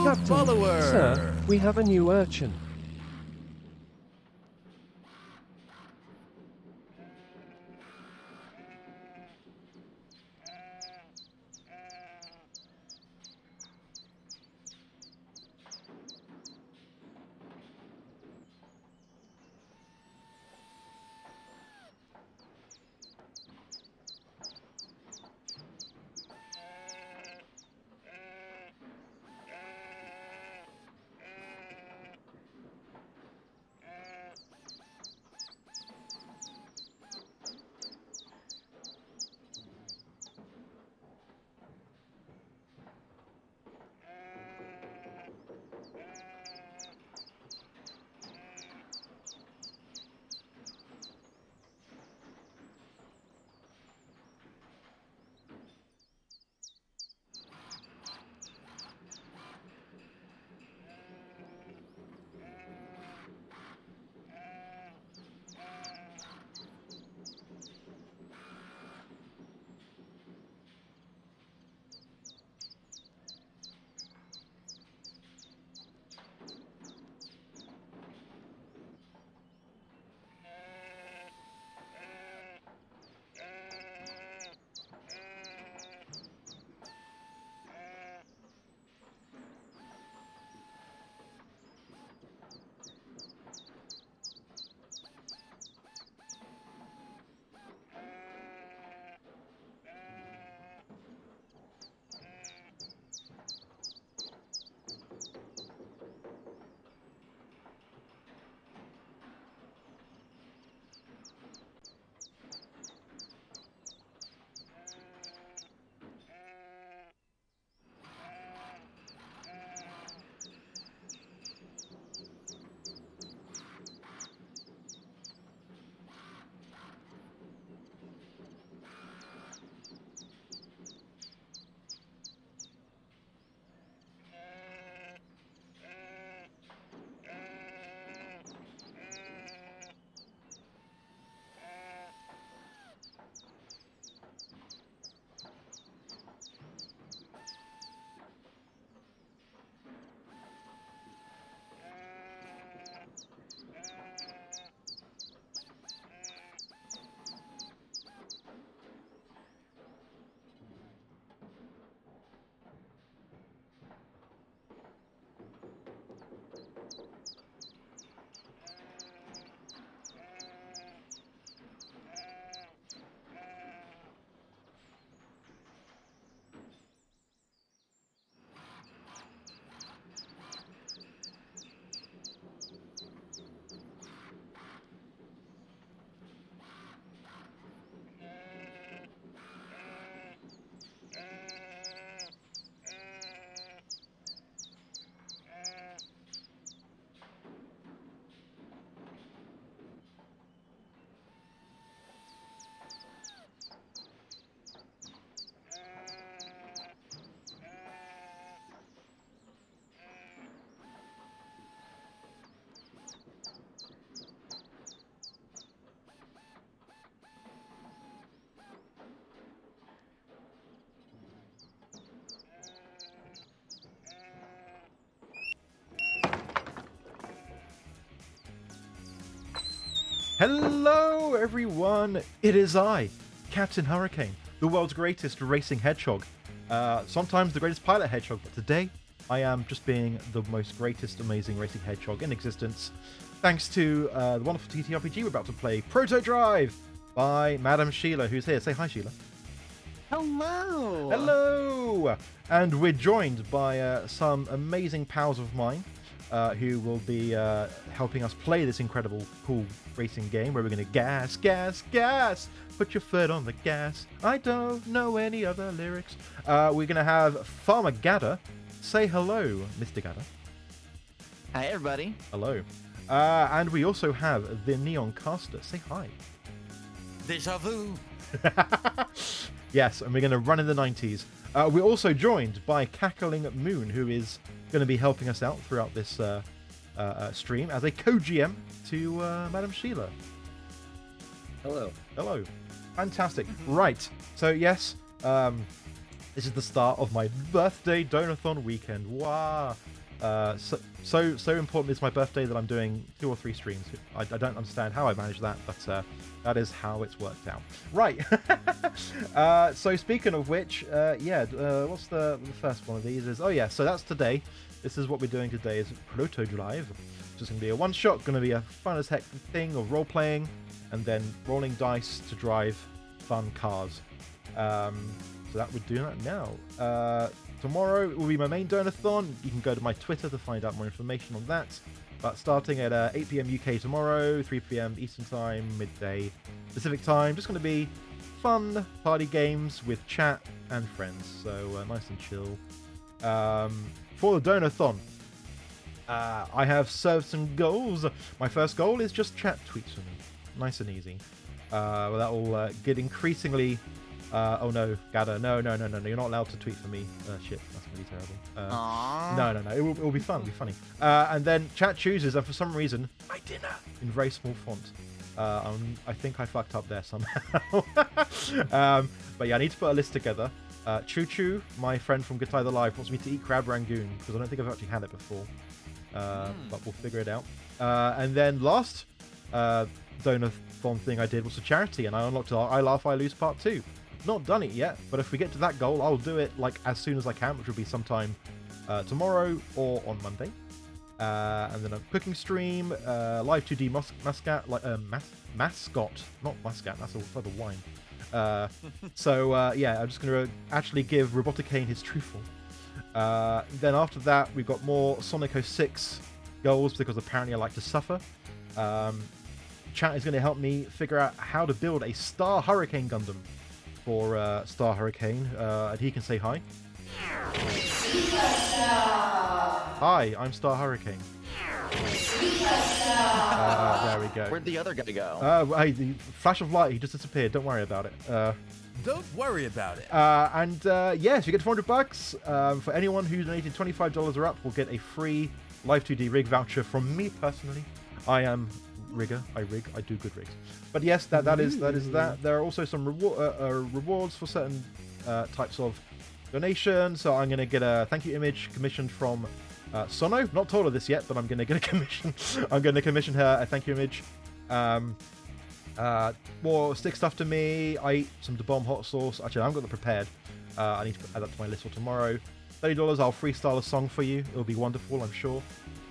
Captain, follower. Sir, we have a new urchin. Hello everyone, it is I, Captain Hurricane, the world's greatest racing hedgehog. Sometimes the greatest pilot hedgehog, but today I am just being the most greatest amazing racing hedgehog in existence. Thanks to the wonderful TTRPG we're about to play, PROTODRIVE by Madam Sheela, who's here. Say hi, Sheela. Hello. Hello! And we're joined by some amazing pals of mine who will be helping us play this incredible, cool racing game where we're going to gas, gas, gas, put your foot on the gas. I don't know any other lyrics. We're going to have Farmer Gadda. Say hello, Mr. Gadda. Hi, everybody. Hello. And we also have the Neon Caster. Say hi. Deja vu. Yes, and we're going to run in the 90s. We're also joined by Cackling Moon, who is going to be helping us out throughout this stream as a co-GM to Madam Sheela. Hello. Hello. Fantastic. Right. So, yes, this is the start of my birthday donathon weekend. Wow. So important is my birthday that I'm doing 2 or 3 streams. I don't understand how I managed that, but that is how it's worked out. Right. So speaking of which, what's the first one of these is? Oh yeah, so that's today. This is what we're doing today is PROTODRIVE. Just gonna be a one-shot, gonna be a fun as heck thing of role-playing, and then rolling dice to drive fun cars. So that we're doing that now. Tomorrow will be my main donathon. You can go to my Twitter to find out more information on that. But starting at 8 p.m. UK tomorrow, 3 p.m. Eastern Time, midday Pacific Time. Just going to be fun party games with chat and friends. So nice and chill. For the donathon, I have served some goals. My first goal is just chat tweets for me. Nice and easy. Well, that will get increasingly... oh no, Gada, no, you're not allowed to tweet for me. Shit, that's really terrible. No, it will be fun, it'll be funny. And then chat chooses, and for some reason, my dinner in very small font. I think I fucked up there somehow. But yeah, I need to put a list together. Choo Choo, my friend from Guitar the Live, wants me to eat crab rangoon, because I don't think I've actually had it before. But we'll figure it out. And then last donathon thing I did was a charity, and I unlocked I Laugh, I Lose Part 2. Not done it yet, but if we get to that goal, I'll do it like as soon as I can, which will be sometime tomorrow or on Monday. And then a cooking stream, live 2D mascot, not muscat. That's a type of wine. Yeah, I'm just going to actually give Roboticane his truffle. Then after that, we've got more Sonic 06 goals because apparently I like to suffer. Chat is going to help me figure out how to build a Star Hurricane Gundam for Star Hurricane, and he can say hi. Hi, I'm Star Hurricane. There we go. Where'd the other guy go? Hey, the flash of light, he just disappeared. Don't worry about it. Don't worry about it. Yes, you get $400. For anyone who's donated $25 or up, will get a free Live 2D rig voucher from me personally. I am rigger. I do good rigs. But yes, that is that. There are also some rewards for certain types of donations. So I'm going to get a thank you image commissioned from Sono. Not told her this yet, but I'm going to get a commission. I'm going to commission her a thank you image. More stick stuff to me. I eat some Da Bomb hot sauce. Actually, I haven't got that prepared. I need to add that to my list for tomorrow. $30, I'll freestyle a song for you. It'll be wonderful, I'm sure.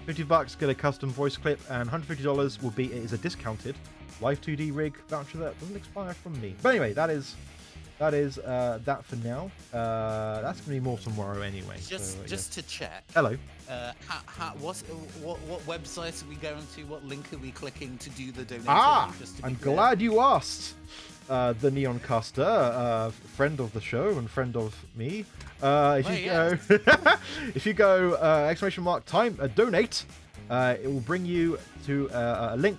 $50, get a custom voice clip, and $150 will be it is a discounted Live 2D rig voucher that doesn't expire from me. But anyway, that is that for now. That's gonna be more tomorrow anyway. Just to check. Hello. What website are we going to? What link are we clicking to do the donation? I'm glad you asked. The Neoncaster, friend of the show and friend of me. If you go !time donate, it will bring you to a link.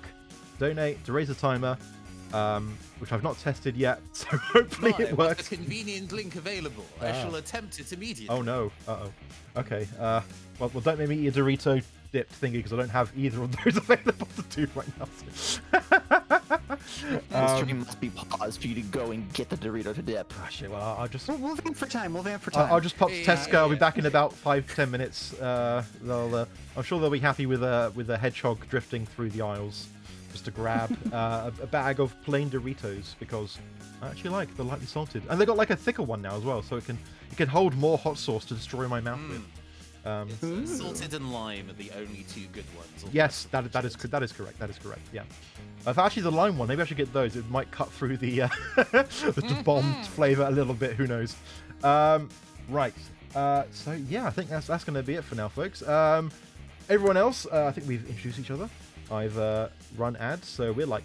Donate to raise the timer. Which I've not tested yet, so hopefully it works. A convenient link available. I shall attempt it immediately. Oh no. Okay. Well, don't make me eat a Dorito dip thingy because I don't have either of those available to do right now. The stream must be paused for you to go and get the Dorito to dip. Oh, shit, well, I'll just... We'll vamp for time. I'll just pop to Tesco. I'll be back in about 5-10 minutes. I'm sure they'll be happy with a hedgehog drifting through the aisles. Just to grab a bag of plain Doritos because I actually like the lightly salted, and they got like a thicker one now as well, so it can hold more hot sauce to destroy my mouth with. Salted and lime are the only two good ones. Yes, that is correct. That is correct. Yeah. If actually the lime one, maybe I should get those. It might cut through the the bombed flavor a little bit. Who knows? Right. So yeah, I think that's going to be it for now, folks. Everyone else, I think we've introduced each other. I've run ads, so we've got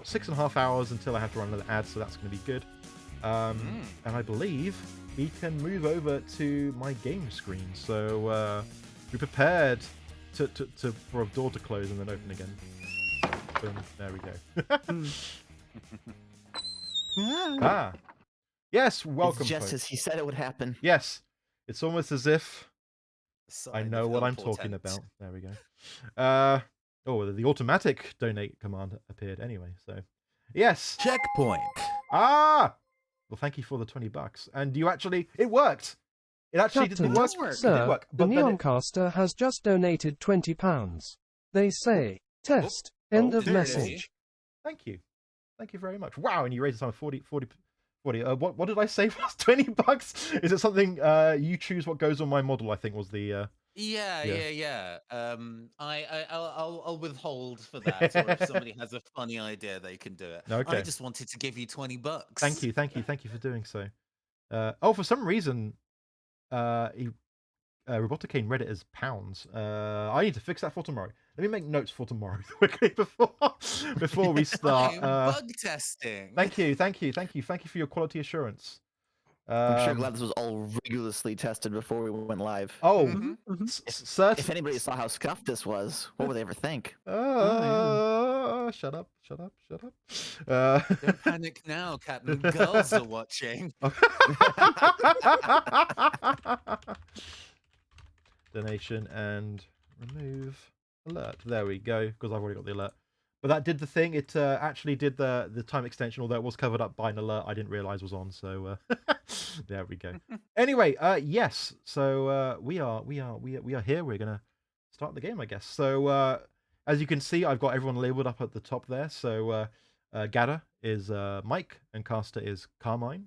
6.5 hours until I have to run another ad, so that's going to be good. And I believe we can move over to my game screen. So be prepared for a door to close and then open again. Boom, there we go. Yes, welcome. It's just folks. as he said it would happen. Yes, it's almost as if I know what I'm talking about. There we go. The automatic donate command appeared anyway, so yes. Checkpoint. Well, thank you for the $20. And it worked. It actually did Captain, work. does work. It Sir, did work. the But then it, Neoncaster has just donated £20. They say, test, end of there it is. message. thank you. Thank you very much. Wow, and you raised it on 40. What did I say was $20? Is it something you choose what goes on my model? I think was the Yeah. I'll withhold for that. Or if somebody has a funny idea, they can do it. Okay. I just wanted to give you $20. Thank you for doing so. For some reason, Roboticane read it as pounds. I need to fix that for tomorrow. Let me make notes for tomorrow quickly before we start. Bug testing. Thank you for your quality assurance. I'm sure glad this was all rigorously tested before we went live. Oh, Mhm. certain. If anybody saw how scuffed this was, what would they ever think? Shut up. Don't panic now, Captain. Girls are watching. Donation and remove alert. There we go, because I've already got the alert. But that did the thing. It actually did the time extension, although it was covered up by an alert I didn't realize was on. So there we go. Anyway, yes. So we are here. We're gonna start the game, I guess. So as you can see, I've got everyone labeled up at the top there. So Gada is Mike and Caster is Carmine.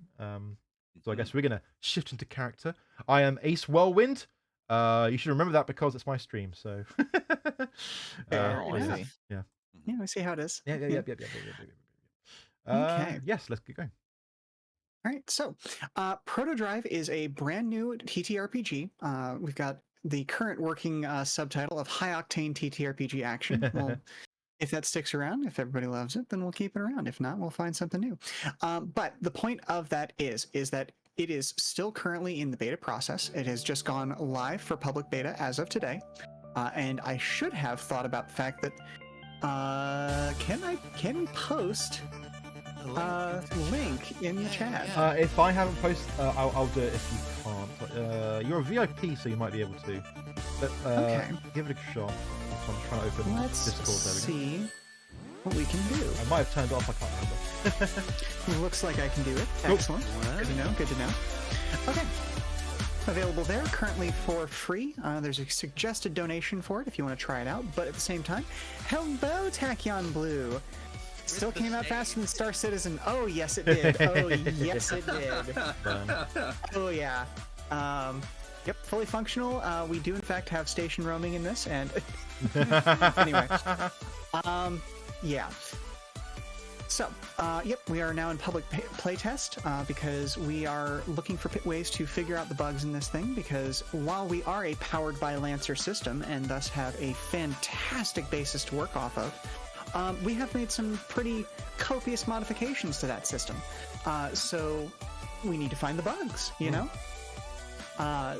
So I guess we're gonna shift into character. I am Ace Whirlwind. You should remember that because it's my stream. So Fair I enough. see. yeah. Yeah, I see how it is. Yeah. Okay. Yes, let's get going. All right, so PROTODRIVE is a brand new TTRPG. We've got the current working subtitle of High Octane TTRPG Action. Well, if that sticks around, if everybody loves it, then we'll keep it around. If not, we'll find something new. But the point of that is that it is still currently in the beta process. It has just gone live for public beta as of today. And I should have thought about the fact that can we post link in the chat? If I haven't posted, I'll do it if you can't. You're a VIP, so you might be able to. But Okay. give it a shot. I'm trying to open Let's Discord. There we go. see what we can do. I might have turned it off. I can't remember. Looks like I can do it. Nope. Excellent. Good to know. Okay. Available there currently for free. There's a suggested donation for it if you want to try it out. But at the same time, hello, Tachyon Blue. Still came out faster than Star Citizen. Oh, yes, it did. Oh, yes, it did. Oh, yeah. Yep, fully functional. We do, in fact, have station roaming in this. And anyway. Yeah. So, yep, we are now in public playtest because we are looking for ways to figure out the bugs in this thing, because while we are a powered by Lancer system and thus have a fantastic basis to work off of, we have made some pretty copious modifications to that system. So we need to find the bugs, you know?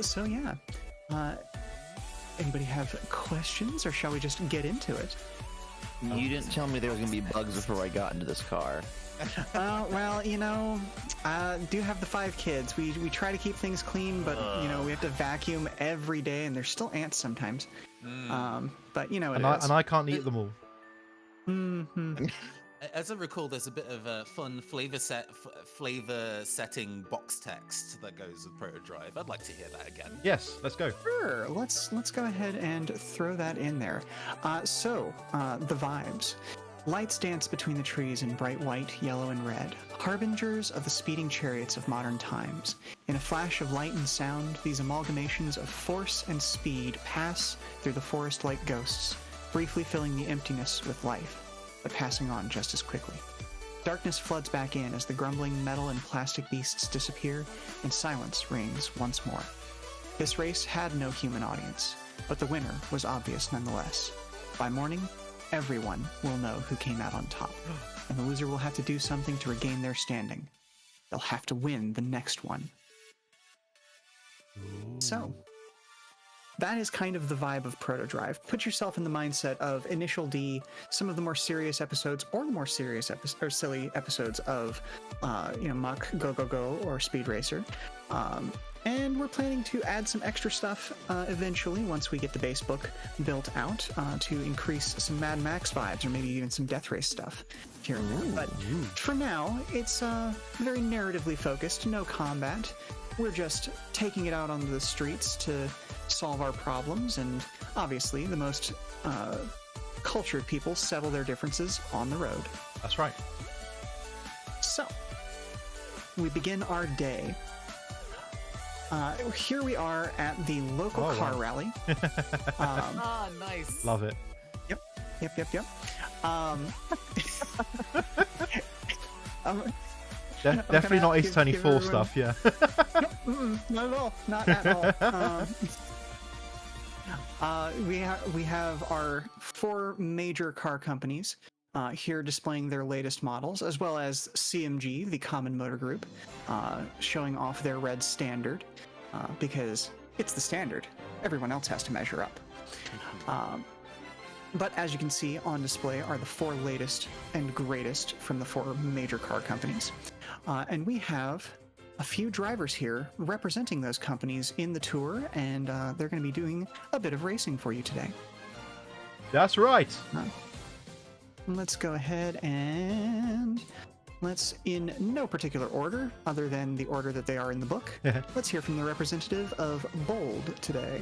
So yeah. Anybody have questions, or shall we just get into it? You didn't tell me there was going to be bugs before I got into this car. Well, you know, do have the 5 kids. We try to keep things clean, but you know, we have to vacuum every day, and there's still ants sometimes. But you know, And I can't eat them all. As I recall, there's a bit of a fun flavor setting box text that goes with PROTODRIVE. I'd like to hear that again. Yes, let's go. Sure, let's go ahead and throw that in there. So the vibes. Lights dance between the trees in bright white, yellow, and red, harbingers of the speeding chariots of modern times. In a flash of light and sound, these amalgamations of force and speed pass through the forest like ghosts, briefly filling the emptiness with life, but passing on just as quickly. Darkness floods back in as the grumbling metal and plastic beasts disappear, and silence reigns once more. This race had no human audience, but the winner was obvious nonetheless. By morning, everyone will know who came out on top, and the loser will have to do something to regain their standing. They'll have to win the next one. So, that is kind of the vibe of PROTODRIVE. Put yourself in the mindset of Initial D, some of the more serious episodes, or the more serious or silly episodes of, Mach, Go Go Go, or Speed Racer. And we're planning to add some extra stuff eventually once we get the base book built out to increase some Mad Max vibes, or maybe even some Death Race stuff here and there. But for now, it's very narratively focused, no combat. we're just taking it out onto the streets to solve our problems, and obviously the most cultured people settle their differences on the road. That's right. So, we begin our day. Here we are at the local car rally. Ah, nice. Love it. Yep. Definitely not Ace Attorney 4 stuff, yeah. Not at all. Not at all. We have our 4 major car companies here displaying their latest models, as well as CMG, the Common Motor Group, showing off their red standard, because it's the standard. Everyone else has to measure up. But as you can see on display are the 4 latest and greatest from the 4 major car companies. And we have a few drivers here representing those companies in the tour, and they're going to be doing a bit of racing for you today. That's right. Let's go ahead and let's, in no particular order other than the order that they are in the book, let's hear from the representative of Bold today.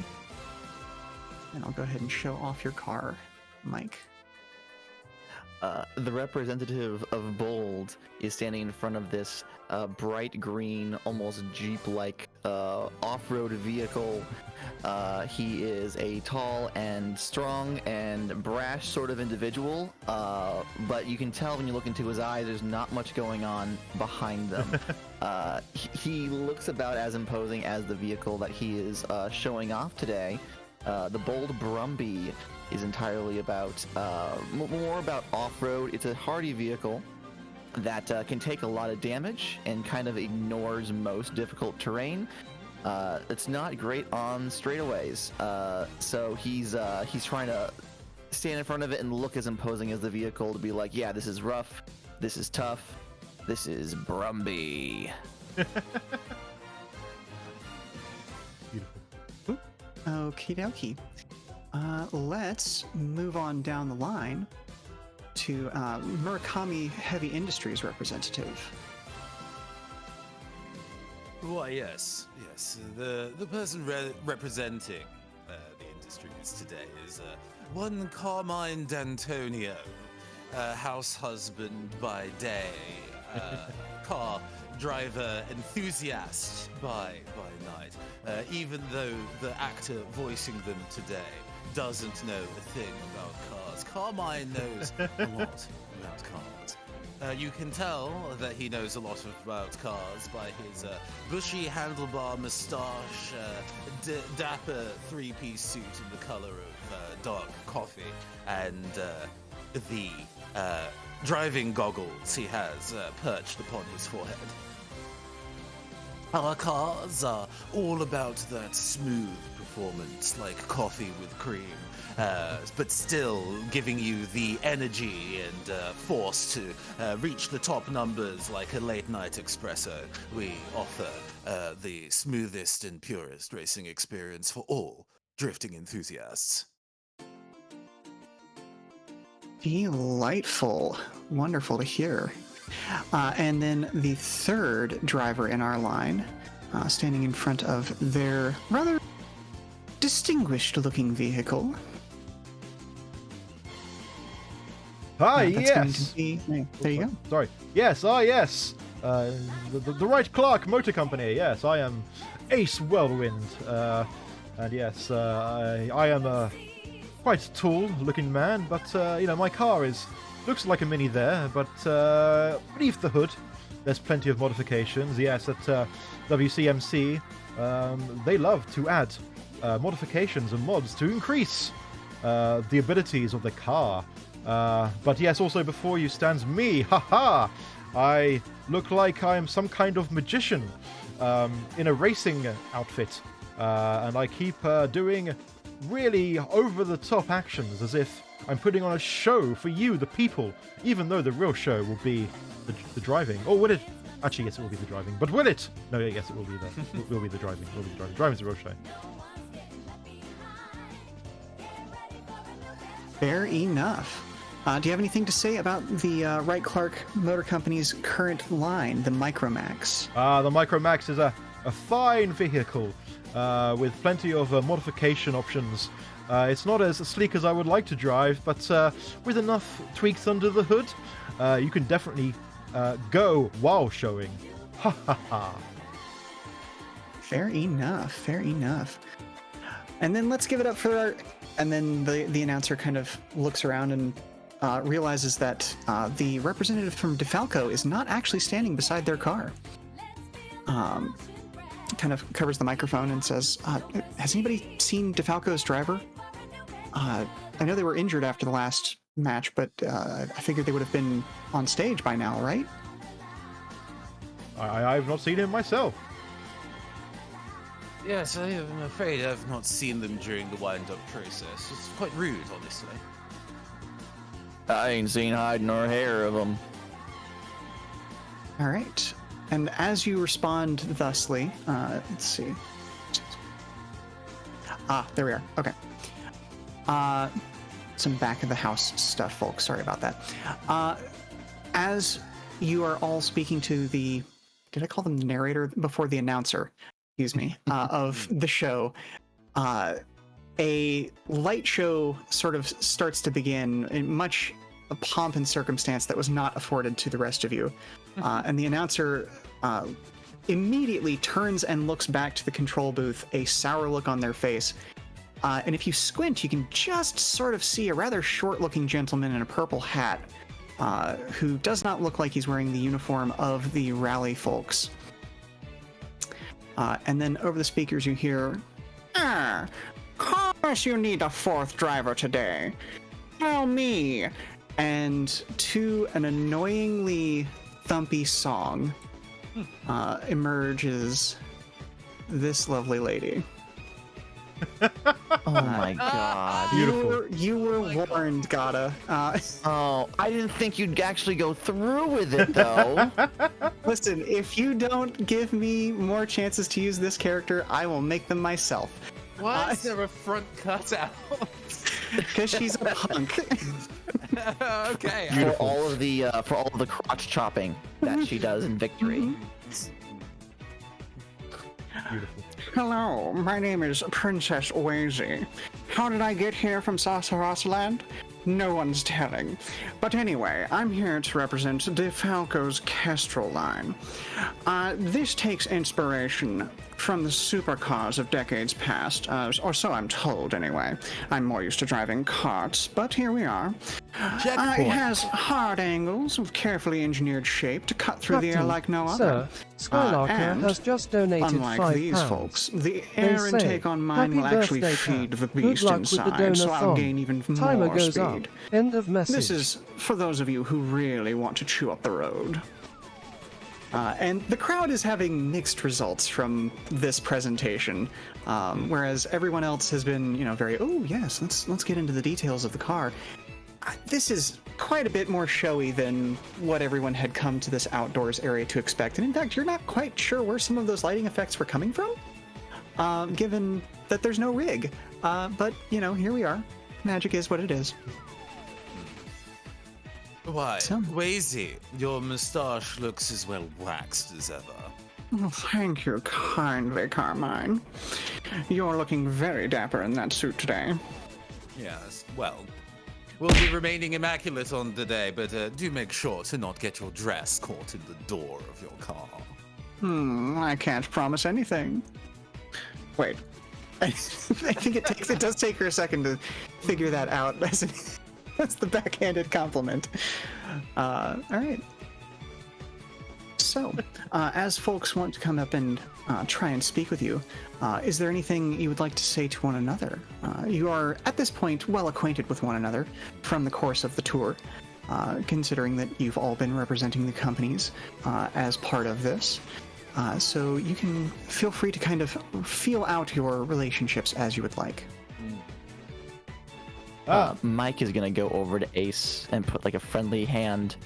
And I'll go ahead and show off your car, Mike. The representative of Bold is standing in front of this bright green, almost Jeep-like off-road vehicle. He is a tall and strong and brash sort of individual, but you can tell when you look into his eyes there's not much going on behind them. He looks about as imposing as the vehicle that he is showing off today. The Bold Brumby is entirely about more about off-road. It's a hardy vehicle that can take a lot of damage and kind of ignores most difficult terrain. It's not great on straightaways, so he's trying to stand in front of it and look as imposing as the vehicle to be like, yeah, this is rough, this is tough, this is Brumby. Beautiful. Okie dokie. Let's move on down the line to Murakami Heavy Industries representative. Why, yes. The person representing the industries today is one Carmine D'Antonio, house husband by day, car driver enthusiast by night. Even though the actor voicing them today doesn't know a thing about cars, Carmine knows a lot about cars. You can tell that he knows a lot about cars by his bushy handlebar moustache, dapper 3-piece suit in the color of dark coffee, and the driving goggles he has perched upon his forehead. Our cars are all about that smooth performance, like coffee with cream, but still giving you the energy and force to reach the top numbers like a late-night espresso. We offer the smoothest and purest racing experience for all drifting enthusiasts. Delightful. Wonderful to hear. And then the third driver in our line, standing in front of their rather distinguished-looking vehicle. Hi, That's going yes. to be, there you go. Sorry. Yes, yes. The Wright Clark Motor Company. Yes, I am Ace Whirlwind. And yes, I am a quite tall-looking man, but my car looks like a Mini there, but beneath the hood, there's plenty of modifications. Yes, at WCMC, they love to add modifications and mods to increase the abilities of the car. But yes, also before you stands me. Haha! I look like I am some kind of magician in a racing outfit, and I keep doing really over-the-top actions as if I'm putting on a show for you, the people, even though the real show will be the driving. Or will it? Actually, yes, it will be the driving. But will it? No, yes, it will be will be the driving. Will be the driving. Driving's the real show. Fair enough. Do you have anything to say about the Wright Clark Motor Company's current line, the Micromax? The Micromax is a a fine vehicle with plenty of modification options. It's not as sleek as I would like to drive, but with enough tweaks under the hood, you can definitely go while showing. Ha ha ha. Fair enough. Fair enough. And then let's give it up for our... And then the announcer kind of looks around and realizes that the representative from DeFalco is not actually standing beside their car. Kind of covers the microphone and says, has anybody seen DeFalco's driver? I know they were injured after the last match, but I figured they would have been on stage by now, right? I've not seen him myself. Yes, I am afraid I've not seen them during the wind-up process. It's quite rude, honestly. I ain't seen hide nor hair of them. All right. And as you respond thusly, let's see. There we are. Okay. Some back of the house stuff, folks. Sorry about that. As you are all speaking to the, did I call them the narrator before the announcer? Excuse me, of the show, a light show sort of starts to begin in much pomp and circumstance that was not afforded to the rest of you. And the announcer immediately turns and looks back to the control booth, a sour look on their face. And if you squint, you can just sort of see a rather short-looking gentleman in a purple hat who does not look like he's wearing the uniform of the rally folks. And then over the speakers you hear, course you need a fourth driver today. Tell me. And to an annoyingly thumpy song emerges this lovely lady. Oh my god. Beautiful. You were warned, Gata. Oh, I didn't think you'd actually go through with it, though. Listen, if you don't give me more chances to use this character, I will make them myself. Why is there a front cutout? Because she's a punk. Okay. For all of the crotch chopping that she does in Victory. Beautiful. Hello, my name is Princess Oazy. How did I get here from Sasaras Land? No one's telling. But anyway, I'm here to represent DeFalco's Kestrel line. This takes inspiration from the supercars of decades past, or so I'm told anyway. I'm more used to driving carts, but here we are. It has hard angles of carefully engineered shape to cut through the air Captain, like no other. Sir, Skylarker And has just donated unlike these £5. folks, the They air say, intake on mine "Happy will actually birthday, feed Cap. the Good beast luck with the inside, so I'll donor-thon. gain even Timer more goes speed. up. End of message. This is for those of you who really want to chew up the road. And the crowd is having mixed results from this presentation, whereas everyone else has been, very, oh yes, let's get into the details of the car. This is quite a bit more showy than what everyone had come to this outdoors area to expect. And in fact, you're not quite sure where some of those lighting effects were coming from, given that there's no rig. But, here we are. Magic is what it is. Why, So- Wazy, your moustache looks as well waxed as ever. Oh, thank you kindly, Carmine. You're looking very dapper in that suit today. Yes, well, we'll be remaining immaculate on the day, but do make sure to not get your dress caught in the door of your car. I can't promise anything. Wait. I think it does take her a second to figure that out. That's the backhanded compliment. All right. So, as folks want to come up and try and speak with you, is there anything you would like to say to one another? You are, at this point, well acquainted with one another from the course of the tour, considering that you've all been representing the companies as part of this. So you can feel free to kind of feel out your relationships as you would like. Mike is gonna go over to Ace and put like a friendly hand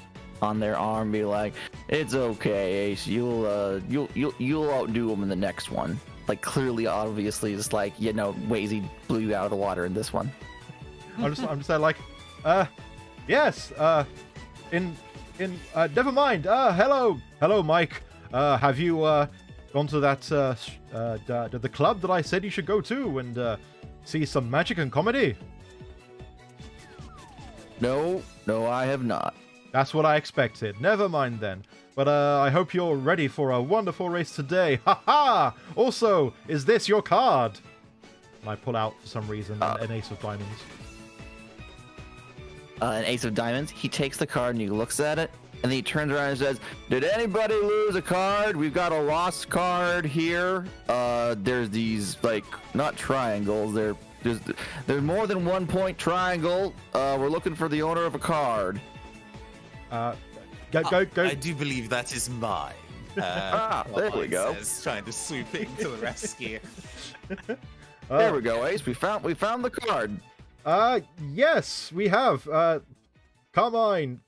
on their arm, and be like, "It's okay, Ace. You'll outdo him in the next one." Like clearly, obviously, it's like Wazy blew you out of the water in this one. I'm just like, yes. Never mind. Hello, Mike. Have you gone to that the club that I said you should go to and see some magic and comedy? No, I have not. That's what I expected. Never mind then. But I hope you're ready for a wonderful race today. Ha ha! Also, is this your card? And I pull out, for some reason, an ace of diamonds. An ace of diamonds. He takes the card and he looks at it, and then he turns around and says, "Did anybody lose a card? We've got a lost card here. There's these, like, not triangles. There's more than 1 point triangle. We're looking for the owner of a card." Go. I do believe that is mine. There we go. Says, trying to swoop in to the rescue. There we go, Ace. We found the card. Yes, we have. Carmine,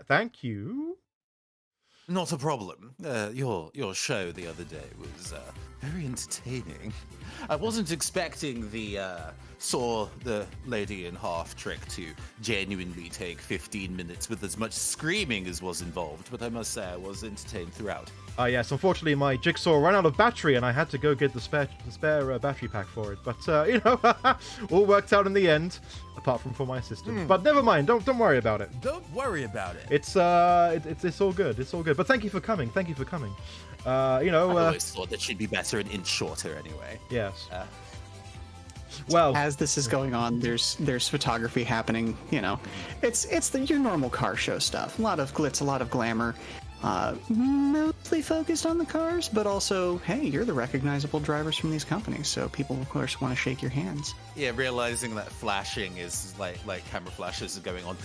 thank you. Not a problem. Your show the other day was very entertaining. I wasn't expecting the saw the lady in half trick to genuinely take 15 minutes with as much screaming as was involved, but I must say I was entertained throughout. Yes, unfortunately my jigsaw ran out of battery and I had to go get the spare battery pack for it. But, all worked out in the end, apart from for my assistant. But never mind, don't worry about it. Don't worry about it. It's all good, it's all good. But thank you for coming. I always thought that she'd be better an inch shorter anyway. Yes. Well, as this is going on, there's photography happening. It's your normal car show stuff. A lot of glitz, a lot of glamour. Mostly focused on the cars, but also, hey, you're the recognizable drivers from these companies, so people of course want to shake your hands. Yeah, realizing that flashing is like camera flashes are going on.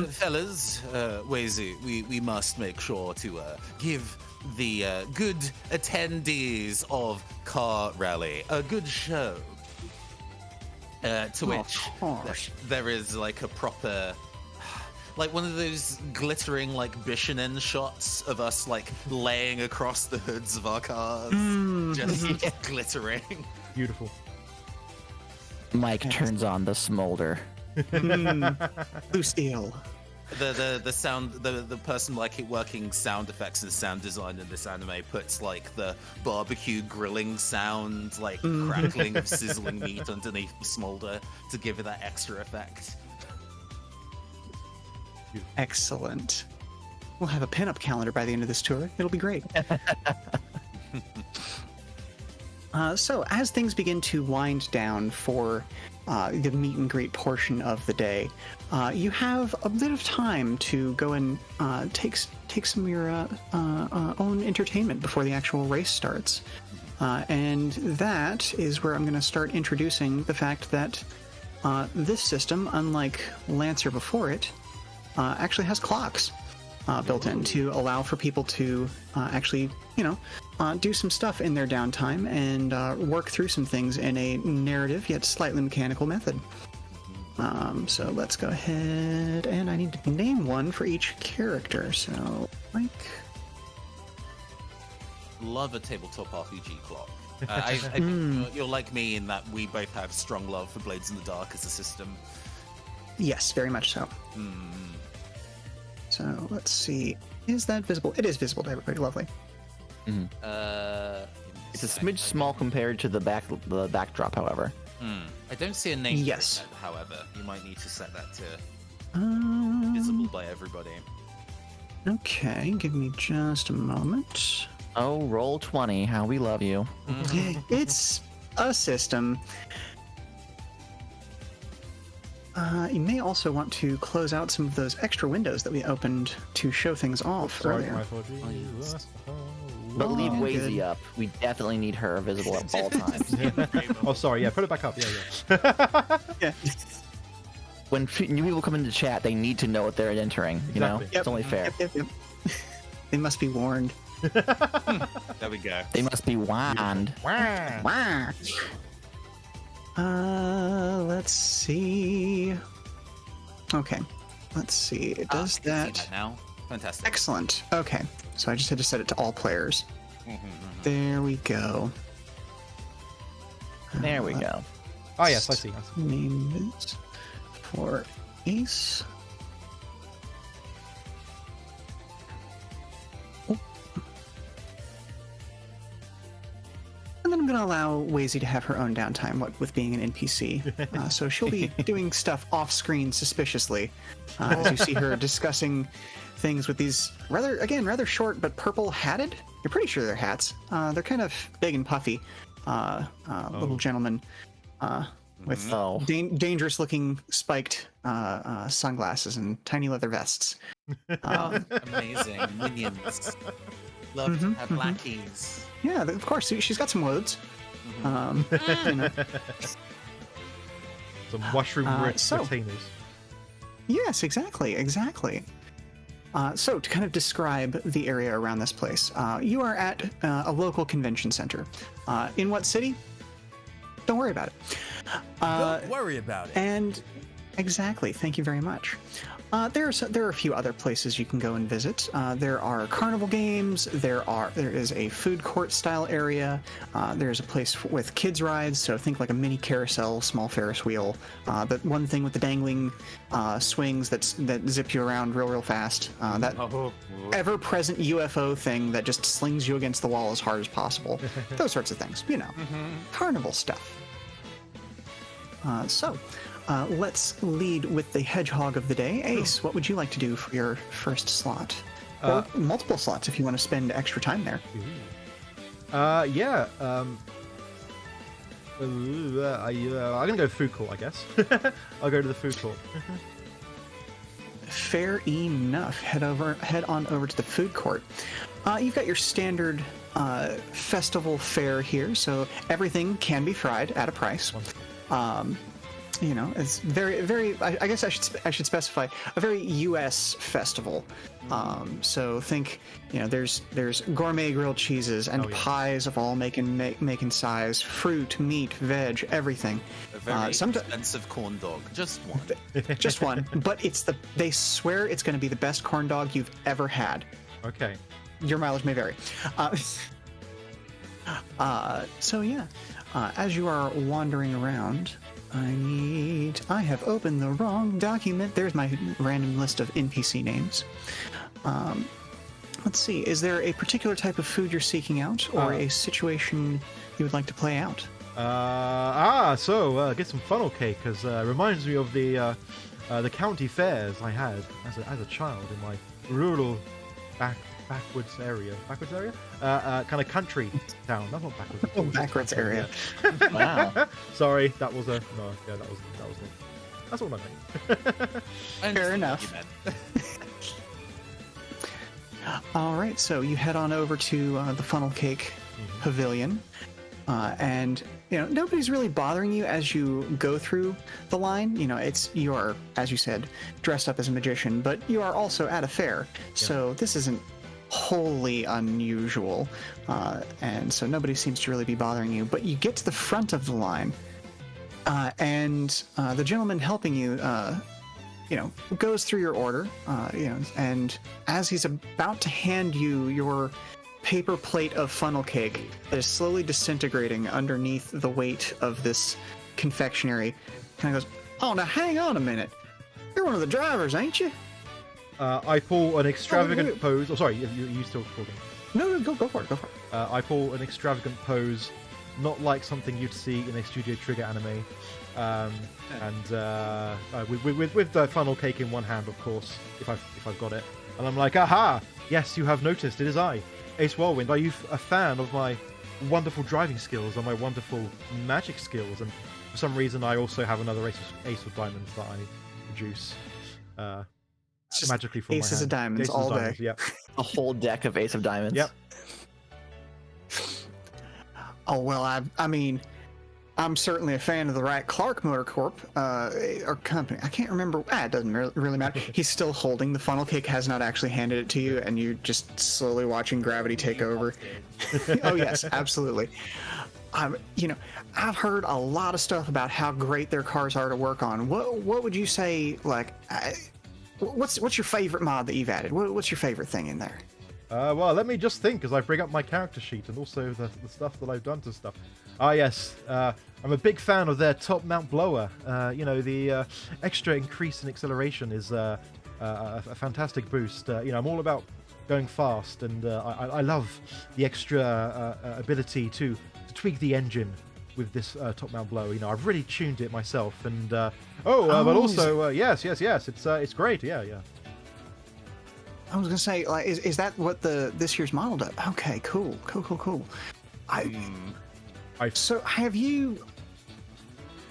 Fellas, Wazy, we must make sure to give the good attendees of Car Rally a good show. To which there is like a proper, like one of those glittering like Bishinen shots of us like laying across the hoods of our cars, just glittering. Beautiful. Mike turns on the smolder. Blue steel. The sound, the person like working sound effects and sound design in this anime puts like the barbecue grilling sound, like crackling of sizzling meat underneath the smolder to give it that extra effect. Excellent. We'll have a pinup calendar by the end of this tour. It'll be great. So as things begin to wind down for the meet and greet portion of the day, you have a bit of time to go and take some of your own entertainment before the actual race starts. And that is where I'm going to start introducing the fact that this system, unlike Lancer before it, actually has clocks built in to allow for people to actually, do some stuff in their downtime and work through some things in a narrative yet slightly mechanical method. So let's go ahead, and I need to name one for each character. So, Mike. Love a tabletop RPG clock. I think you're like me in that we both have strong love for Blades in the Dark as a system. Yes, very much so. So let's see. Is that visible? It is visible to everybody. Lovely. It's a smidge small compared to the backdrop, however. I don't see a name. Yes. For it, however, you might need to set that to visible by everybody. Okay, give me just a moment. Oh, roll 20. How we love you. It's a system. You may also want to close out some of those extra windows that we opened to show things off earlier. But leave good. Wazy up. We definitely need her visible at all times. Oh, sorry. Yeah, put it back up. Yeah. Yeah. When new people come into chat, they need to know what they're entering. You know, Exactly. it's only fair. Yep. They must be warned. There we go. They must be warned. Wah. Let's see. Okay, let's see. It does I can see that. that now. Fantastic. Excellent. Okay, so I just had to set it to all players. There we go. There we go. Oh, yes, I see. Name it for Ace. going to allow Wazy to have her own downtime with being an NPC. So she'll be doing stuff off screen suspiciously as you see her discussing things with these rather short but purple hatted. You're pretty sure they're hats. They're kind of big and puffy. Little gentlemen with dangerous looking spiked sunglasses and tiny leather vests. Amazing minions. Love to have blackies. Yeah, of course. She's got some loads. You know. Some mushroom retainers. Yes, exactly. So to kind of describe the area around this place, you are at a local convention center. In what city? Don't worry about it. Don't worry about it. And exactly. Thank you very much. There are a few other places you can go and visit. There are carnival games. There is a food court style area. There's a place with kids rides. So think like a mini carousel, small Ferris wheel. That one thing with the dangling swings that zip you around real fast. That ever-present UFO thing that just slings you against the wall as hard as possible. Those sorts of things. You know, carnival stuff. Let's lead with the hedgehog of the day. Ace, what would you like to do for your first slot? Or multiple slots if you want to spend extra time there. I'm going to go food court, I guess. I'll go to the food court. Fair enough. Head on over to the food court. You've got your standard festival fare here, so everything can be fried at a price. You know, it's very. I guess I should specify a very U.S. festival. So think, you know, there's gourmet grilled cheeses and pies of all making size, fruit, meat, veg, everything. A very expensive corn dog, just one. Just one, but they swear it's going to be the best corn dog you've ever had. Okay. Your mileage may vary. So yeah, as you are wandering around. I have opened the wrong document. There's my random list of NPC names. Let's see. Is there a particular type of food you're seeking out, or a situation you would like to play out? Get some funnel cake, because reminds me of the county fairs I had as a child in my rural backwards area, kind of country town. That's not backwards. Backwards area. Wow. Sorry, that was that was that's what I meant. Fair enough. All right, so you head on over to the funnel cake pavilion, and you know nobody's really bothering you as you go through the line. You know, you are, as you said, dressed up as a magician, but you are also at a fair, so this isn't wholly unusual, and so nobody seems to really be bothering you. But you get to the front of the line, and the gentleman helping you, goes through your order, and as he's about to hand you your paper plate of funnel cake that is slowly disintegrating underneath the weight of this confectionery, kind of goes, "Oh, now hang on a minute. You're one of the drivers, ain't you?" I pull an extravagant pose. Oh, sorry, you still talking? No, go for it. I pull an extravagant pose, not like something you'd see in a Studio Trigger anime, with the funnel cake in one hand, of course, if I've got it, and I'm like, aha! Yes, you have noticed. It is I, Ace Whirlwind. Are you a fan of my wonderful driving skills and my wonderful magic skills? And for some reason, I also have another Ace of Diamonds that I produce. Magically from aces my hand. of diamonds all day. Diamonds, yep. A whole deck of Ace of Diamonds. Yep. Oh well, I mean, I'm certainly a fan of the Wright Clark Motor Corp or company. I can't remember. It doesn't really matter. He's still holding the funnel cake. Has not actually handed it to you, and you're just slowly watching gravity take over. Oh yes, absolutely. I've heard a lot of stuff about how great their cars are to work on. What would you say? Like, what's your favorite mod that you've added? What's your favorite thing in there? Well, let me just think as I bring up my character sheet and also the stuff that I've done to stuff. Yes, I'm a big fan of their top mount blower. The extra increase in acceleration is a fantastic boost. I'm all about going fast, and I love the extra ability to to tweak the engine with this top mount blower. You know, I've really tuned it myself, and but also yes, it's great. Yeah. I was gonna say, like, is that what this year's model does? Okay, cool. So have you?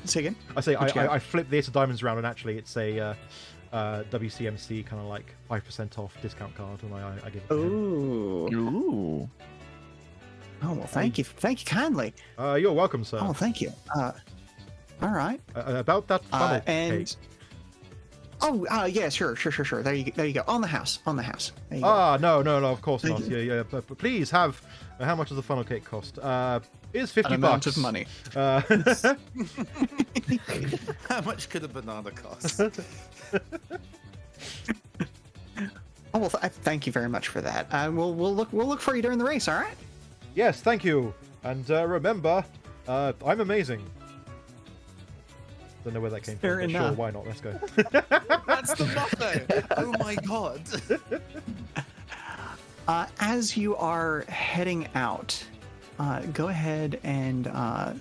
Say again. I flipped the Ace of Diamonds around, and actually, it's a WCMC kind of like 5% off discount card, and I give it. To him. Ooh. Oh well, thank you kindly. You're welcome, sir. Oh, thank you. All right. About that funnel and. cake. Oh, yeah, sure. There you go. On the house. There you go. No, of course not. Yeah. But please have. How much does the funnel cake cost? It's $50. Amount of money. How much could a banana cost? Oh well, thank you very much for that. We'll look for you during the race. All right. Yes, thank you. And remember, I'm amazing. Don't know where that came Fair from. enough. Sure, why not? Let's go. That's the motto. Oh my god. As you are heading out, go ahead and. Oh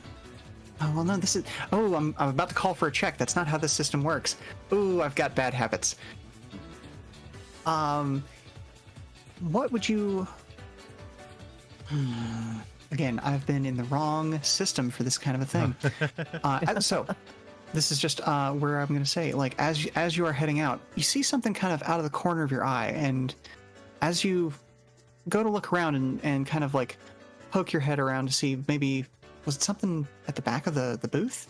well, no. This is. Oh, I'm about to call for a check. That's not how this system works. Ooh, I've got bad habits. What would you? Again, I've been in the wrong system for this kind of a thing. So, this is just where I'm going to say, like, as you are heading out, you see something kind of out of the corner of your eye, and as you go to look around and kind of like poke your head around to see maybe was it something at the back of the booth?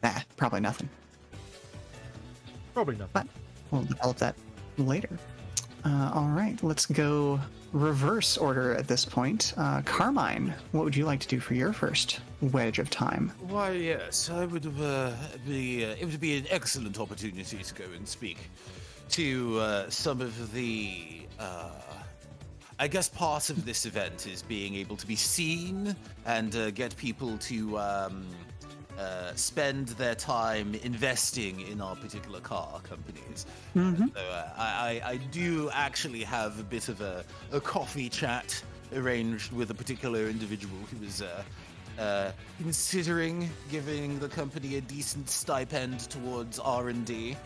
Nah, probably nothing. Probably nothing. But we'll develop that later. All right, let's go reverse order at this point. Carmine, what would you like to do for your first wedge of time? Why, yes, I would it would be an excellent opportunity to go and speak to some of the. I guess part of this event is being able to be seen and get people to spend their time investing in our particular car companies. Mm-hmm. So I do actually have a bit of a coffee chat arranged with a particular individual who is considering giving the company a decent stipend towards R&D.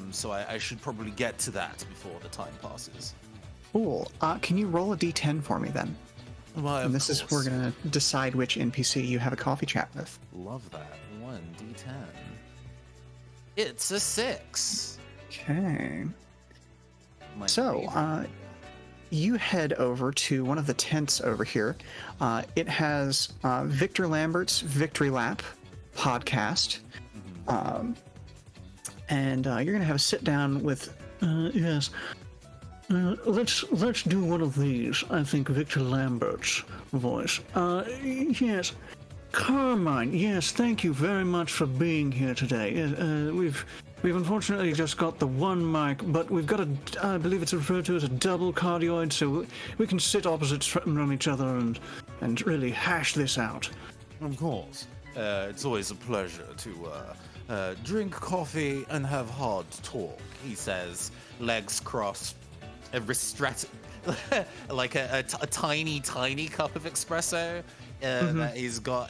So I should probably get to that before the time passes. Cool. Can you roll a d10 for me then? Why, and this is we're gonna decide which NPC you have a coffee chat with. Love that. 1d10. It's a 6. Okay. My So, favorite. you head over to one of the tents over here. It has Victor Lambert's Victory Lap podcast. And you're going to have a sit down with, yes. Let's do one of these. I think Victor Lambert's voice. Yes. Carmine, yes, thank you very much for being here today. We've unfortunately just got the one mic, but we've got I believe it's referred to as a double cardioid, so we can sit opposite from each other and really hash this out. Of course. It's always a pleasure to drink coffee and have hard talk, he says, legs crossed, like a tiny cup of espresso. That he's got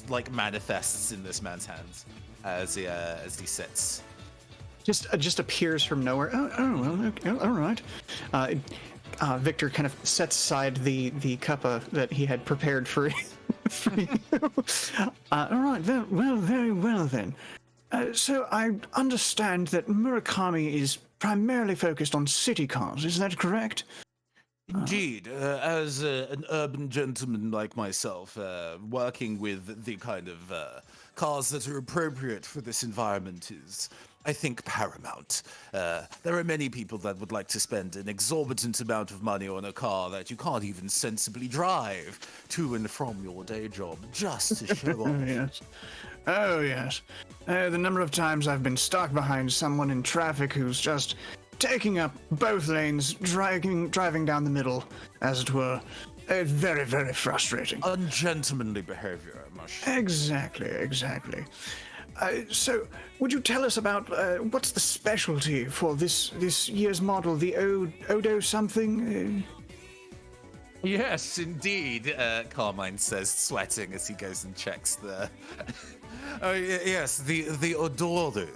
like manifests in this man's hands as he sits. Just appears from nowhere. Oh well, okay, all right. Victor kind of sets aside the cuppa that he had prepared for you. All right, very well then. So I understand that Murakami is primarily focused on city cars. Is that correct? Indeed, as an urban gentleman like myself, working with the kind of cars that are appropriate for this environment is, I think, paramount. There are many people that would like to spend an exorbitant amount of money on a car that you can't even sensibly drive to and from your day job just to show off. Yes. Oh, yes. The number of times I've been stuck behind someone in traffic who's just taking up both lanes, driving down the middle, as it were. Very, very frustrating. Ungentlemanly behavior, I must say. Exactly. So, would you tell us about what's the specialty for this year's model, the Odo something? Yes, indeed, Carmine says, sweating as he goes and checks the... Oh, yes, the Odoru.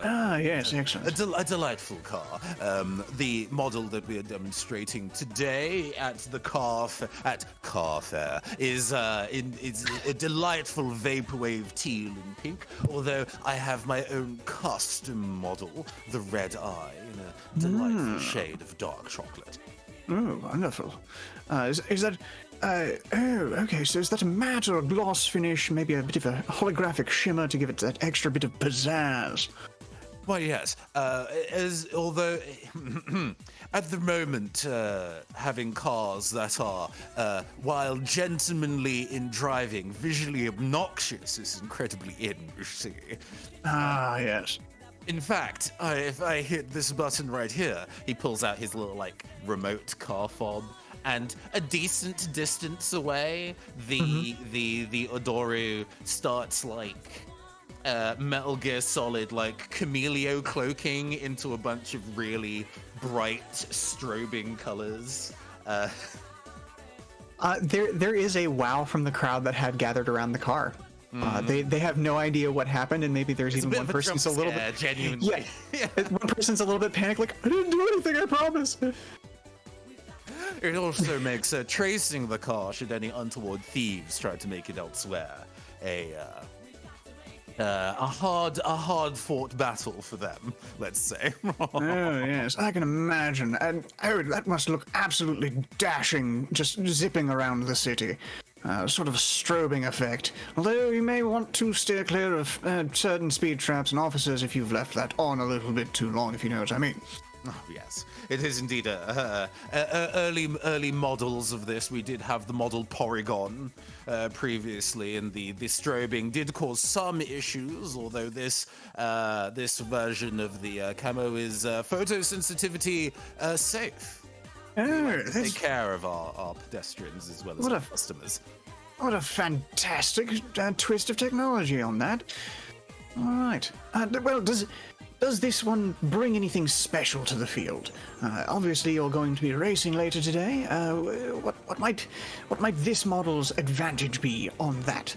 Yes, excellent. A delightful car. The model that we are demonstrating today at the car fair is a delightful vaporwave teal and pink. Although I have my own custom model, the red eye, in a delightful shade of dark chocolate. Oh, wonderful. Is that... okay, so is that a matte or a gloss finish? Maybe a bit of a holographic shimmer to give it that extra bit of pizzazz? Well, yes. Although at the moment, having cars that are, while gentlemanly in driving, visually obnoxious is incredibly in, you see. Yes. In fact, if I hit this button right here, he pulls out his little, remote car fob, and a decent distance away, the Odoru starts, Metal Gear Solid, Camelio cloaking into a bunch of really bright, strobing colors. There is a wow from the crowd that had gathered around the car. They have no idea what happened, and maybe there's even one person's a little bit... Genuinely. Yeah, one person's a little bit panicked, I didn't do anything, I promise. It also makes tracing the car, should any untoward thieves try to make it elsewhere, a hard-fought battle for them, let's say. Oh, yes, I can imagine. And, that must look absolutely dashing, just zipping around the city. Sort of a strobing effect. Although you may want to steer clear of certain speed traps and officers if you've left that on a little bit too long, if you know what I mean. Oh, yes. It is indeed early models of this. We did have the model Porygon previously, and the strobing did cause some issues, although this version of the camo is photosensitivity safe. Oh, take care of our pedestrians as well as our customers. What a fantastic twist of technology on that. All right. Well, does this one bring anything special to the field? Obviously, you're going to be racing later today. What might this model's advantage be on that?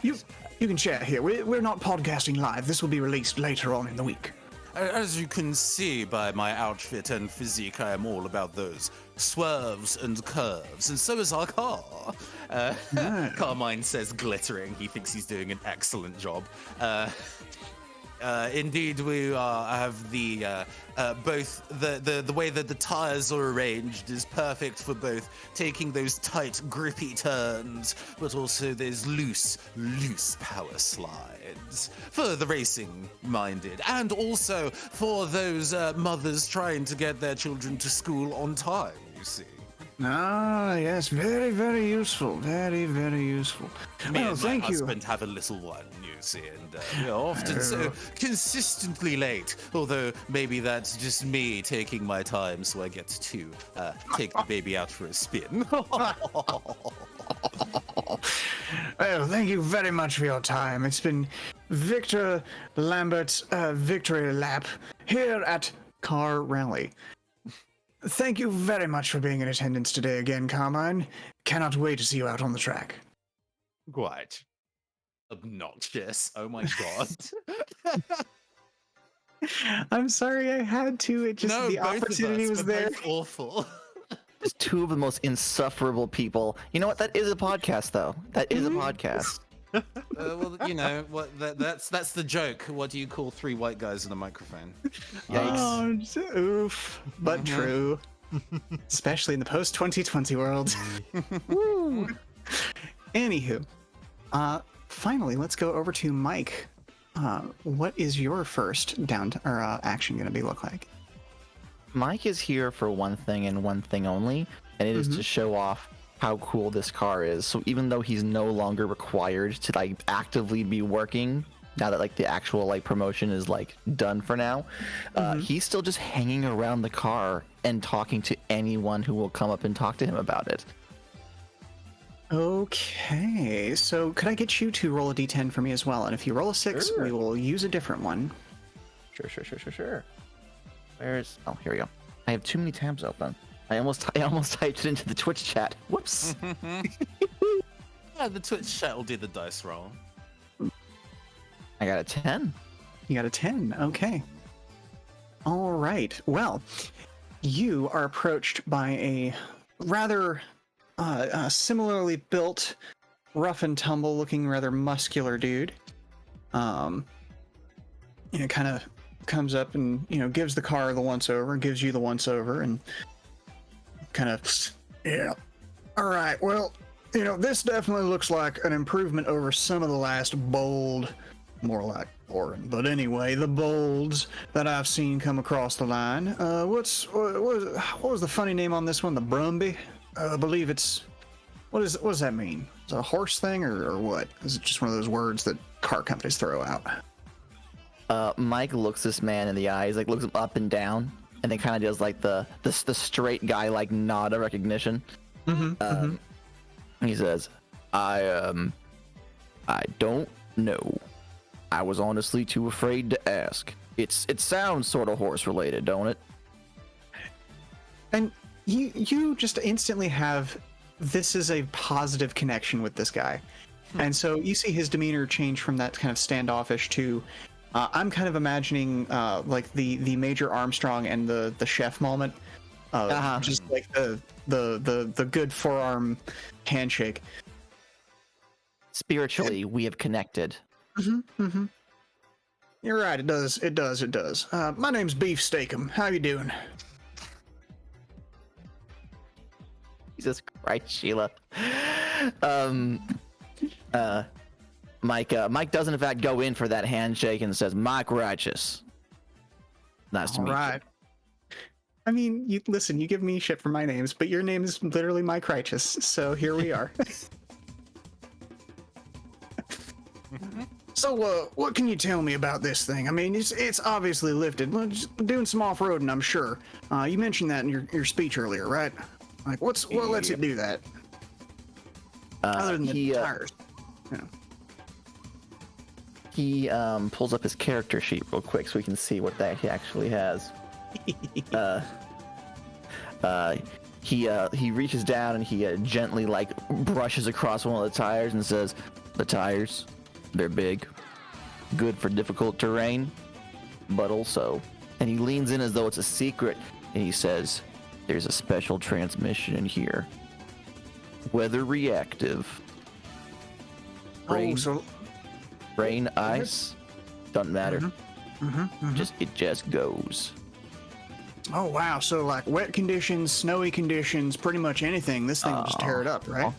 You can share here. We're not podcasting live. This will be released later on in the week. As you can see by my outfit and physique, I am all about those swerves and curves, and so is our car. Carmine says, glittering. He thinks he's doing an excellent job. Indeed, we have the both the way that the tires are arranged is perfect for both taking those tight, grippy turns, but also those loose power slides for the racing-minded, and also for those mothers trying to get their children to school on time. You see. Ah, yes, very, very useful. Very, very useful. Well, thank you. My husband have a little one, you see, and often so consistently late. Although maybe that's just me taking my time, so I get to take the baby out for a spin. Well, thank you very much for your time. It's been Victor Lambert's Victory Lap here at Car Rally. Thank you very much for being in attendance today again, Carmine. Cannot wait to see you out on the track. Quite obnoxious. Oh my god. I'm sorry I had to. It just the opportunity was there. Awful. Just two of the most insufferable people. You know what? That is a podcast, though. That is a podcast. Well, you know what? That's the joke. What do you call three white guys in a microphone? Yikes! Oh, oof, but true. Especially in the post-2020 world. Woo. Anywho, finally, let's go over to Mike. What is your first action going to be look like? Mike is here for one thing and one thing only, and it is to show off how cool this car is. So even though he's no longer required to actively be working now that the actual promotion is done for now, he's still just hanging around the car and talking to anyone who will come up and talk to him about it. Okay, so could I get you to roll a d10 for me as well? And if you roll a 6, we will use a different one. Sure. Where's... Oh, here we go. I have too many tabs open. I almost typed it into the Twitch chat. Whoops. Yeah, the Twitch chat will do the dice roll. I got a 10. You got a 10. Okay. All right. Well, you are approached by a rather similarly built, rough and tumble looking, rather muscular dude. Kind of comes up and, gives the car the once over, gives you the once over, and kind of, yeah. All right. Well, this definitely looks like an improvement over some of the last bold, more like boring. But anyway, the bolds that I've seen come across the line. What was the funny name on this one? The Brumby? I believe it's. What does that mean? Is it a horse thing or what? Is it just one of those words that car companies throw out? Mike looks this man in the eyes, like looks him up and down, and then kind of does like the straight guy like nod of recognition. He says, I don't know. I was honestly too afraid to ask. It sounds sort of horse related, don't it? And you just instantly have, this is a positive connection with this guy. And so you see his demeanor change from that kind of standoffish to, I'm kind of imagining like the Major Armstrong and the chef moment. Just like the good forearm handshake. Spiritually, we have connected. You're right. It does. My name's Beef Steakum. How you doing? Jesus Christ, Sheila. Mike does in fact go in for that handshake and says, Mike Righteous. Nice to meet you. I mean, you give me shit for my names, but your name is literally Mike Righteous, so here we are. So, what can you tell me about this thing? I mean, it's obviously lifted. Well, just doing some off-roading, I'm sure. You mentioned that in your speech earlier, right? Like, what lets it do that? Other than the tires. He pulls up his character sheet real quick so we can see what that he actually has. He reaches down and he gently like brushes across one of the tires and says, "The tires, they're big, good for difficult terrain, but also," and he leans in as though it's a secret, and he says, "There's a special transmission in here. Weather reactive. Rain, ice, doesn't matter. It just goes." Oh wow! So like wet conditions, snowy conditions, pretty much anything. This thing will just tear it up, right?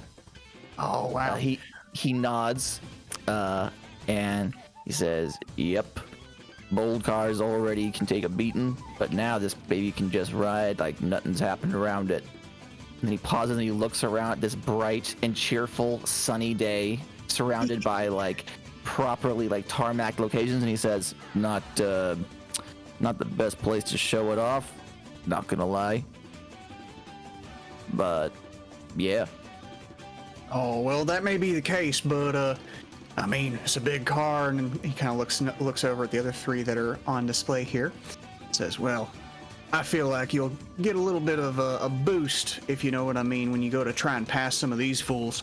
Oh wow! He nods, and he says, "Yep, bold cars already can take a beating, but now this baby can just ride like nothing's happened around it." And then he pauses and he looks around at this bright and cheerful, sunny day, surrounded by like properly like tarmac locations, and he says, "Not the best place to show it off, not gonna lie, but yeah." Oh well, that may be the case, but I mean, it's a big car, and he kind of looks over at the other three that are on display here. Says, "Well, I feel like you'll get a little bit of a boost, if you know what I mean, when you go to try and pass some of these fools."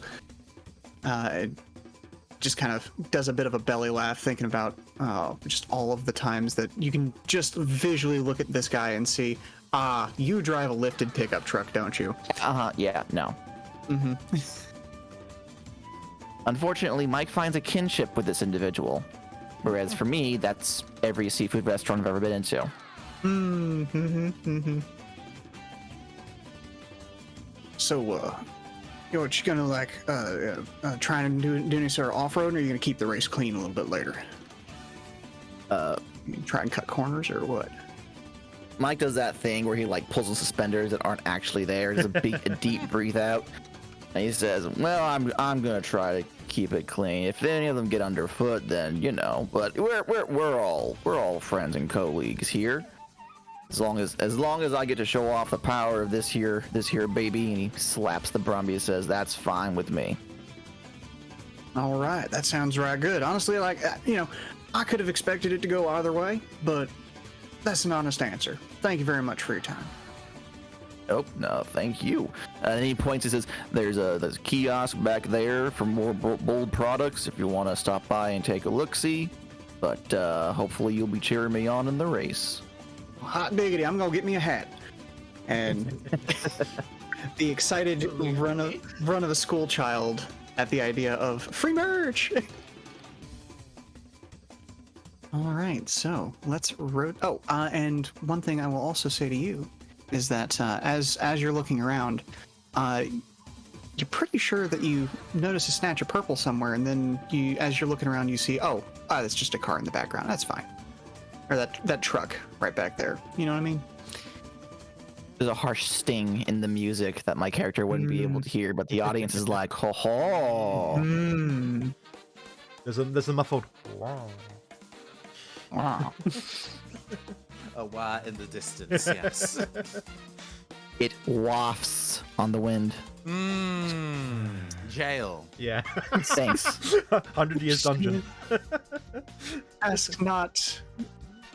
Just kind of does a bit of a belly laugh, thinking about just all of the times that you can just visually look at this guy and see, you drive a lifted pickup truck, don't you? Yeah, no. Unfortunately, Mike finds a kinship with this individual, whereas for me, that's every seafood restaurant I've ever been into. So, what you gonna like try and do any sort of off-road, or are you gonna keep the race clean a little bit later? Try and cut corners or what? Mike does that thing where he like pulls the suspenders that aren't actually there. Does a deep breathe out, and he says, "Well, I'm gonna try to keep it clean. If any of them get underfoot, then you know. But we're all friends and colleagues here. As long as I get to show off the power of this here baby," and he slaps the Brumby and says, "That's fine with me." All right, that sounds right good. Honestly, like I could have expected it to go either way, but that's an honest answer. Thank you very much for your time. Oh, no, thank you. And he points and says, there's a kiosk back there for more bold products if you want to stop by and take a look-see. But hopefully you'll be cheering me on in the race. Hot diggity, I'm gonna get me a hat. And the excited run of a school child at the idea of free merch. All right, so let's and one thing I will also say to you is that as you're looking around, you're pretty sure that you notice a snatch of purple somewhere, and then as you're looking around, you see, that's just a car in the background. That's fine, or that truck right back there. You know what I mean? There's a harsh sting in the music that my character wouldn't be able to hear, but the audience is like, ho ho. There's a muffled wow. Wow. A wah in the distance, yes. It wafts on the wind. Jail. Yeah. Thanks. 100 years dungeon. Ask not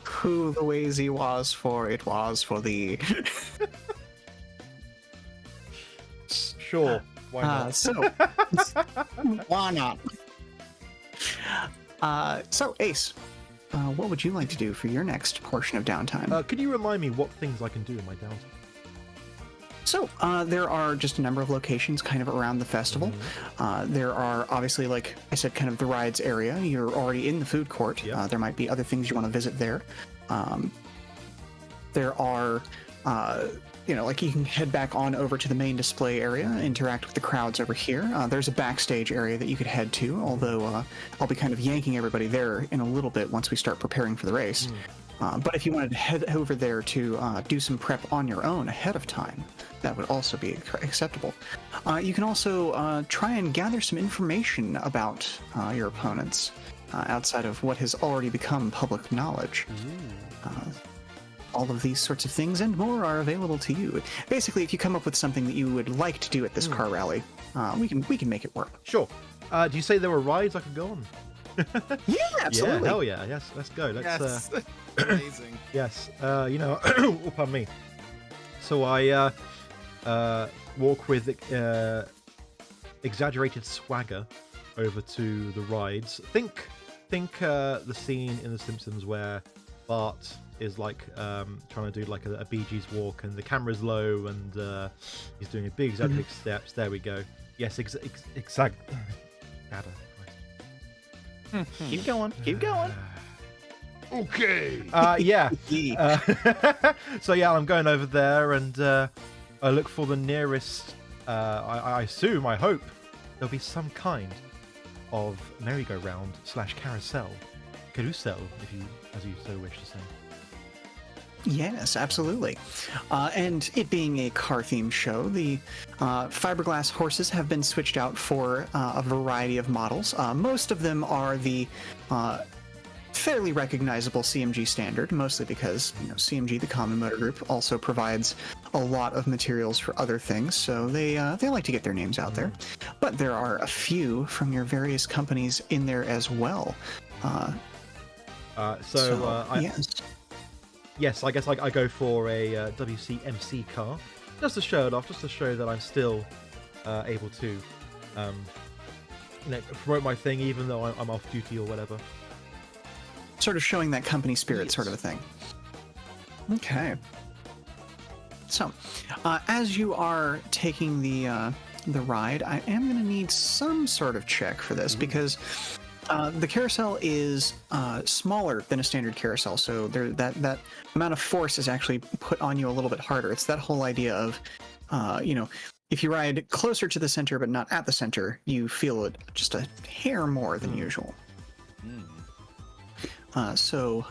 who the Wazy was for, it was for thee. Sure. Why not? Why not? So, Ace, what would you like to do for your next portion of downtime? Could you remind me what things I can do in my downtime? So, there are just a number of locations kind of around the festival. There are obviously, like I said, kind of the rides area. You're already in the food court. Yep. There might be other things you want to visit there. There are, like you can head back on over to the main display area, interact with the crowds over here. There's a backstage area that you could head to, although I'll be kind of yanking everybody there in a little bit once we start preparing for the race. But if you wanted to head over there to do some prep on your own ahead of time, that would also be acceptable. You can also try and gather some information about your opponents outside of what has already become public knowledge. All of these sorts of things and more are available to you. Basically, if you come up with something that you would like to do at this car rally, we can make it work. Sure. Do you say there were rides I could go on? Yeah, absolutely. Yeah, hell yeah. Yes, let's go. Let's. Yes. Amazing. Yes. Oh, pardon me. So I walk with exaggerated swagger over to the rides. Think the scene in The Simpsons where Bart is like trying to do like a Bee Gees walk, and the camera's low, and he's doing a big exaggerated steps. There we go. Yes, exact. Keep going. Keep going. Okay. Yeah. So yeah, I'm going over there, and I look for the nearest. I assume, I hope, there'll be some kind of merry-go-round / carousel, if you, as you so wish to say. Yes, absolutely. And it being a car-themed show, the fiberglass horses have been switched out for a variety of models. Most of them are the fairly recognizable CMG standard, mostly because CMG, the Common Motor Group, also provides a lot of materials for other things, so they like to get their names out there. But there are a few from your various companies in there as well. Yes. Yes, I guess I go for a WCMC car, just to show it off, just to show that I'm still able to, promote my thing, even though I'm off duty or whatever. Sort of showing that company spirit, Yes. sort of a thing. Okay. So, as you are taking the ride, I am going to need some sort of check for this because the carousel is smaller than a standard carousel, so that amount of force is actually put on you a little bit harder. It's that whole idea of, if you ride closer to the center but not at the center, you feel it just a hair more than usual. So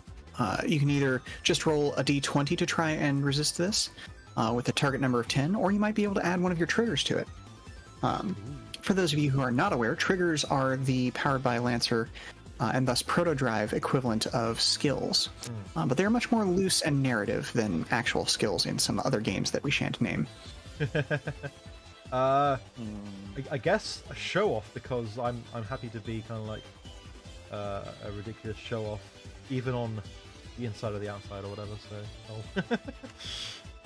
you can either just roll a d20 to try and resist this with a target number of 10, or you might be able to add one of your triggers to it. For those of you who are not aware, triggers are the Powered by Lancer and thus PROTODRIVE equivalent of skills. But they're much more loose and narrative than actual skills in some other games that we shan't name. I guess a show off, because I'm happy to be kind of like a ridiculous show off, even on the inside or the outside or whatever. So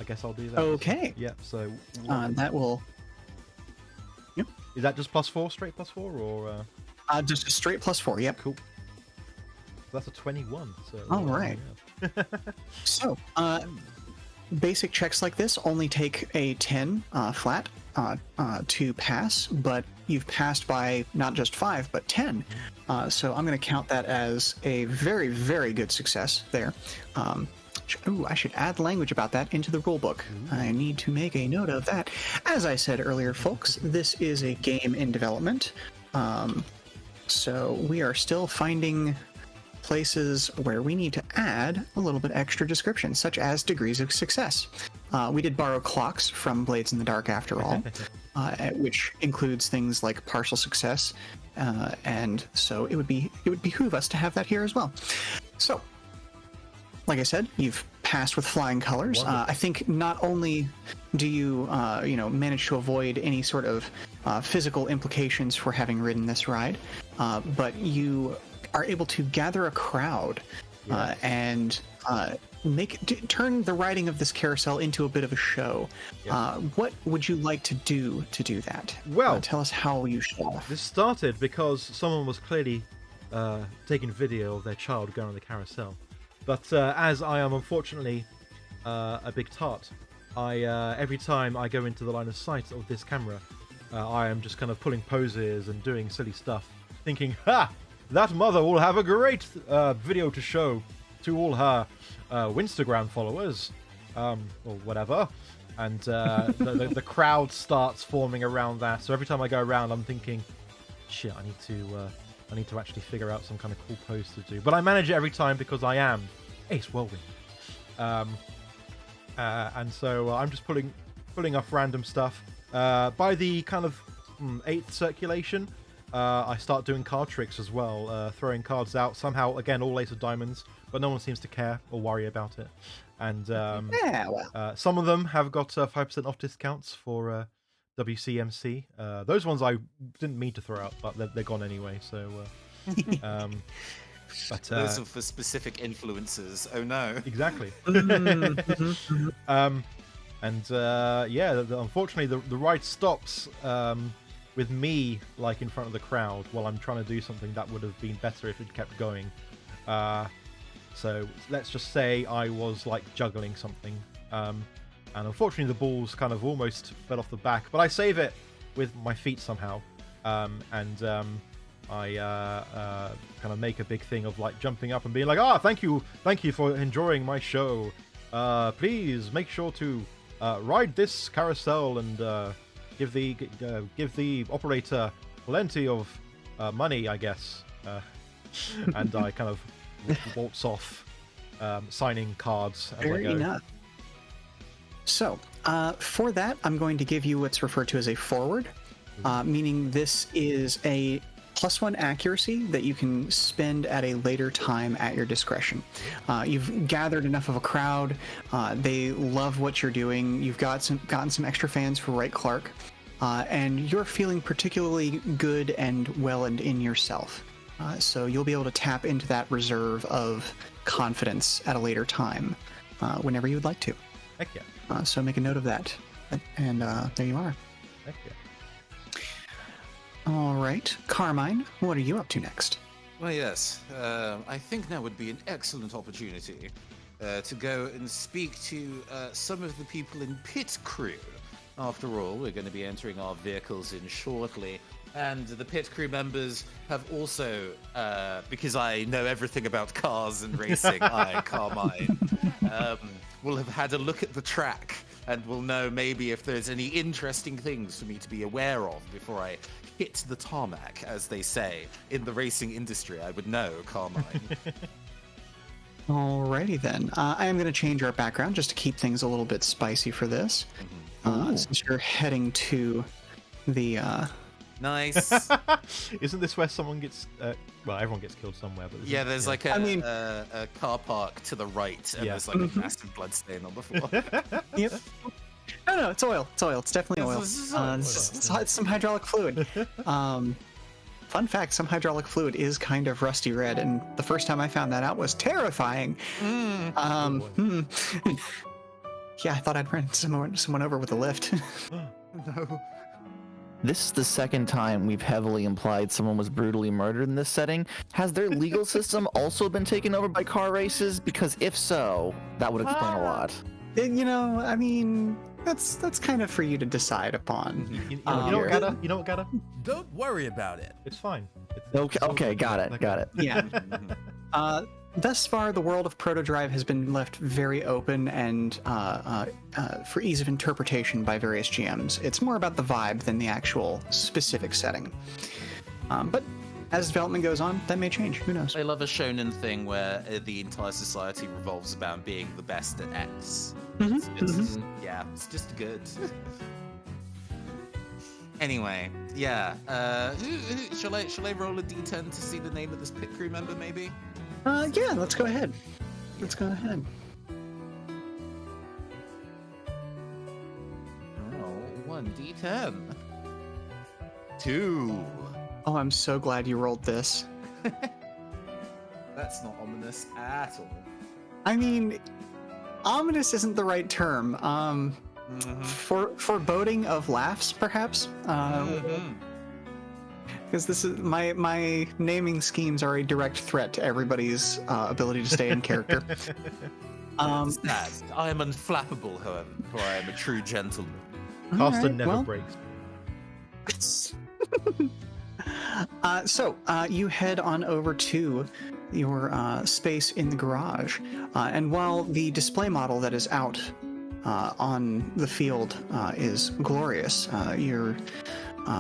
I guess I'll do that. Okay. Yeah. So That will. Yep. is that just +4, straight +4, or? Just a straight +4. Yep. Cool. So that's a 21. So. All right. Yeah. So, basic checks like this only take a 10 flat to pass, but you've passed by not just 5, but 10. So I'm going to count that as a very, very good success there. Ooh, I should add language about that into the rulebook. I need to make a note of that. As I said earlier, folks, this is a game in development. So we are still finding places where we need to add a little bit extra description, such as degrees of success. We did borrow clocks from Blades in the Dark, after all, which includes things like partial success, and so it would behoove us to have that here as well. So, like I said, you've passed with flying colors. I think not only do you manage to avoid any sort of physical implications for having ridden this ride, but you are able to gather a crowd and turn the riding of this carousel into a bit of a show. What would you like to do that? Well, tell us how you show off. This started because someone was clearly taking video of their child going on the carousel. But as I am unfortunately a big tart, every time I go into the line of sight of this camera, I am just kind of pulling poses and doing silly stuff, thinking, ha! That mother will have a great video to show to all her Winstagram followers, or whatever. And the crowd starts forming around that. So every time I go around, I'm thinking, shit, I need to actually figure out some kind of cool pose to do. But I manage it every time because I am Ace Whirlwind. And so I'm just pulling off random stuff. By the kind of 8th circulation, I start doing card tricks as well, throwing cards out. Somehow, again, all ace of diamonds, but no one seems to care or worry about it. And some of them have got 5% off discounts for WCMC. Those ones I didn't mean to throw out, but they're gone anyway. So, but those are for specific influencers. Oh no! Exactly. Unfortunately, the ride stops with me like in front of the crowd while I'm trying to do something that would have been better if it kept going. So let's just say I was like juggling something, and unfortunately the balls kind of almost fell off the back, but I save it with my feet somehow, and I kind of make a big thing of like jumping up and being like, thank you for enjoying my show. Please make sure to ride this carousel and give the operator plenty of money, I guess. And I kind of waltz off, signing cards as I go. Enough. So, for that, I'm going to give you what's referred to as a forward, meaning this is a +1 accuracy that you can spend at a later time at your discretion. You've gathered enough of a crowd. They love what you're doing. You've gotten some extra fans for Wright Clark, and you're feeling particularly good and well and in yourself. So you'll be able to tap into that reserve of confidence at a later time, whenever you would like to. Heck yeah. So make a note of that. And there you are. Heck yeah. All right. Carmine, what are you up to next? Well, yes. I think now would be an excellent opportunity to go and speak to some of the people in pit crew. After all, we're going to be entering our vehicles in shortly. And the pit crew members have also, because I know everything about cars and racing, Carmine, will have had a look at the track and will know maybe if there's any interesting things for me to be aware of before I hit the tarmac, as they say. In the racing industry, I would know, Carmine. Alrighty then. I am going to change our background just to keep things a little bit spicy for this. Since you're heading to the... Nice. Isn't this where someone gets... well, everyone gets killed somewhere, but... Yeah, there's like a car park to the right, and there's like a massive blood stain on the floor. Yep. No, it's oil. It's oil. It's definitely oil. It's some hydraulic fluid. Fun fact, some hydraulic fluid is kind of rusty red, and the first time I found that out was terrifying. Yeah, I thought I'd run someone over with a lift. No. This is the second time we've heavily implied someone was brutally murdered in this setting. Has their legal system also been taken over by car races? Because if so, that would explain a lot. You know, I mean, that's kind of for you to decide upon. You know what, Gata? You know what, Gata? Don't worry about it. It's fine. Okay, got it. Yeah. Thus far, the world of PROTODRIVE has been left very open and for ease of interpretation by various GMs. It's more about the vibe than the actual specific setting. But as development goes on, that may change. Who knows? I love a shonen thing where the entire society revolves around being the best at X. Yeah, it's just good. Anyway, yeah. Shall I roll a d10 to see the name of this pit crew member, maybe? Yeah, let's go ahead. Let's go ahead. Oh, 1d10. 2. Oh, I'm so glad you rolled this. That's not ominous at all. I mean, ominous isn't the right term. Foreboding of laughs, perhaps. Because this is my naming schemes are a direct threat to everybody's ability to stay in character. I am unflappable, however, for I am a true gentleman. Castor never breaks. So you head on over to your space in the garage, and while the display model that is out on the field is glorious, your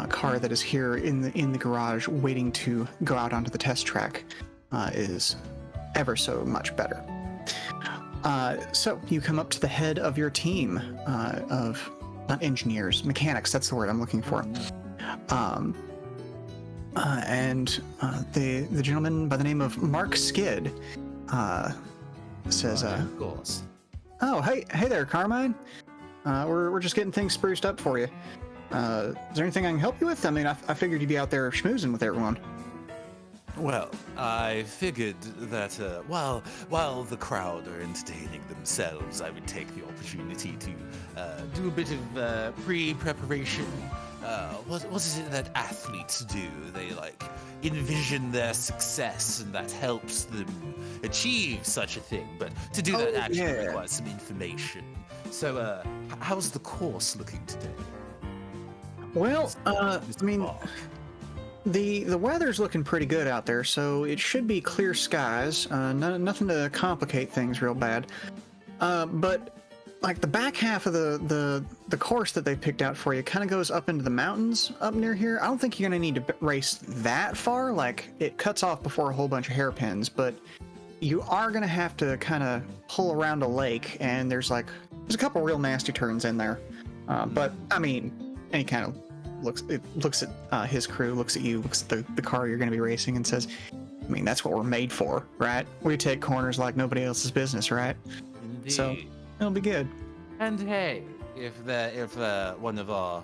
car that is here in the garage waiting to go out onto the test track is ever so much better. So you come up to the head of your team of not engineers, mechanics. That's the word I'm looking for. And the gentleman by the name of Mark Skid says, Of course. "Oh, hey there, Carmine. We're just getting things spruced up for you. Is there anything I can help you with? I mean, I figured you'd be out there schmoozing with everyone." Well, I figured that while the crowd are entertaining themselves, I would take the opportunity to do a bit of pre-preparation. What is it that athletes do? They envision their success, and that helps them achieve such a thing. But to do that actually requires some information. So, how's the course looking today? Well, I mean, the weather's looking pretty good out there, so it should be clear skies. Nothing to complicate things real bad. But the back half of the course that they picked out for you kind of goes up into the mountains up near here. I don't think you're gonna need to race that far. It cuts off before a whole bunch of hairpins, but you are gonna have to kind of pull around a lake, and there's a couple real nasty turns in there. But I mean, and he kind of looks at his crew, looks at you, looks at the car you're going to be racing, and says, "I mean, that's what we're made for, right? We take corners like nobody else's business, right? Indeed. So it'll be good." And hey, if one of our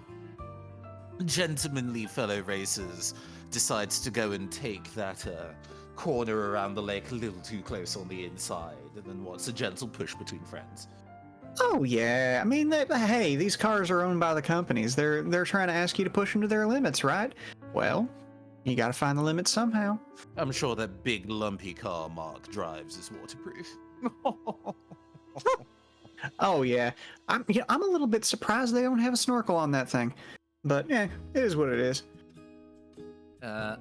gentlemanly fellow racers decides to go and take that corner around the lake a little too close on the inside, then what's a gentle push between friends? Oh yeah, I mean, hey, these cars are owned by the companies. They're trying to ask you to push them to their limits, right? Well, you got to find the limits somehow. I'm sure that big lumpy car Mark drives is waterproof. Oh yeah, I'm a little bit surprised they don't have a snorkel on that thing, but yeah, it is what it is. I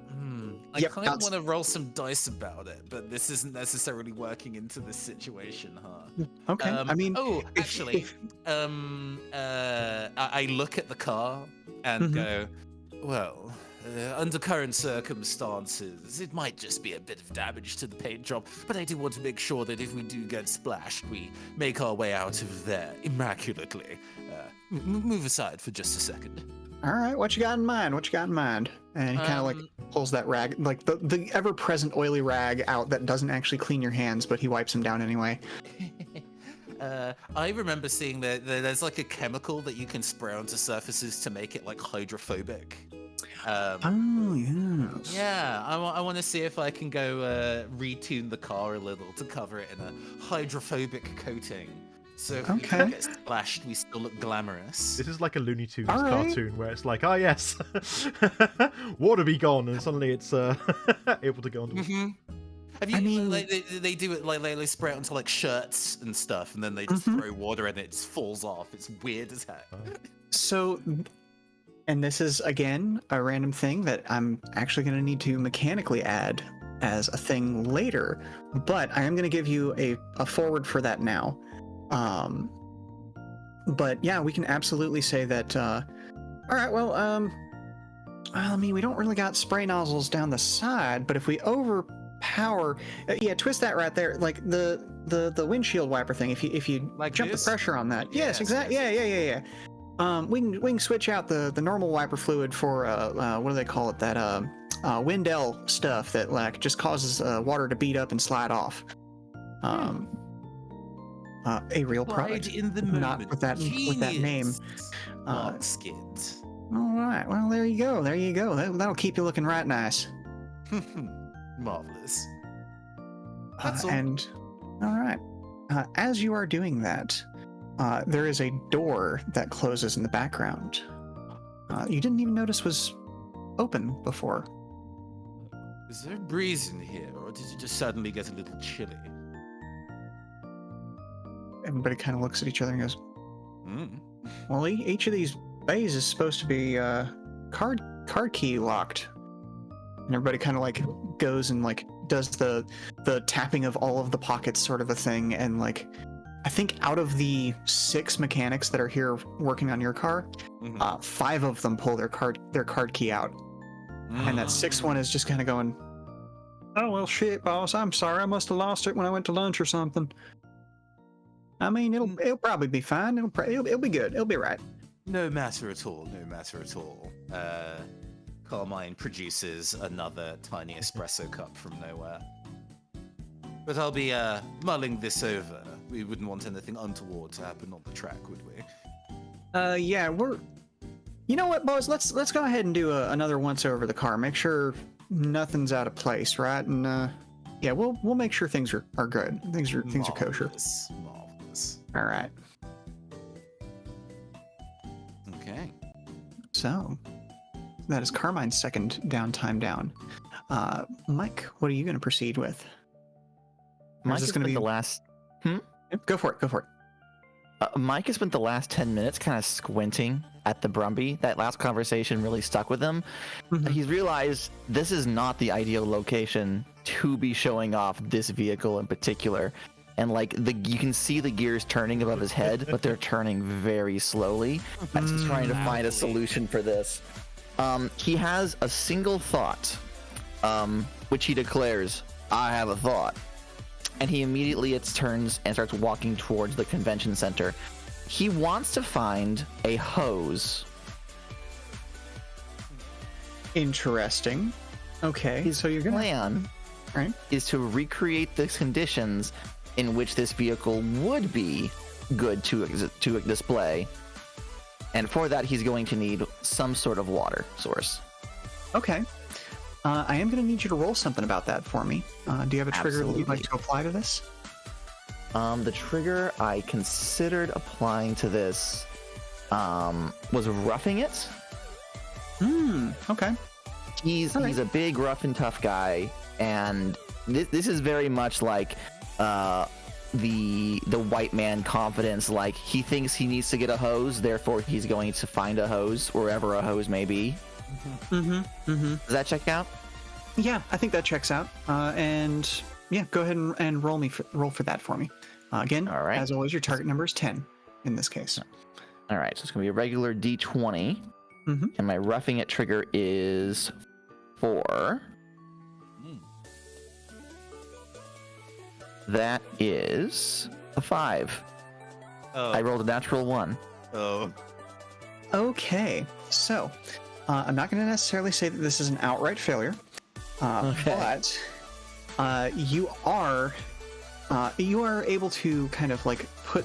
kind of want to roll some dice about it, but this isn't necessarily working into this situation, huh? Okay. I mean, I look at the car and go, well, under current circumstances, it might just be a bit of damage to the paint job, but I do want to make sure that if we do get splashed, we make our way out of there immaculately. Move aside for just a second. All right, what you got in mind? And he kind of pulls that rag, the ever-present oily rag out that doesn't actually clean your hands, but he wipes them down anyway. I remember seeing that there's a chemical that you can spray onto surfaces to make it hydrophobic. Oh yes. Yeah, I want to see if I can go retune the car a little to cover it in a hydrophobic coating. So if Okay. we get splashed, we still look glamorous. This is like a Looney Tunes All right. cartoon where it's like, ah, yes, water be gone, and suddenly it's able to go onto. Mm-hmm. Have you? I mean- they do it like they spray it onto like shirts and stuff, and then they just throw water and it just falls off. It's weird as heck. So, and this is again a random thing that I'm actually going to need to mechanically add as a thing later, but I am going to give you a forward for that now. But yeah, we can absolutely say that. All right, well, I mean, we don't really got spray nozzles down the side, but if we overpower, yeah, twist that right there, like the windshield wiper thing. If you Like jump this? the pressure on that, yes, Yes, exactly, yes. yeah. We can switch out the normal wiper fluid for what do they call it, that Windell stuff that like just causes water to beat up and slide off. A real Pride product, in the not moment. with that name. Mark skins. All right, well there you go, that'll keep you looking right nice. Marvelous. That's all. And all right, as you are doing that, there is a door that closes in the background. You didn't even notice was open before. Is there a breeze in here, or did it just suddenly get a little chilly? Everybody kind of looks at each other and goes, Mm. "Well, each of these bays is supposed to be card key locked." And everybody kind of like goes and like does the tapping of all of the pockets sort of a thing, and like I think out of the 6 mechanics that are here working on your car, Mhm. 5 of them pull their card key out, and that 6th one is just kind of going, "Oh well, shit, boss. I'm sorry. I must have lost it when I went to lunch or something." I mean, it'll probably be fine. It'll be good. It'll be right. No matter at all. No matter at all. Carmine produces another tiny espresso cup from nowhere. But I'll be mulling this over. We wouldn't want anything untoward to happen on the track, would we? Yeah, you know what, boys? Let's go ahead and do another once over the car. Make sure nothing's out of place, right? And yeah, we'll make sure things are good. Things are kosher. Marvelous. Marvelous. All right. Okay. So that is Carmine's second downtime down. Mike, what are you going to proceed with? Or Mike is has this going to spent be the last. Go for it. Mike has spent the last 10 minutes kind of squinting at the Brumby. That last conversation really stuck with him. Mhm. He's realized this is not the ideal location to be showing off this vehicle in particular. And like you can see the gears turning above his head, but they're turning very slowly. As he's trying to find a solution for this. He has a single thought, which he declares, "I have a thought." And he immediately turns and starts walking towards the convention center. He wants to find a hose. Interesting. Okay, His so you're gonna plan right? is to recreate the conditions in which this vehicle would be good to display. And for that, he's going to need some sort of water source. Okay. I am going to need you to roll something about that for me. Do you have a trigger that you'd like Absolutely. to apply to this? The trigger I considered applying to this was roughing it. Okay. He's a big, rough and tough guy, and this is very much like the white man confidence. Like he thinks he needs to get a hose, therefore he's going to find a hose wherever a hose may be. Does that check out? Yeah, I think that checks out. And yeah, go ahead and roll for that for me. Again, All right. as always, your target number is 10 in this case. All right, so it's going to be a regular D20, and my roughing it trigger is 4. That is a 5. Oh. I rolled a natural 1. Oh. Okay, so I'm not going to necessarily say that this is an outright failure, but you are able to kind of like put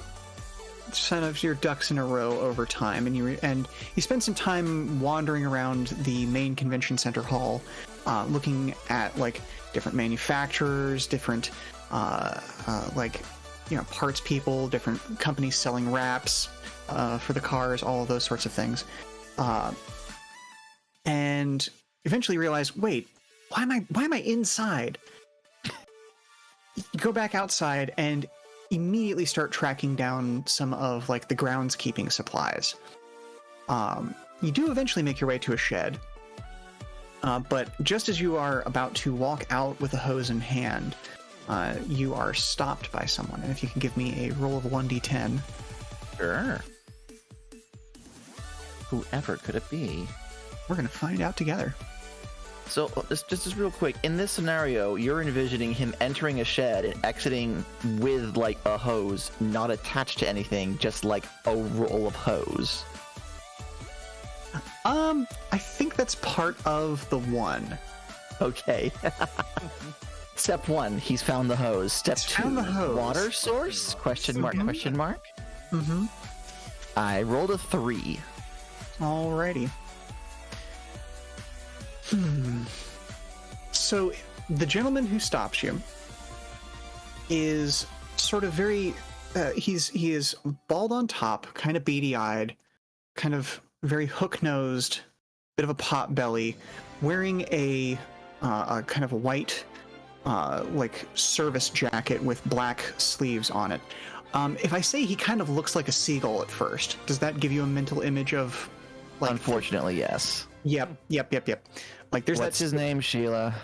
some of your ducks in a row over time, and you spend some time wandering around the main convention center hall, looking at like different manufacturers, different like parts people, different companies selling wraps for the cars, all of those sorts of things. And eventually realize, wait, why am I inside? You go back outside and immediately start tracking down some of like the groundskeeping supplies. You do eventually make your way to a shed, but just as you are about to walk out with a hose in hand, you are stopped by someone. And if you can give me a roll of 1d10. Sure. Whoever could it be? We're going to find out together. So, just real quick, in this scenario, you're envisioning him entering a shed and exiting with, like, a hose, not attached to anything, just like a roll of hose. I think that's part of the one. Okay. Step 1, he's found the hose. Step 2, found the hose. Water source? Question mark, question mark? Mm-hmm. I rolled a 3. Alrighty. So, the gentleman who stops you is sort of very... he is bald on top, kind of beady-eyed, kind of very hook-nosed, bit of a pot belly, wearing a kind of a white, like, service jacket with black sleeves on it. If I say he kind of looks like a seagull at first, does that give you a mental image of... like? Unfortunately, yes. Yep. Like, there's What's his name, Sheila?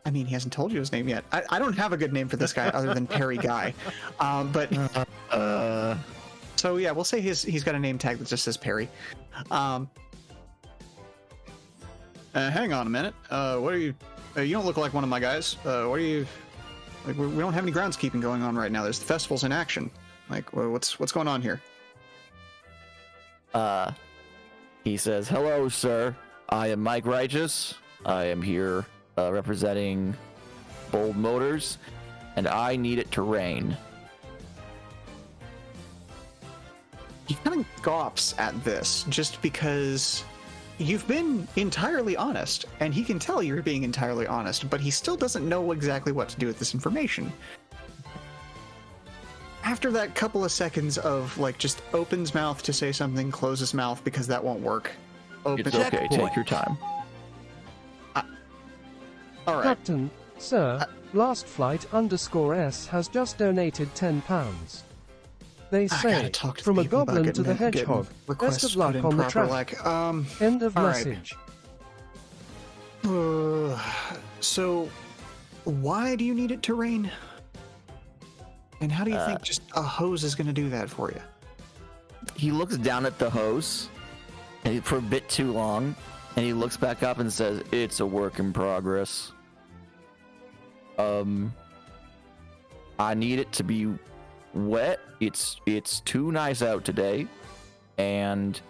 I mean, he hasn't told you his name yet. I don't have a good name for this guy other than Perry Guy. But so yeah, we'll say he's got a name tag that just says Perry. Hang on a minute. What are you? You don't look like one of my guys. What are you? Like, we don't have any groundskeeping going on right now. There's the festivals in action. Like, what's going on here? He says, "Hello, sir. I am Mike Righteous. I am here representing Bold Motors, and I need it to rain." He kind of gawps at this just because you've been entirely honest, and he can tell you're being entirely honest, but he still doesn't know exactly what to do with this information. After that couple of seconds of, like, just opens mouth to say something, closes mouth because that won't work. It's okay, take your time. All right. Captain, sir, Last Flight _S has just donated £10. They say, from a goblin to the hedgehog, best of luck on the track. End of message. So, why do you need it to rain? And how do you think just a hose is going to do that for you? He looks down at the hose for a bit too long, and he looks back up and says, "It's a work in progress. I need it to be wet. It's too nice out today, and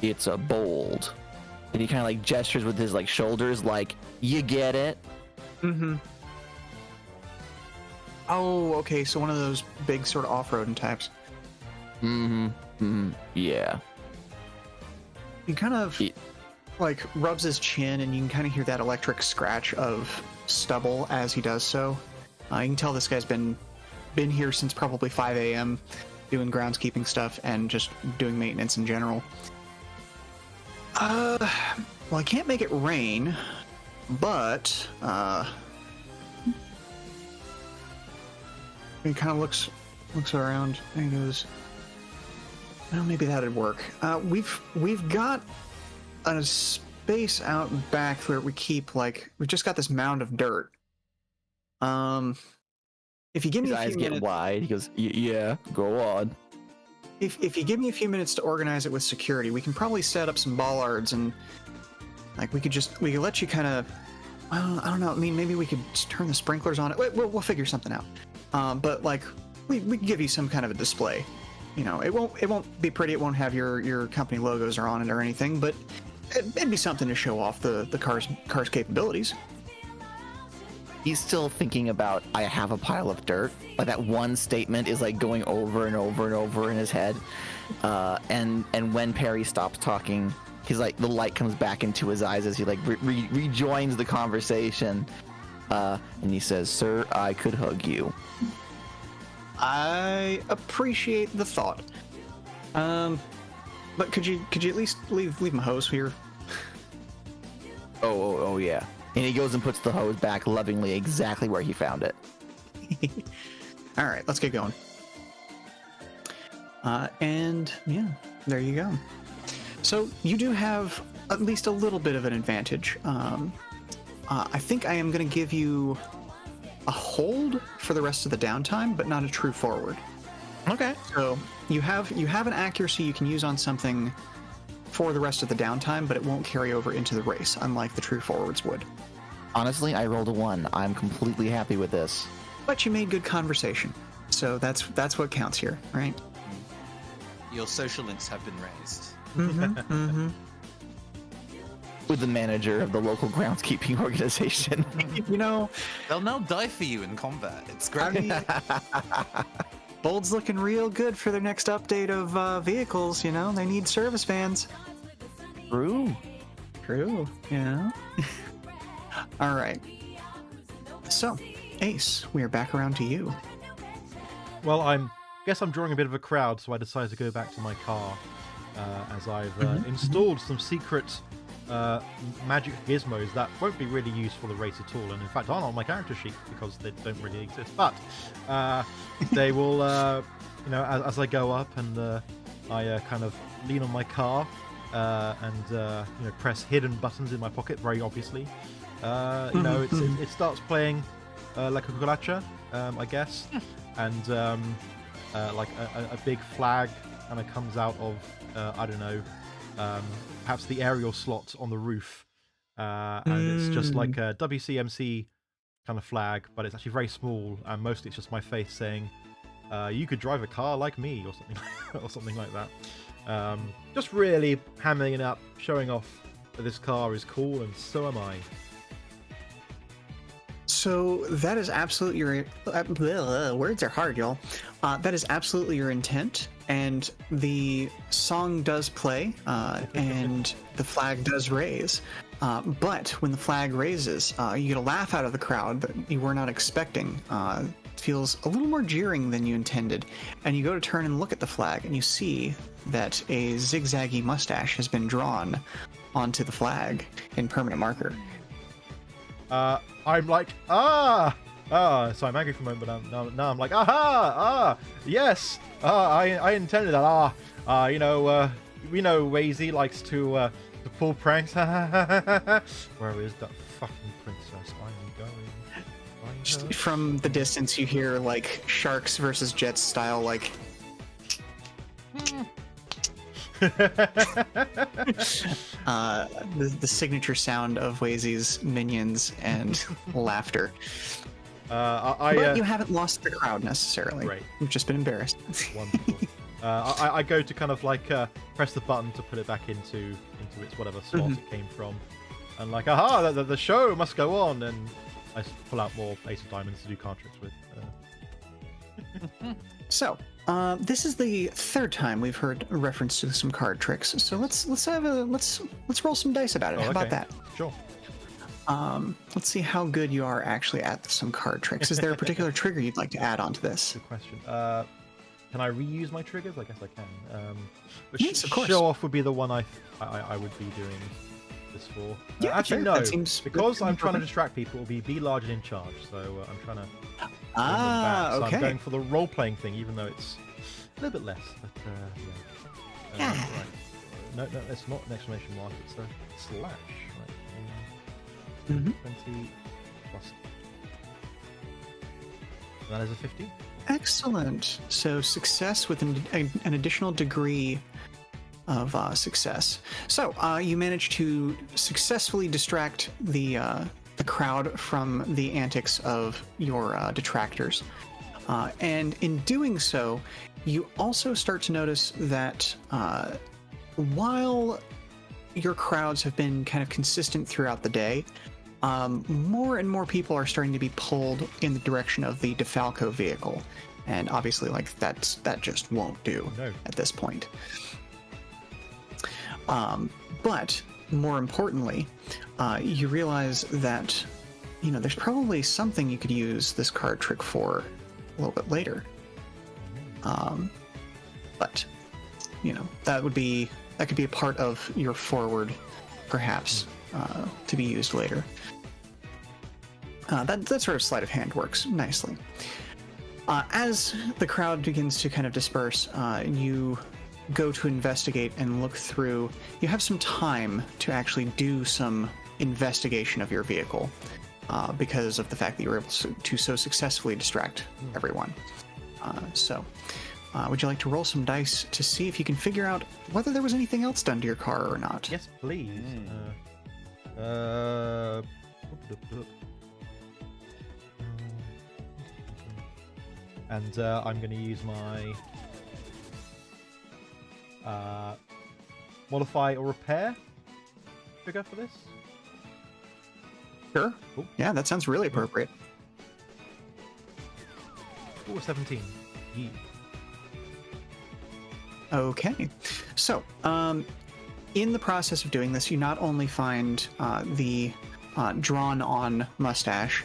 it's a bold." And he kind of like gestures with his like shoulders, like, "You get it?" Mm-hmm. Oh, okay. So one of those big sort of off-roading types. Yeah. He kind of like rubs his chin, and you can kind of hear that electric scratch of stubble as he does so. You can tell this guy's been here since probably 5 a.m. doing groundskeeping stuff and just doing maintenance in general. Well, I can't make it rain, but he kind of looks around and he goes, "Well, maybe that'd work. We've got a space out back where we keep, like, we've just got this mound of dirt. If you give me His eyes get wide. He goes, "Yeah, go on." If you give me a few minutes to organize it with security, we can probably set up some bollards, and like we could let you kind of, I don't know. I mean, maybe we could just turn the sprinklers on it. We'll figure something out. But like we can give you some kind of a display. You know, it won't be pretty. It won't have your company logos or on it or anything, but it'd be something to show off the car's capabilities." He's still thinking about, "I have a pile of dirt." Like that one statement is like going over and over and over in his head. And when Perry stops talking, he's like, the light comes back into his eyes as he like rejoins the conversation. And he says, "Sir, I could hug you." I appreciate the thought. But could you at least leave my hose here? Oh yeah. And he goes and puts the hose back lovingly exactly where he found it. All right, let's get going. And yeah, there you go. So you do have at least a little bit of an advantage. I think I am going to give you a hold for the rest of the downtime, but not a true forward. Okay. So you have an accuracy you can use on something for the rest of the downtime, but it won't carry over into the race, unlike the true forwards would. Honestly, I rolled a 1. I'm completely happy with this. But you made good conversation, so that's what counts here, right? Your social links have been raised. With the manager of the local groundskeeping organization. You know, they'll now die for you in combat. It's great. Bold's looking real good for their next update of vehicles. You know, they need service vans. True. Yeah. All right. So, Ace, we are back around to you. Well, guess I'm drawing a bit of a crowd, so I decided to go back to my car as I've installed some secret magic gizmos that won't be really used for the race at all, and in fact aren't on my character sheet because they don't really exist. But they will, as I go up and I kind of lean on my car and press hidden buttons in my pocket, very obviously. It starts playing like a cucaracha, I guess, and like a big flag kind of comes out of perhaps the aerial slot on the roof, and it's just like a WCMC kind of flag, but it's actually very small, and mostly it's just my face saying, "You could drive a car like me," or something like that. Just really hamming it up, showing off that this car is cool, and so am I. So that is absolutely your words are hard, y'all. That is absolutely your intent, and the song does play, and the flag does raise. But when the flag raises, you get a laugh out of the crowd that you were not expecting. It feels a little more jeering than you intended, and you go to turn and look at the flag, and you see that a zigzaggy mustache has been drawn onto the flag in permanent marker. I'm like, so I'm angry for a moment, but now I'm like, yes, I intended that, we know Wazy likes to pull pranks. Where is that fucking princess? I'm going. From the distance, you hear like Sharks versus Jets style, like. The signature sound of Wazy's minions and laughter. But you haven't lost the crowd necessarily. Right. You've just been embarrassed. Wonderful. I go to kind of like press the button to put it back into its whatever slot it came from, and like, the show must go on, and I pull out more Ace of Diamonds to do card tricks with. So. This is the third time we've heard a reference to some card tricks, so let's roll some dice about it. How about that? Sure. Let's see how good you are actually at some card tricks. Is there a particular trigger you'd like to add onto this? Good question. Can I reuse my triggers? I guess I can. But yes, of course. Show off would be the one I would be doing this for. Yeah, actually, fair. No, because I'm trying to distract people. It'll be large and in charge. So I'm trying to. So okay. I'm going for the role-playing thing, even though it's a little bit less. But yeah. Right. No, it's not an exclamation mark. It's a slash. Right. 20 plus. And that is a 15. Excellent. So success with an additional degree of success. So you managed to successfully distract the crowd from the antics of your detractors. And in doing so, you also start to notice that while your crowds have been kind of consistent throughout the day, more and more people are starting to be pulled in the direction of the DeFalco vehicle. And obviously, like, that just won't do at this point. But more importantly, you realize that, there's probably something you could use this card trick for a little bit later. But that could be a part of your forward, perhaps, to be used later. That sort of sleight of hand works nicely. As the crowd begins to kind of disperse, you go to investigate and look through. You have some time to actually do some investigation of your vehicle because of the fact that you were able to so successfully distract everyone. Would you like to roll some dice to see if you can figure out whether there was anything else done to your car or not? Yes, please. And I'm going to use my modify or repair figure for this. Sure. Cool. Yeah, that sounds really appropriate. Ooh, 17. Yeah. Okay. So, in the process of doing this, you not only find the drawn-on mustache,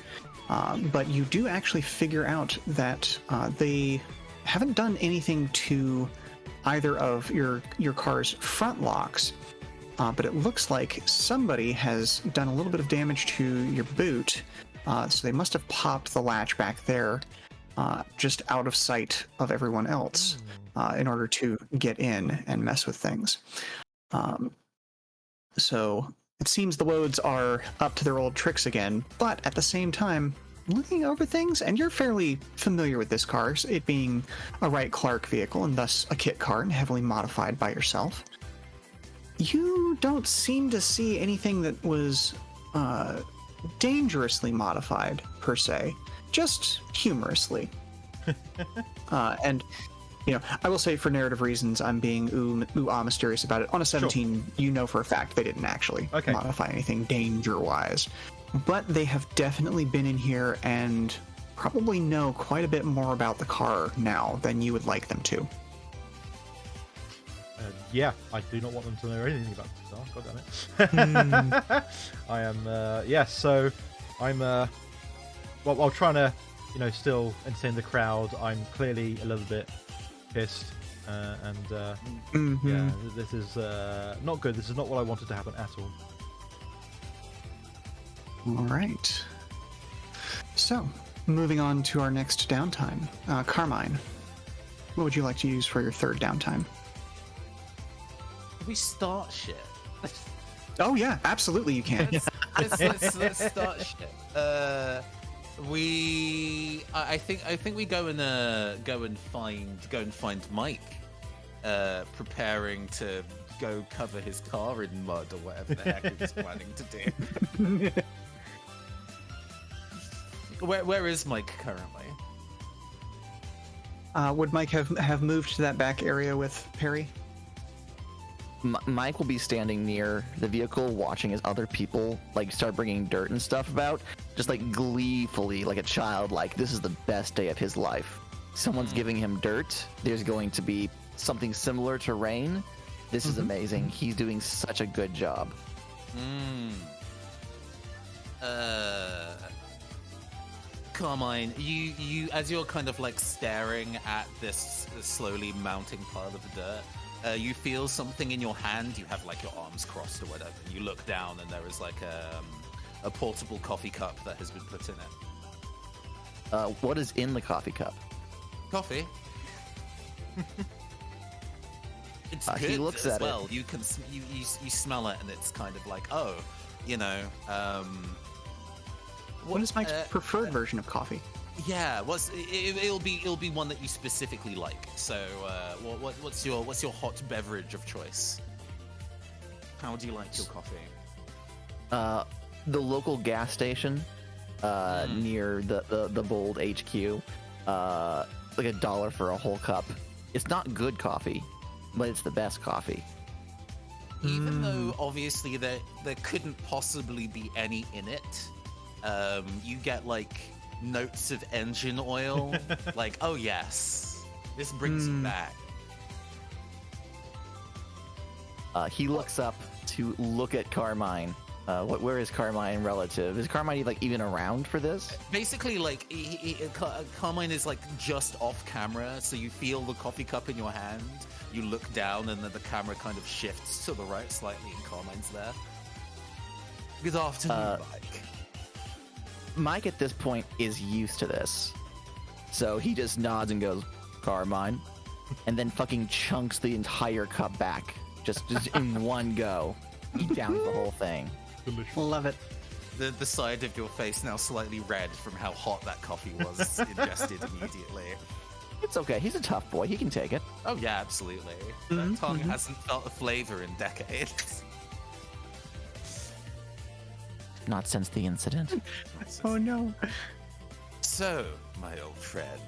but you do actually figure out that they haven't done anything to either of your car's front locks, but it looks like somebody has done a little bit of damage to your boot, so they must have popped the latch back there, just out of sight of everyone else, in order to get in and mess with things. So it seems the Wodes are up to their old tricks again, but at the same time, looking over things, and you're fairly familiar with this car, it being a Wright Clark vehicle and thus a kit car and heavily modified by yourself. You don't seem to see anything that was dangerously modified, per se, just humorously. And, I will say for narrative reasons, I'm being mysterious about it. On a 17, sure. You know for a fact they didn't actually modify anything danger-wise. But they have definitely been in here and probably know quite a bit more about the car now than you would like them to. Yeah, I do not want them to know anything about this car. God damn it. I am, so I'm, while trying to, still entertain the crowd, I'm clearly a little bit pissed. Yeah, this is not good. This is not what I wanted to happen at all. All right. So, moving on to our next downtime. Carmine, what would you like to use for your third downtime? We start shit. Oh yeah, absolutely you can. Let's start shit. I think we go and find Mike, preparing to go cover his car in mud or whatever the heck he was planning to do. Where is Mike currently? Would Mike have moved to that back area with Perry? Mike will be standing near the vehicle watching as other people start bringing dirt and stuff about, just gleefully, like a child, this is the best day of his life. Someone's giving him dirt. There's going to be something similar to rain. This is amazing. He's doing such a good job. Carmine, you as you're kind of staring at this slowly mounting pile of dirt, you feel something in your hand. You have your arms crossed or whatever. And you look down and there is a portable coffee cup that has been put in it. What is in the coffee cup? Coffee. It's good he looks as at well. it. You can you smell it and it's kind of what is Mike's preferred version of coffee? Yeah, it'll be one that you specifically like. So, what's your hot beverage of choice? How do you like your coffee? The local gas station near the Bold HQ, $1 for a whole cup. It's not good coffee, but it's the best coffee. Even though obviously there couldn't possibly be any in it, you get notes of engine oil. Oh yes, this brings it back. He looks up to look at Carmine, Where is Carmine relative? Is Carmine like even around for this? Basically, like Carmine is like just off camera, so you feel the coffee cup in your hand. You look down, and then the camera kind of shifts to the right slightly, and Carmine's there. Good afternoon, Mike. Mike at this point is used to this, so he just nods and goes, "Carmine," and then fucking chunks the entire cup back, just in one go. He downs the whole thing. Delicious. Love it. The side of your face now slightly red from how hot that coffee was ingested immediately. It's okay. He's a tough boy. He can take it. Oh yeah, absolutely. That tongue hasn't felt a flavor in decades. Not since the incident. Oh no. So, my old friend,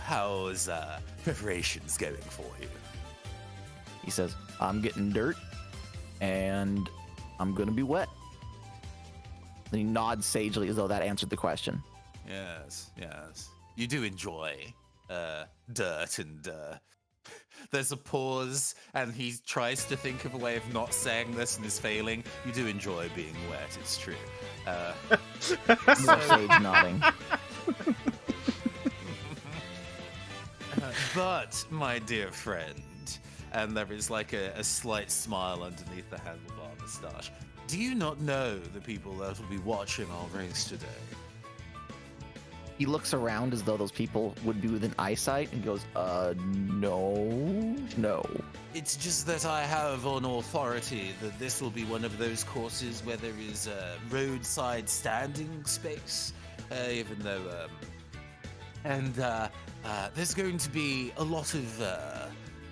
how's preparations going for you? He says, "I'm getting dirt, and I'm gonna be wet." Then he nods sagely as though that answered the question. Yes. You do enjoy dirt, and there's a pause, and he tries to think of a way of not saying this and is failing. You do enjoy being wet, it's true. More sage nodding. But, my dear friend, and there is like a slight smile underneath the handlebar moustache, do you not know the people that will be watching our race today? He looks around as though those people would be within eyesight and goes, no. It's just that I have on authority that this will be one of those courses where there is a roadside standing space, even though, there's going to be a lot of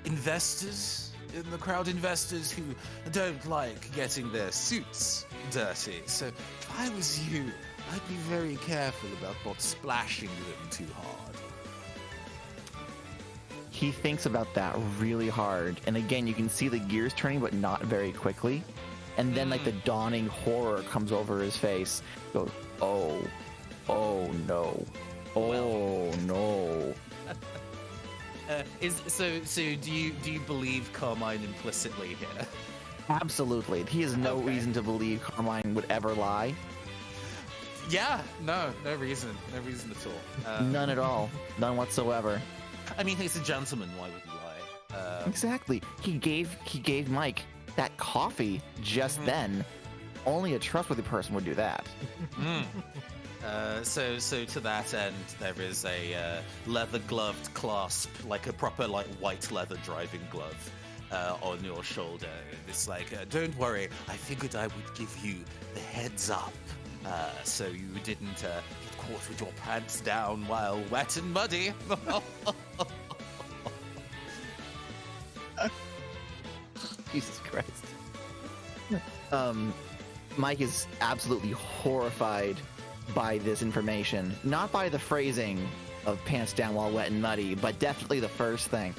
investors in the crowd, investors who don't like getting their suits dirty. So if I was you, I'd be very careful about not splashing them too hard. He thinks about that really hard, and again, you can see the gears turning, but not very quickly. And then, like, the dawning horror comes over his face. He goes, oh no, no. So do you believe Carmine implicitly here? Absolutely. He has no reason to believe Carmine would ever lie. Yeah, no reason at all. None at all. None whatsoever. I mean, he's a gentleman. Why would he lie? Exactly. He gave Mike that coffee just then. Only a trustworthy person would do that. So to that end, there is a leather-gloved clasp, like a proper white leather driving glove, on your shoulder. It's like, don't worry. I figured I would give you the heads up, so you didn't get caught with your pants down while wet and muddy. Jesus Christ. Mike is absolutely horrified by this information. Not by the phrasing of pants down while wet and muddy, but definitely the first thing.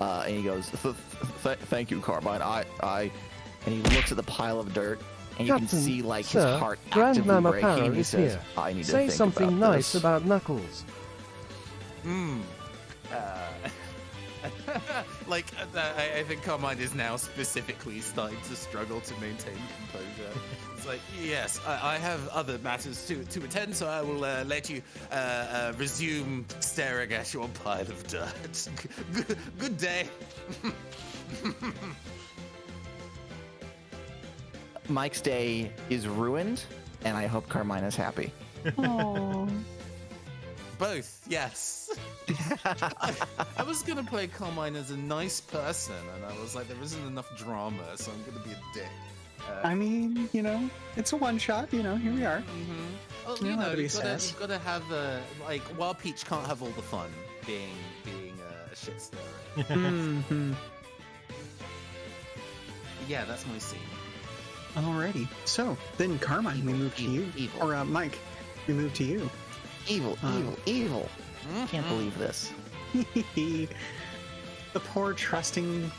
And he goes, thank you, Carmine. And he looks at the pile of dirt, and you Captain, can see like sir, his heart actively Grandmama breaking. Power And he is says, here. I need to Say think something about nice this. about Knuckles. I think Carmine is now specifically starting to struggle to maintain composure. It's like, yes, I have other matters to attend, so I will let you resume staring at your pile of dirt. Good day. Mike's day is ruined, and I hope Carmine is happy. Aww. Both, yes. I was gonna play Carmine as a nice person, and I was like, there isn't enough drama, so I'm gonna be a dick. I mean, it's a one shot. Here we are. Well, you've got to have while Peach can't have all the fun being a shit stirrer. Yeah, that's my scene. Alrighty. So then, Carmine, we move to you. Or Mike, we move to you. Evil. Can't believe this. The poor, trusting,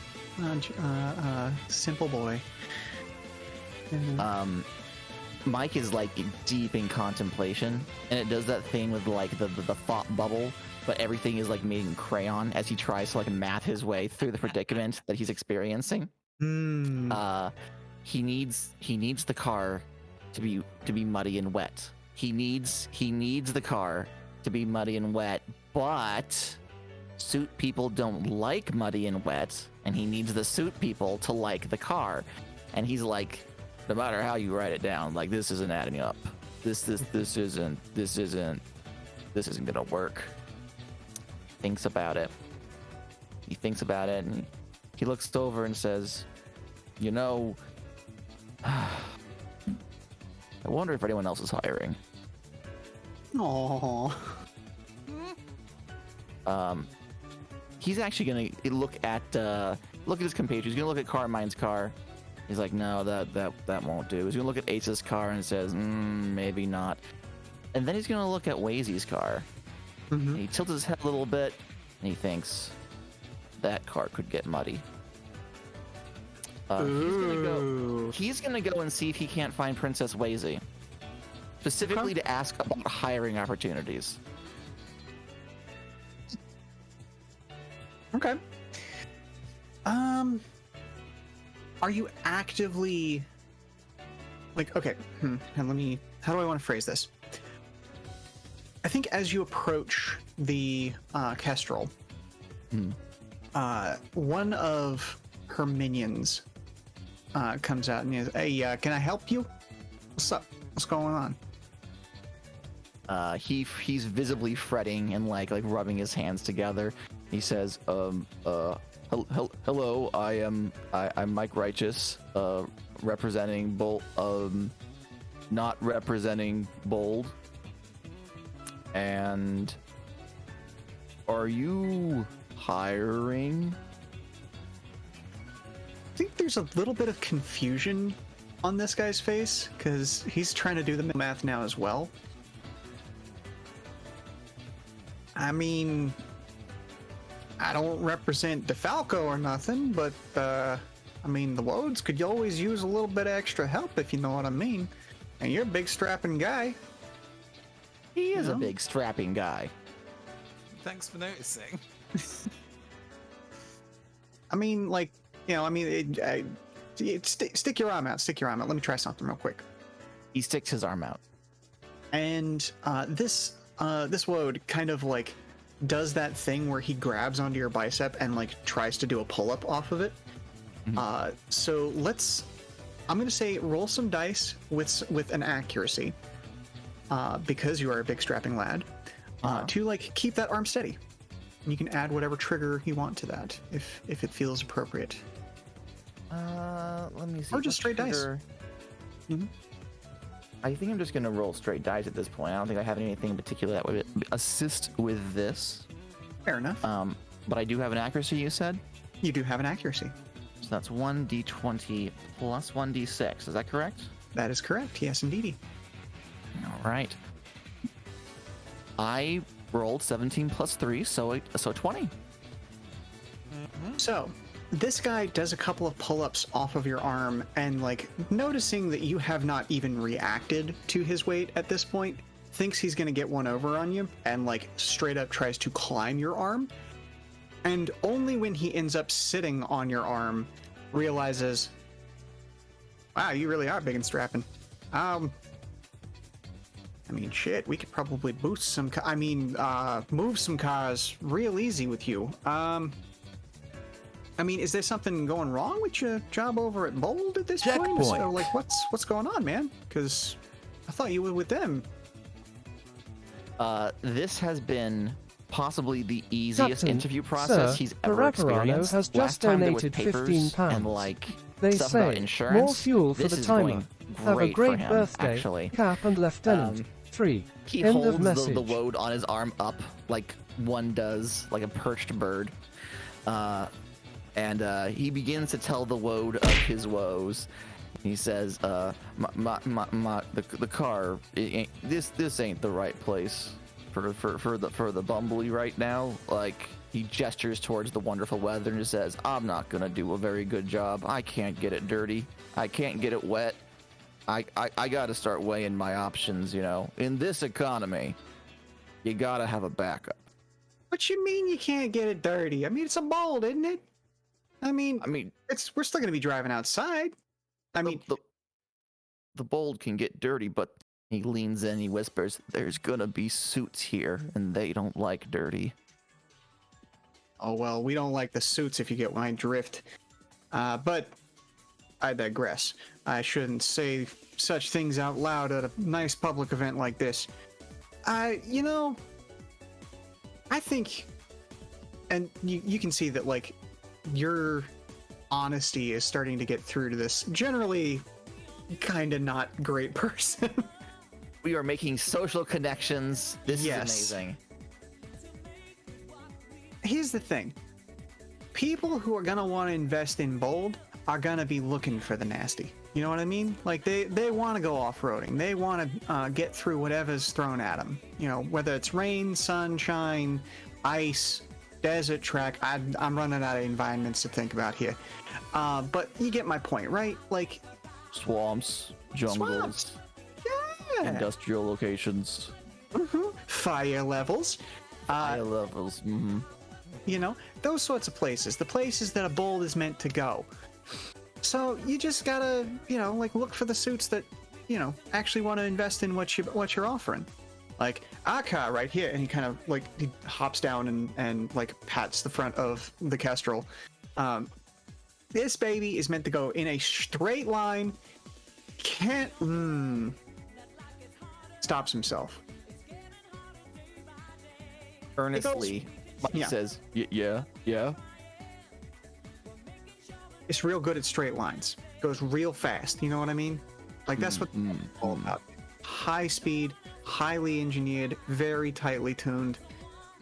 simple boy. Mike is like deep in contemplation, and it does that thing with like the thought bubble, but everything is like made in crayon as he tries to like math his way through the predicament that he's experiencing. he needs the car to be muddy and wet. He needs the car to be muddy and wet, but suit people don't like muddy and wet, and he needs the suit people to like the car. And he's like, no matter how you write it down, like, this isn't adding up. This isn't gonna work. Thinks about it. He thinks about it, and he looks over and says, you know, I wonder if anyone else is hiring. Aww. He's actually gonna look at his compatriots. He's gonna look at Carmine's car. He's like, no, that won't do. He's gonna look at Ace's car and says, maybe not. And then he's gonna look at Wazy's car. And he tilts his head a little bit, and he thinks that car could get muddy. He's gonna go and see if he can't find Princess Wazy, specifically to ask about hiring opportunities. Okay. Are you actively like, okay, and how do I want to phrase this? I think as you approach the Kestrel, one of her minions comes out and is, hey, can I help you? What's up? What's going on? He's visibly fretting and like rubbing his hands together. He says, hello, I'm Mike Righteous, representing Bold, not representing Bold. And are you hiring? I think there's a little bit of confusion on this guy's face because he's trying to do the math now as well. I mean, I don't represent DeFalco or nothing, but I mean, the Wodes could always use a little bit of extra help, if you know what I mean. And you're a big strapping guy. He is a big strapping guy. Thanks for noticing. I mean, like, you know, I mean, stick your arm out. Stick your arm out. Let me try something real quick. He sticks his arm out. And this Wode kind of like does that thing where he grabs onto your bicep and like tries to do a pull-up off of it. So I'm going to say roll some dice with an accuracy. Because you are a big strapping lad, to like keep that arm steady. And you can add whatever trigger you want to that if it feels appropriate. Let me see. Or just straight dice. I think I'm just gonna roll straight dice at this point. I don't think I have anything in particular that would assist with this. Fair enough. But I do have an accuracy, you said? You do have an accuracy. So that's 1d20 plus 1d6. Is that correct? That is correct. Yes, indeedy. All right. I rolled 17 plus 3, so 20. So this guy does a couple of pull-ups off of your arm, and like noticing that you have not even reacted to his weight at this point, thinks he's going to get one over on you, and like straight up tries to climb your arm. And only when he ends up sitting on your arm realizes, wow, you really are big and strapping. I mean, shit, we could probably boost some, move some cars real easy with you. I mean, is there something going wrong with your job over at Bold at this point? So, like, what's going on, man? Because I thought you were with them. This has been possibly the easiest Captain, interview process sir, he's ever experienced. Has just Last time donated there was £15. and like They stuff say about insurance. more fuel for This the is timer. going Have a great great for him, birthday, actually. Cap and Lieutenant. 3. He End holds of message. the Wode on his arm up like one does, like a perched bird. And he begins to tell the Wode of his woes. He says, the car, this ain't the right place for the Bumblebee right now. Like, he gestures towards the wonderful weather and just says, I'm not gonna do a very good job. I can't get it dirty. I can't get it wet. I gotta start weighing my options, you know. In this economy, you gotta have a backup. What you mean you can't get it dirty? I mean, it's a Bold, isn't it? I mean, we're still gonna be driving outside. I mean, the bold can get dirty, but he leans in, he whispers, "There's gonna be suits here, and they don't like dirty." Oh, well, we don't like the suits if you get my drift. But I digress. I shouldn't say such things out loud at a nice public event like this. You know, I think, and you can see that, like, your honesty is starting to get through to this generally kind of not great person. We are making social connections. This is amazing. Here's the thing. People who are going to want to invest in Bold are going to be looking for the nasty. You know what I mean? Like, they want to go off-roading. They want to get through whatever's thrown at them. You know, whether it's rain, sunshine, ice, desert track. I'm running out of environments to think about here. But you get my point, right? Like, swamps, jungles, yeah, industrial locations, fire levels. You know, those sorts of places. The places that a Bold is meant to go. So you just gotta, you know, like, look for the suits that, you know, actually want to invest in what you're offering. Like, our car right here, and he kind of, like, he hops down and like pats the front of the Kestrel. This baby is meant to go in a straight line. Stops himself. Earnestly, Mike says, yeah. It's real good at straight lines. Goes real fast. You know what I mean? Like, that's what it's all about. High speed, highly engineered, very tightly tuned.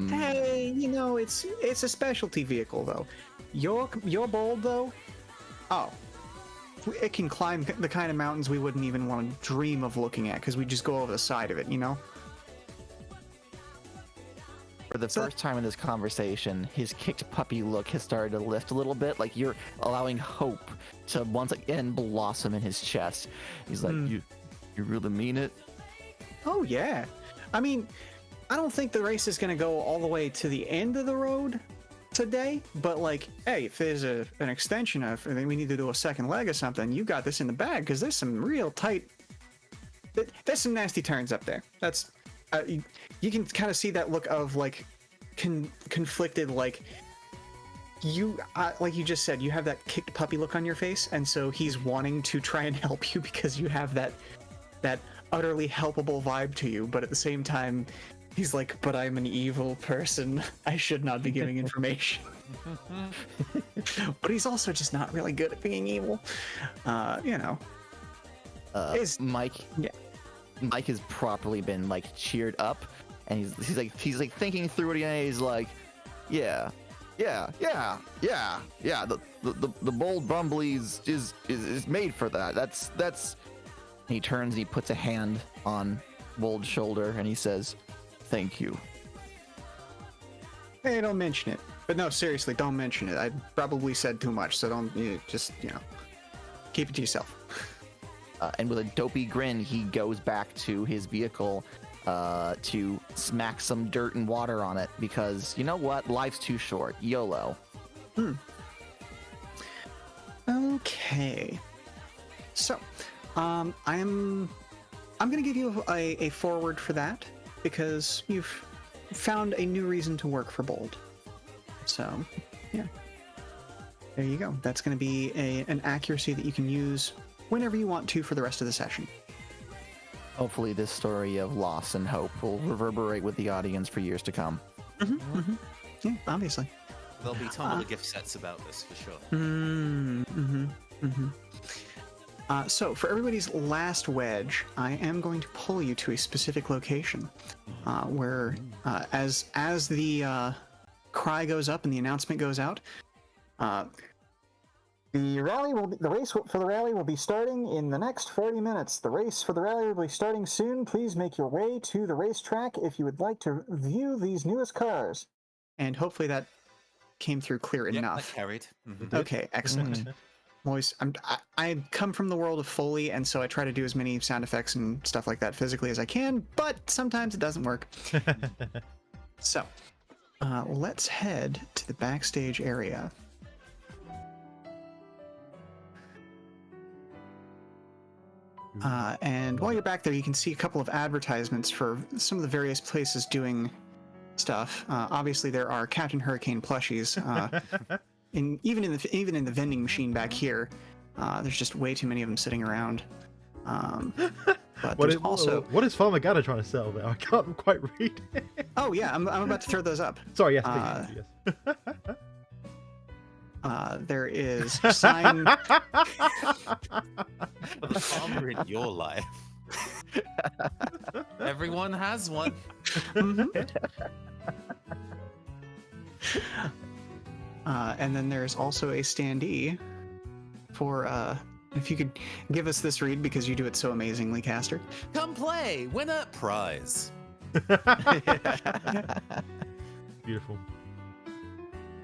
Hey, you know, it's a specialty vehicle though. Your Bold though, it can climb the kind of mountains we wouldn't even want to dream of looking at because we just go over the side of it, you know? For the first time in this conversation, his kicked puppy look has started to lift a little bit, like you're allowing hope to once again blossom in his chest. He's like, you really mean it? Oh, yeah. I mean, I don't think the race is going to go all the way to the end of the road today, but, like, hey, if there's an extension of, and we need to do a second leg or something, you got this in the bag, because there's some real tight, there's some nasty turns up there. That's, you can kind of see that look of, like, conflicted, like you just said, you have that kicked puppy look on your face, and so he's wanting to try and help you because you have that utterly helpable vibe to you, but at the same time he's like, but I'm an evil person, I should not be giving information. But he's also just not really good at being evil. You know, Mike has properly been, like, cheered up, and he's like thinking through it again. He's like, yeah. The Bold Bumbly is made for that. That's. And he turns and he puts a hand on Bold's shoulder and he says, "Thank you." Hey, don't mention it. But no, seriously, don't mention it. I probably said too much, so don't, just, you know, keep it to yourself. And with a dopey grin, he goes back to his vehicle to smack some dirt and water on it because, you know what? Life's too short. YOLO. Okay. So, I'm going to give you a forward for that because you've found a new reason to work for Bold. So, yeah. There you go. That's going to be an accuracy that you can use whenever you want to for the rest of the session. Hopefully this story of loss and hope will reverberate with the audience for years to come. Yeah, obviously. There'll be tons of gift sets about this for sure. So for everybody's last wedge, I am going to pull you to a specific location where as the cry goes up and the announcement goes out, the race for the rally will be starting in the next 40 minutes. The race for the rally will be starting soon. Please make your way to the racetrack if you would like to view these newest cars. And hopefully that came through clear enough. That carried. Okay, excellent. I come from the world of Foley, and so I try to do as many sound effects and stuff like that physically as I can, but sometimes it doesn't work. So, let's head to the backstage area. And while you're back there, you can see a couple of advertisements for some of the various places doing stuff. Obviously, there are Captain Hurricane plushies. Even in the vending machine back here, there's just way too many of them sitting around. But what is Farmer Gada trying to sell there? I can't quite read it. Oh yeah, I'm about to throw those up. Sorry, yes, please, yes. There is a sign. The farmer in your life. Everyone has one. And then there's also a standee for, if you could give us this read because you do it so amazingly, Caster. Come play, win a prize. Beautiful.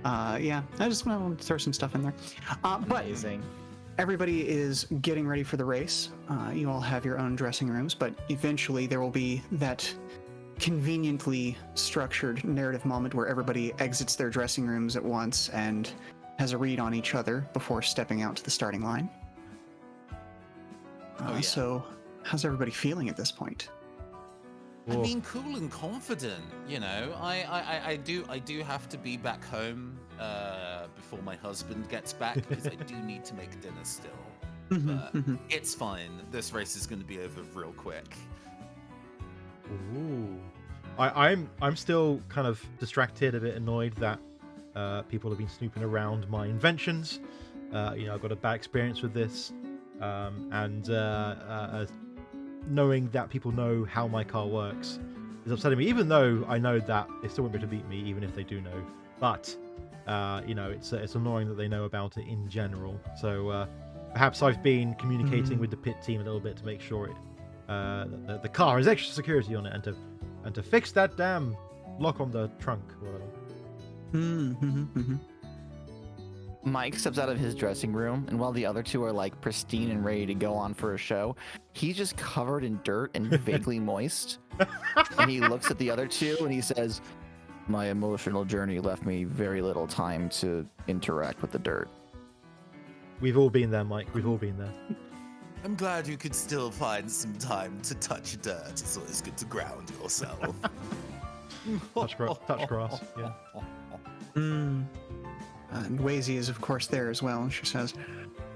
Yeah, I just want to throw some stuff in there. Amazing. But everybody is getting ready for the race. You all have your own dressing rooms, but eventually there will be that conveniently structured narrative moment where everybody exits their dressing rooms at once and has a read on each other before stepping out to the starting line. So, how's everybody feeling at this point? I mean, cool and confident. You know, I do have to be back home before my husband gets back because I do need to make dinner still. But it's fine. This race is going to be over real quick. Ooh. I'm still kind of distracted, a bit annoyed that people have been snooping around my inventions. I've got a bad experience with this, and knowing that people know how my car works is upsetting me. Even though I know that they still won't be able to beat me, even if they do know. But it's annoying that they know about it in general. So perhaps I've been communicating with the pit team a little bit to make sure the car has extra security on it, and to fix that damn lock on the trunk or whatever. Mike steps out of his dressing room, and while the other two are like pristine and ready to go on for a show, he's just covered in dirt and vaguely moist. And he looks at the other two and he says, "My emotional journey left me very little time to interact with the dirt." We've all been there, Mike. We've all been there. I'm glad you could still find some time to touch dirt. It's always good to ground yourself. touch grass, yeah. And Wazy is, of course, there as well. And she says,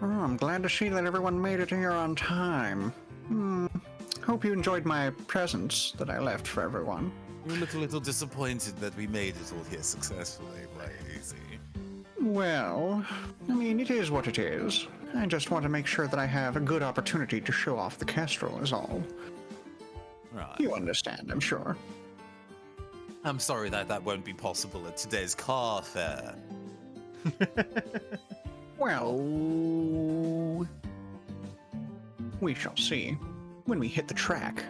I'm glad to see that everyone made it here on time. Hope you enjoyed my presents that I left for everyone. You look a little disappointed that we made it all here successfully, Wazy. Well, I mean, it is what it is. I just want to make sure that I have a good opportunity to show off the Kestrel is all. Right. You understand, I'm sure. I'm sorry that won't be possible at today's car fair. Well, we shall see when we hit the track.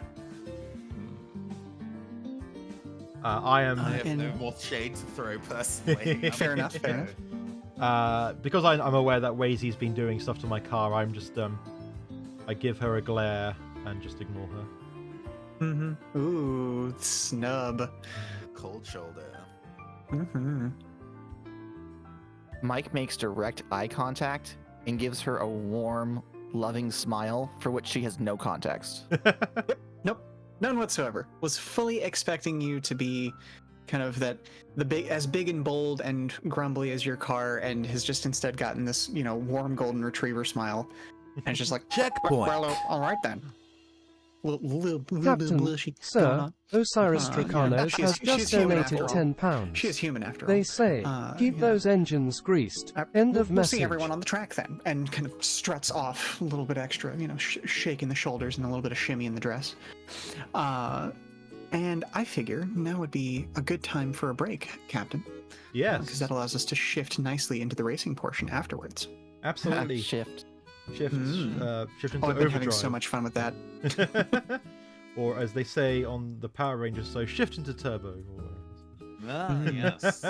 I have no more shade to throw personally. Fair enough. Because I'm aware that Wazy's been doing stuff to my car, I'm just I give her a glare and just ignore her. Ooh, snub. Cold shoulder. Mike makes direct eye contact and gives her a warm, loving smile for which she has no context. Nope, none whatsoever. Was fully expecting you to be kind of as big and bold and grumbly as your car, and has just instead gotten this, warm golden retriever smile, and it's just like checkpoint. Well, all right then. Captain, sir, Osiris Dracanos has just donated £10. She is human after all. They say, keep those engines greased. End of we'll message. See everyone on the track then, and kind of struts off a little bit extra, shaking the shoulders and a little bit of shimmy in the dress. And I figure now would be a good time for a break, Captain. Yes. Because that allows us to shift nicely into the racing portion afterwards. Absolutely. Shift Shift into I've been having overdrive. so much fun with that. Or as they say on the Power Rangers, so shift into turbo. Yes.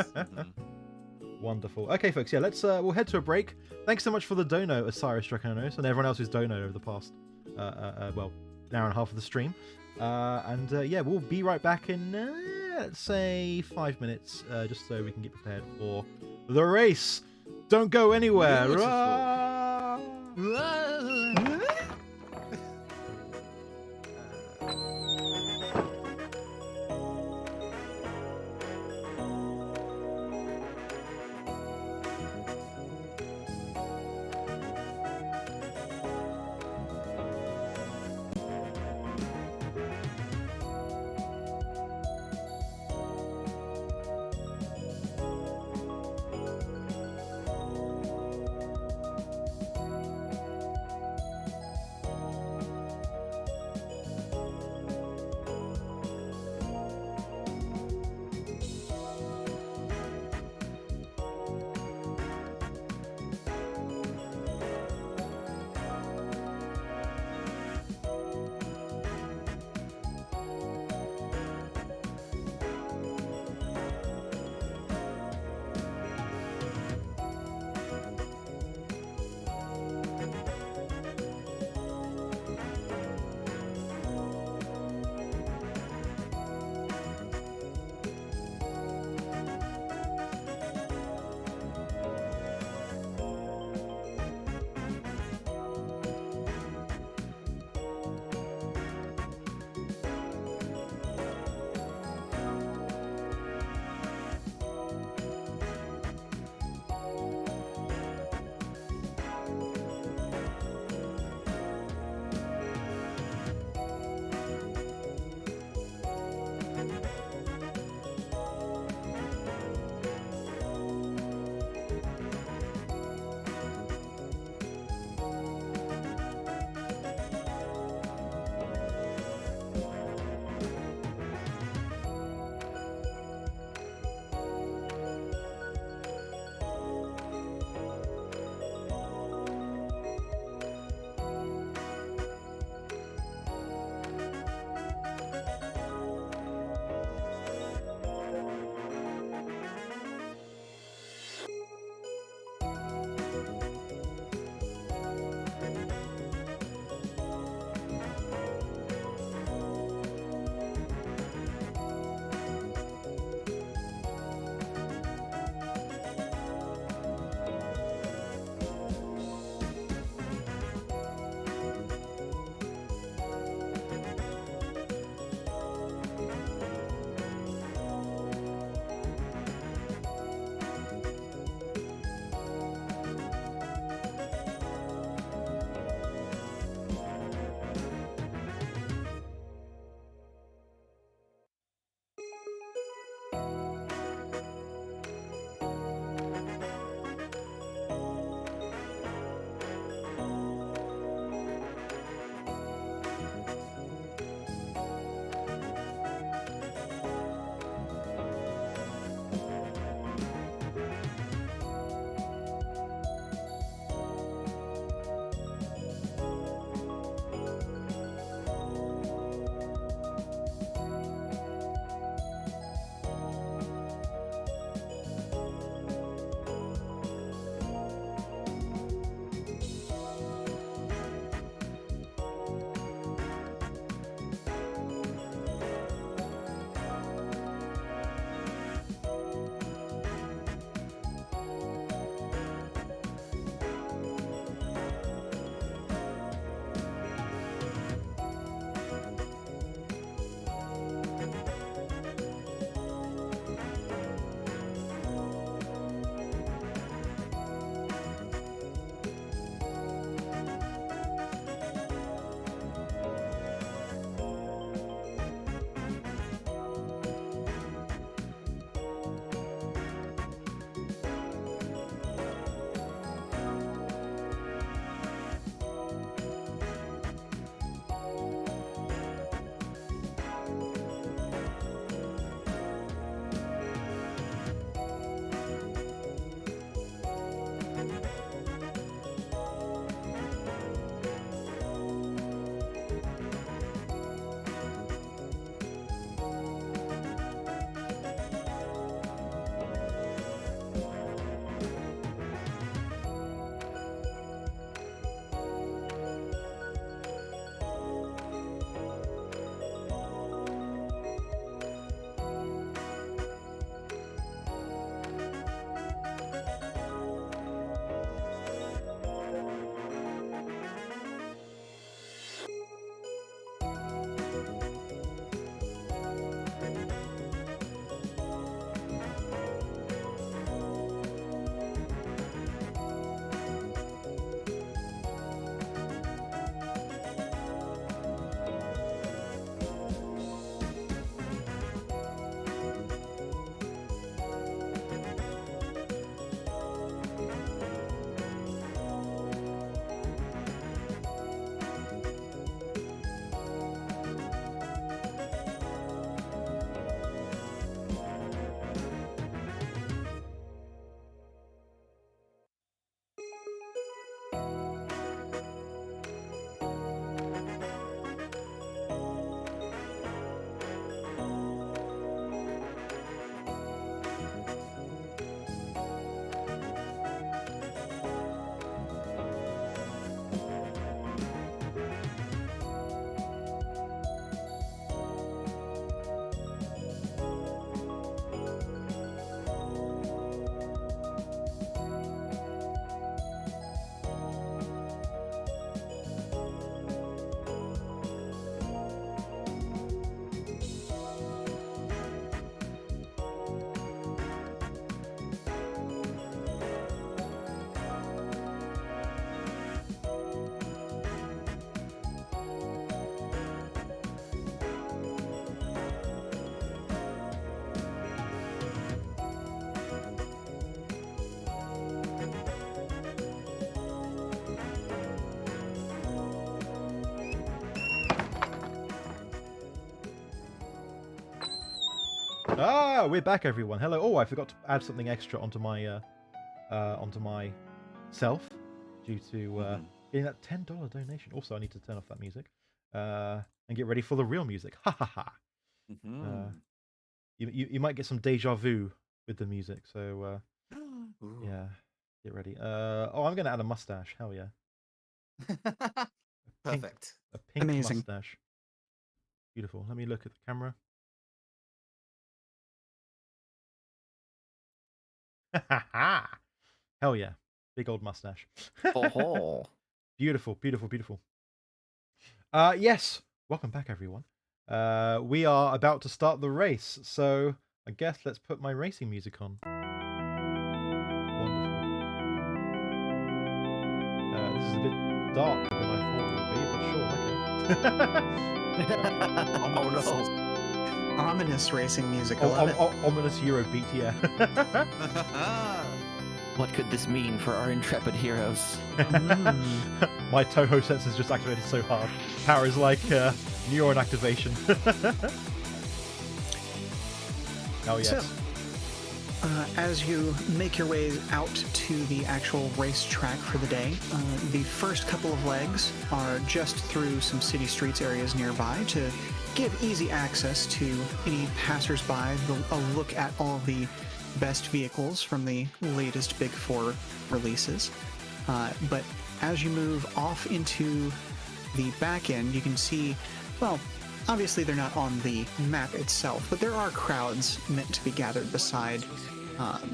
Wonderful. Okay, folks. Yeah, we'll head to a break. Thanks so much for the dono, Osiris Dracanos, and everyone else who's donoed over the past, an hour and a half of the stream. We'll be right back in, let's say, 5 minutes, just so we can get prepared for the race. Don't go anywhere. Ah, we're back, everyone. Hello. Oh, I forgot to add something extra onto my self due to getting that $10 donation. Also, I need to turn off that music and get ready for the real music. Ha ha ha. You might get some deja vu with the music. So yeah, get ready. Oh, I'm gonna add a mustache. Hell yeah. Perfect. A pink Amazing. mustache. Beautiful. Let me look at the camera. Hell yeah. Big old mustache. Oh. Beautiful, beautiful, beautiful. Yes. Welcome back, everyone. We are about to start the race, so I guess let's put my racing music on. Wonderful. This is a bit darker than I thought it would be, but sure, okay. Oh no. Ominous racing music. I love it. Ominous Eurobeat, yeah. What could this mean for our intrepid heroes? My Toho sensors just activated so hard. Power is like neuron activation. Oh yes. So, as you make your way out to the actual racetrack for the day, the first couple of legs are just through some city streets areas nearby to give easy access to any passersby, a look at all of the best vehicles from the latest Big Four releases. But as you move off into the back end, you can see, well, obviously they're not on the map itself, but there are crowds meant to be gathered beside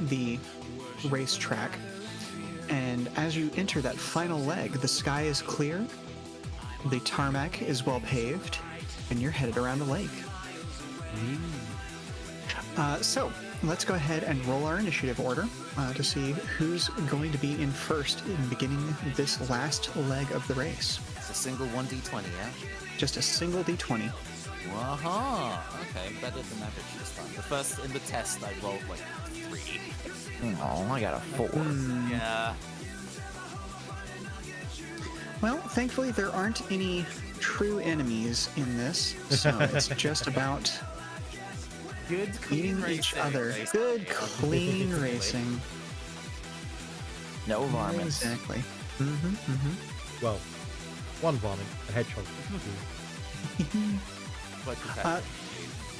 the racetrack. And as you enter that final leg, the sky is clear, the tarmac is well paved, and you're headed around the lake. So let's go ahead and roll our initiative order to see who's going to be in first in beginning this last leg of the race. It's a single 1d20, yeah? Just a single d20. Okay, better than average this time. The first in the test I rolled like 3. Oh, I got a 4. Yeah. Well, thankfully there aren't any true enemies in this, so it's just about Good, clean beating racing. each other. Good, clean racing. No varmints. Exactly. Well, one varmint, a hedgehog.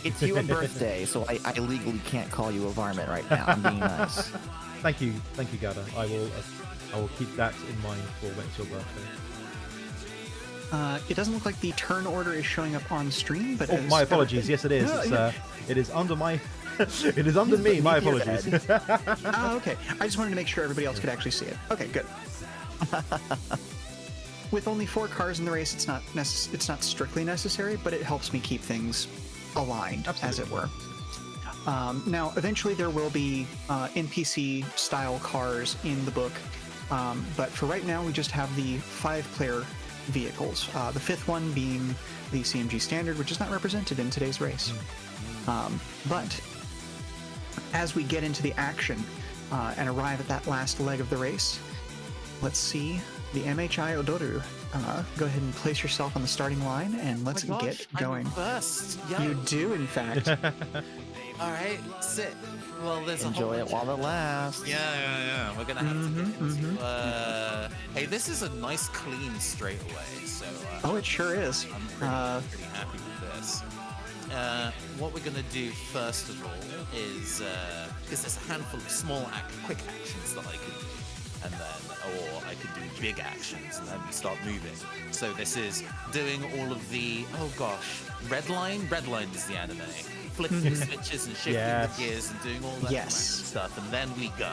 It's your birthday, so I legally can't call you a varmint right now. I'm being nice. Thank you, Gada. I will keep that in mind for when it's your birthday. It doesn't look like the turn order is showing up on stream, but my apologies. Yes, it is. It is under my. It is under me. My apologies. Okay. I just wanted to make sure everybody else could actually see it. Okay, good. With only 4 cars in the race, it's not strictly necessary, but it helps me keep things aligned, as it were. Now, eventually there will be NPC-style cars in the book, but for right now, we just have the 5-player vehicles. The 5th one being the CMG Standard, which is not represented in today's race. But as we get into the action and arrive at that last leg of the race, let's see the MHI Odoru. Go ahead and place yourself on the starting line, and let's get going. I'm first. Yeah. You do, in fact. All right, sit. Well, there's Enjoy it while it lasts. Yeah. We're gonna have to get into. Hey, this is a nice, clean straightaway. So. Oh, it sure is. I'm pretty happy with this. What we're gonna do first of all is because there's a handful of small, quick actions that I could do, and then, or I could do big actions, and then we start moving. So this is doing all of the red line is the anime. Flicking switches and shifting the gears and doing all that kind of stuff, and then we go.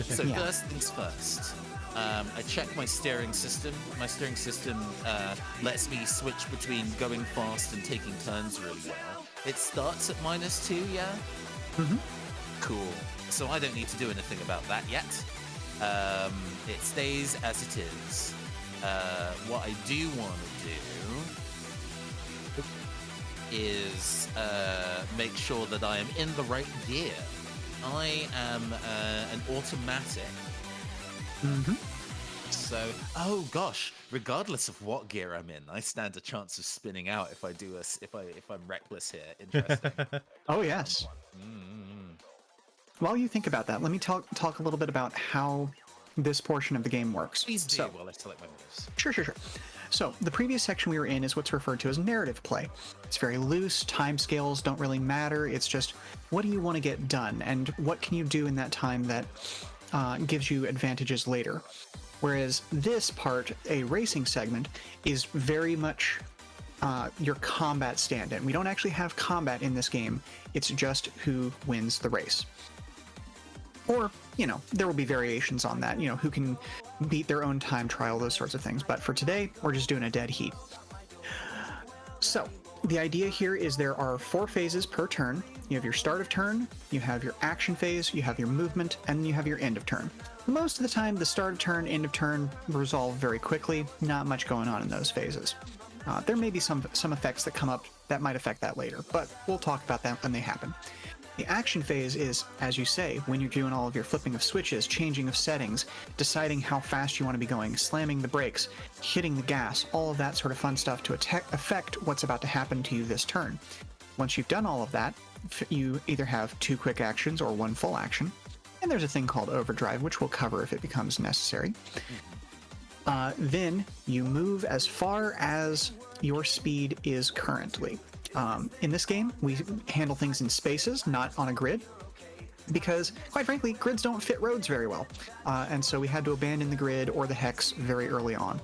So first things first. I check my steering system. My steering system lets me switch between going fast and taking turns really well. It starts at -2, yeah? Cool. So I don't need to do anything about that yet. It stays as it is. What I do want to do is make sure that I am in the right gear. I am an automatic. So, oh gosh, regardless of what gear I'm in, I stand a chance of spinning out if I do if I'm reckless here. Interesting. Oh yes. While you think about that, let me talk a little bit about how this portion of the game works. Please do while I select my moves. Sure. So the previous section we were in is what's referred to as narrative play. It's very loose, timescales don't really matter, it's just what do you want to get done and what can you do in that time that gives you advantages later. Whereas this part, a racing segment, is very much your combat stand-in. We don't actually have combat in this game, it's just who wins the race. Or, there will be variations on that, who can beat their own time trial, those sorts of things. But for today, we're just doing a dead heat. So, the idea here is there are 4 phases per turn. You have your start of turn, you have your action phase, you have your movement, and you have your end of turn. Most of the time, the start of turn, end of turn resolve very quickly. Not much going on in those phases. There may be some effects that come up that might affect that later, but we'll talk about that when they happen. The action phase is, as you say, when you're doing all of your flipping of switches, changing of settings, deciding how fast you want to be going, slamming the brakes, hitting the gas, all of that sort of fun stuff to affect what's about to happen to you this turn. Once you've done all of that, you either have 2 quick actions or 1 full action, and there's a thing called overdrive, which we'll cover if it becomes necessary. Then you move as far as your speed is currently. In this game, we handle things in spaces, not on a grid, because, quite frankly, grids don't fit roads very well, and so we had to abandon the grid or the hex very early on.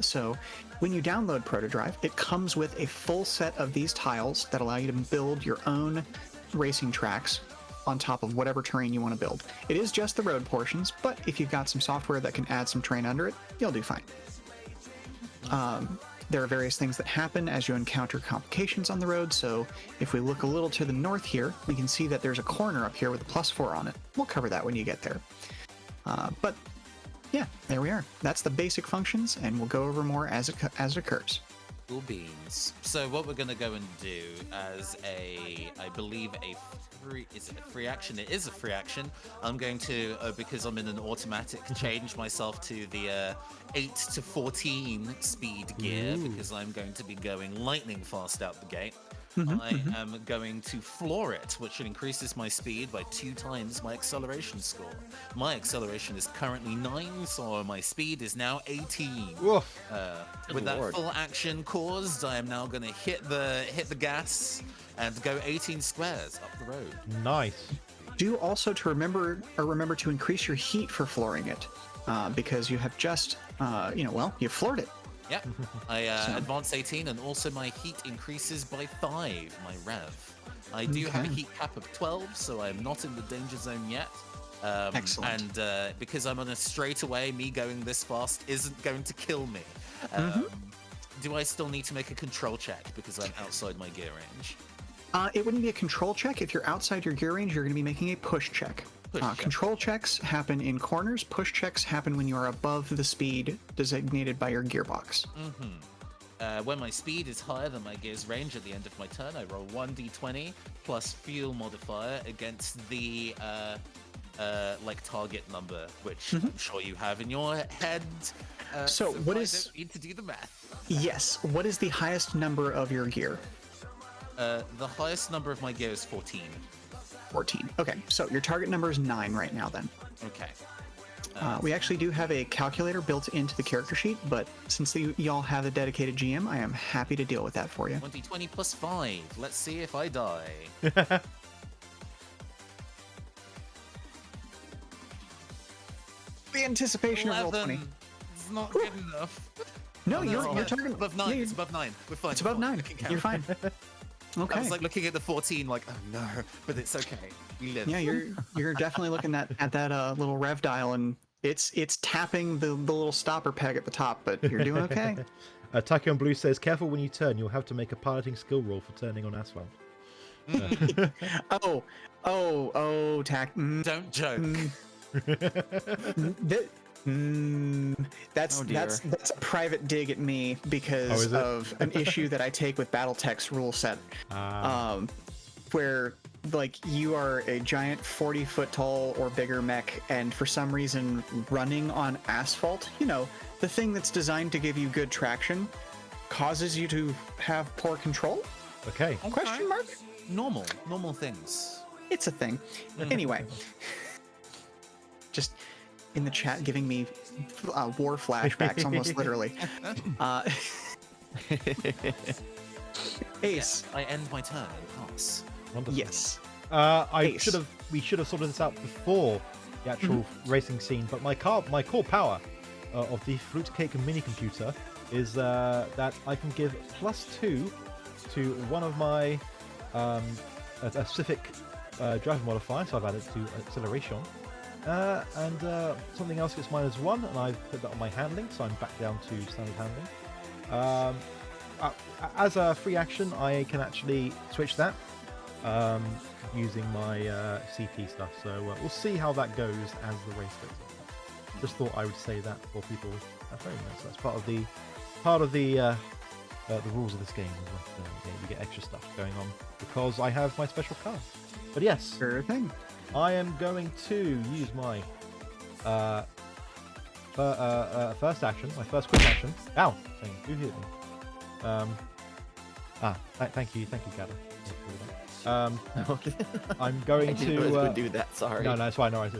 So when you download PROTODRIVE, it comes with a full set of these tiles that allow you to build your own racing tracks on top of whatever terrain you want to build. It is just the road portions, but if you've got some software that can add some terrain under it, you'll do fine. There are various things that happen as you encounter complications on the road, so if we look a little to the north here, we can see that there's a corner up here with a +4 on it. We'll cover that when you get there. But yeah, there we are. That's the basic functions, and we'll go over more as it occurs. Cool beans. So what we're going to go and do as I believe is it a free action? It is a free action. I'm going to, because I'm in an automatic, change myself to the 8 to 14 speed gear. Ooh. Because I'm going to be going lightning fast out the gate. I am going to floor it, which increases my speed by 2 times my acceleration score. My acceleration is currently 9, so my speed is now 18. With that full action caused, I am now going to hit the gas and go 18 squares up the road. Nice. Do also to remember to increase your heat for flooring it, because you have just, you floored it. Yep, I advance 18, and also my heat increases by 5, my rev. I do have a heat cap of 12, so I'm not in the danger zone yet. Excellent. And because I'm on a straightaway, me going this fast isn't going to kill me. Do I still need to make a control check because I'm outside my gear range? It wouldn't be a control check. If you're outside your gear range, you're going to be making a push check. Control checks happen in corners. Push checks happen when you are above the speed designated by your gearbox. When my speed is higher than my gear's range at the end of my turn, I roll 1d20 plus fuel modifier against the target number, which I'm sure you have in your head. So what I is? Don't need to do the math. Yes. What is the highest number of your gear? The highest number of my gear is 14. 14. Okay, so your target number is 9 right now then. Okay. We actually do have a calculator built into the character sheet, but since y'all have a dedicated GM, I am happy to deal with that for you. 20 plus 5. Let's see if I die. The anticipation 11. of roll 20. It's not good enough. No, you're targeting above 9. It's above 9. We're fine. It's above 9. You're fine. Okay. I was like looking at the 14, like, oh no, but it's okay. We live. Yeah, you're definitely looking at that little rev dial, and it's tapping the little stopper peg at the top, but you're doing okay. Tachyon Blue says, "Careful when you turn. You'll have to make a piloting skill roll for turning on asphalt." Tack. Don't joke. That's a private dig at me because of an issue that I take with BattleTech's rule set, where like you are a giant 40-foot tall or bigger mech, and for some reason running on asphalt, you know, the thing that's designed to give you good traction, causes you to have poor control? Okay. Question mark? Normal things. It's a thing. Anyway, just in the chat giving me war flashbacks, almost literally. Ace. Yeah, I end my turn and pass. Wonderful. Yes. We should have sorted this out before the actual racing scene, but my core power of the Fruitcake mini computer is that I can give +2 to one of my a specific driver modifier, so I've added to acceleration, and something else gets -1, and I've put that on my handling, so I'm back down to standard handling. As a free action, I can actually switch that using my CP stuff, so we'll see how that goes as the race goes on. Just thought I would say that for people at home. So that's part of the rules of this game. You get extra stuff going on because I have my special car. But yes, Sure thing. I am going to use my first action, my first quick action. Ow! You hit me. Thank you, Gather. I'm going to do that. Sorry. No, it's fine. No, I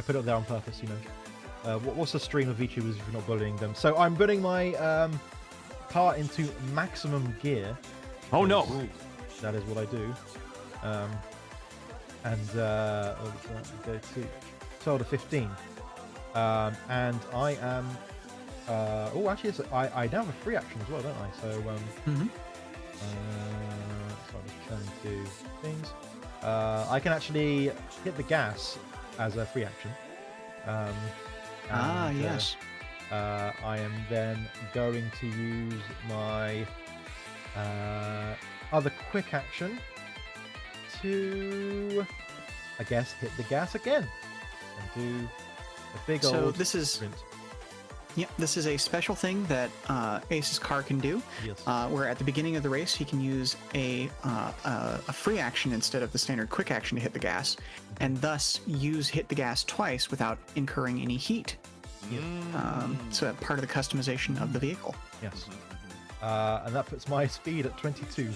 put it there on purpose. You know, what's the stream of VTubers if you're not bullying them? So I'm putting my car into maximum gear. Oh no! That is what I do. Go to 12 to 15. And I am. Actually, I now have a free action as well, don't I? So so I'm just turning to things. I can actually hit the gas as a free action. Yes. I am then going to use my other quick action to, I guess, hit the gas again and do a big old. So this is. sprint. Yeah, this is a special thing that Ace's car can do. Yes. Where at the beginning of the race, he can use a free action instead of the standard quick action to hit the gas, and thus use hit the gas twice without incurring any heat. Yes. So part of the customization of the vehicle. Yes. And that puts my speed at 22.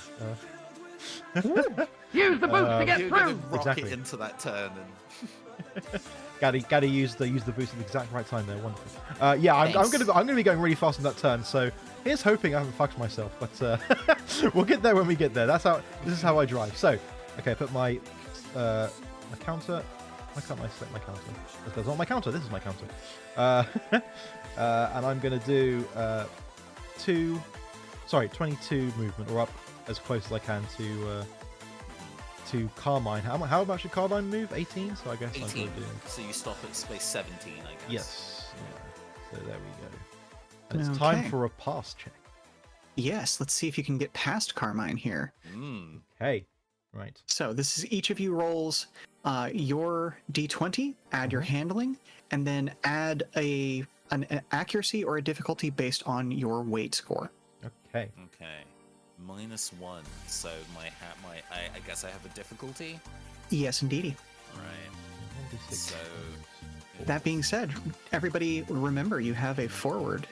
Use the boost to get You're through! gonna rocket Exactly. into that turn and Gotta use the boost at the exact right time there. Wonderful. I'm gonna be going really fast in that turn. So here's hoping I haven't fucked myself, but we'll get there when we get there. This is how I drive. So okay, I put my counter. Why can't I select my counter? That's not my counter. This is my counter. And I'm gonna do 22 movement, or up as close as I can to Carmine. How much should Carmine move? 18. So I guess 18. I'm gonna do. So you stop at space 17, I guess. Yes. Yeah. So there we go. And it's time for a pass check. Yes, let's see if you can get past Carmine here. Okay. Right. So this is each of you rolls your d20, add your handling, and then add an accuracy or a difficulty based on your weight score. Okay. Okay. -1. So I guess I have a difficulty. Yes, indeedy. Right. So That being said, everybody remember you have a forward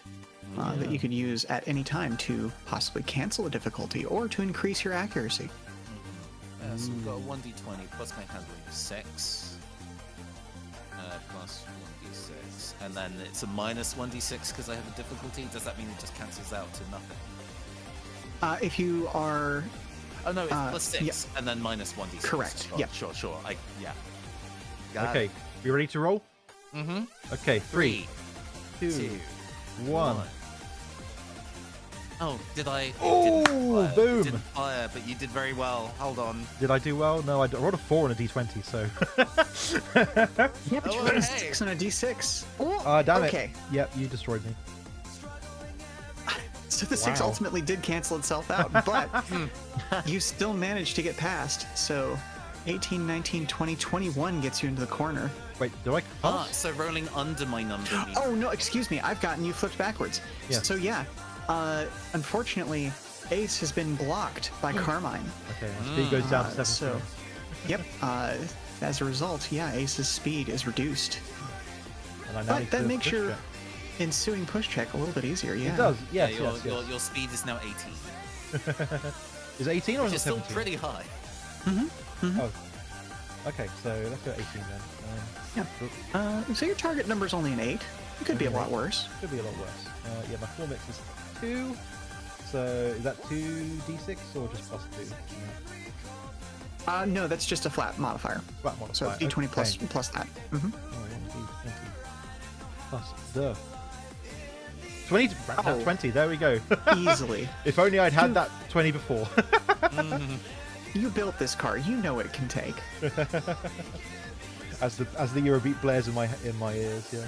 that you could use at any time to possibly cancel a difficulty or to increase your accuracy. so we've got a 1d20 plus my handling of 6. Plus 1d6. And then it's a -1d6 because I have a difficulty. Does that mean it just cancels out to nothing? If you are... Oh no, it's plus 6 yeah. and then -1d6. Correct, yeah. Sure. Okay. You ready to roll? Mm-hmm. Okay. 3, 2, 1. Oh, did I? Oh, boom! You didn't fire, but you did very well. Hold on. Did I do well? No, I rolled a 4 on a d20, so. Yeah, but you rolled a 6 on a d6. Oh, damn okay. it. Yep, you destroyed me. So the 6 ultimately did cancel itself out, but you still managed to get past. So 18, 19, 20, 21 gets you into the corner. Wait, do I pass? So rolling under my number means... Oh, no, excuse me. I've gotten you flipped backwards. Yeah. So, yeah. Unfortunately, Ace has been blocked by Carmine. Okay, my speed goes down to 7. Yep. As a result, yeah, Ace's speed is reduced. But that makes your ensuing push check a little bit easier, yeah. It does, yes, your speed is now 18. Is it 18 or is it 17? Which is still pretty high. Oh. Okay, so let's go 18 then. Yeah. So your target number's only an 8. It could be a lot worse. Could be a lot worse. Yeah, my floor mix is 2. So is that 2d6 or just plus 2? No, that's just a flat modifier. Flat modifier. So d20 okay. plus that. Oh, 1d20 plus the 20. Oh. 20. There we go. Easily. If only I'd had that 20 before. You built this car. You know it can take. As the Eurobeat blares in my ears, yeah.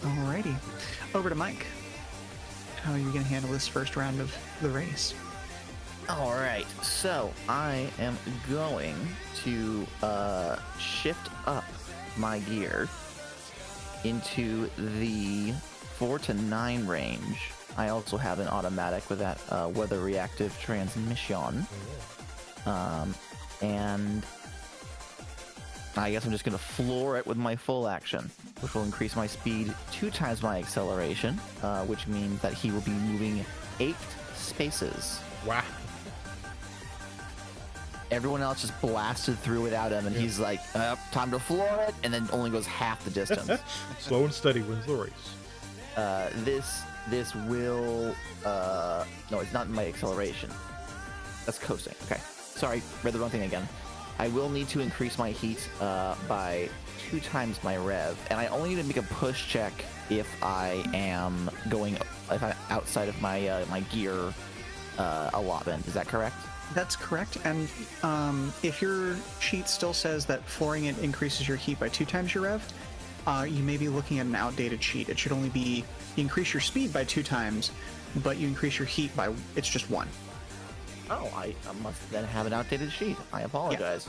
Alrighty, over to Mike. How are you going to handle this first round of the race? All right, so I am going to shift up my gear into the 4 to 9 range. I also have an automatic with that weather reactive transmission. And I guess I'm just going to floor it with my full action, which will increase my speed 2 times my acceleration, which means that he will be moving 8 spaces. Wow. Everyone else just blasted through without him, and he's like, time to floor it, and then only goes half the distance. Slow and steady wins the race. This will... no, it's not my acceleration. That's coasting. Okay. Sorry, read the wrong thing again. I will need to increase my heat by 2 times my rev, and I only need to make a push check if I'm outside of my my gear allotment. Is that correct? That's correct. And if your sheet still says that flooring it increases your heat by 2 times your rev, you may be looking at an outdated sheet. It should only be you increase your speed by 2 times, but you increase your heat by it's just 1. Oh, I must then have an outdated sheet. I apologize.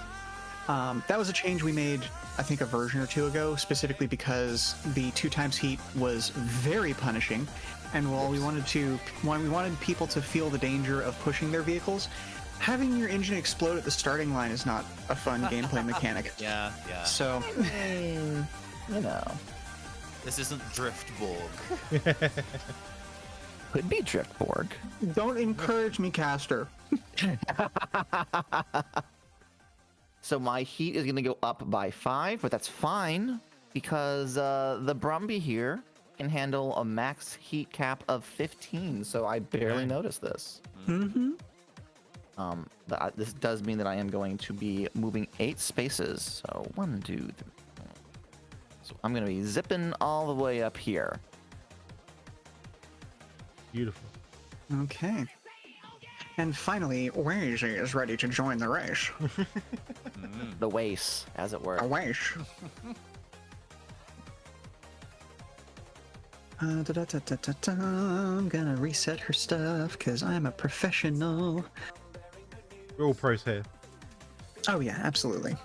Yeah. That was a change we made, I think, a version or 2 ago, specifically because the 2 times heat was very punishing, and while we wanted people to feel the danger of pushing their vehicles, having your engine explode at the starting line is not a fun gameplay mechanic. Yeah. So, you know, this isn't Driftborg. Could be Driftborg. Don't encourage me, Caster. So my heat is going to go up by 5, but that's fine because the Brumby here can handle a max heat cap of 15, so I barely noticed this. This does mean that I am going to be moving 8 spaces. So 1, 2, 3. So I'm going to be zipping all the way up here. Beautiful. Okay. And finally, Wazy is ready to join the race. The waste, as it were. A race. I'm gonna reset her stuff because I'm a professional. We're all pros here. Oh yeah, absolutely.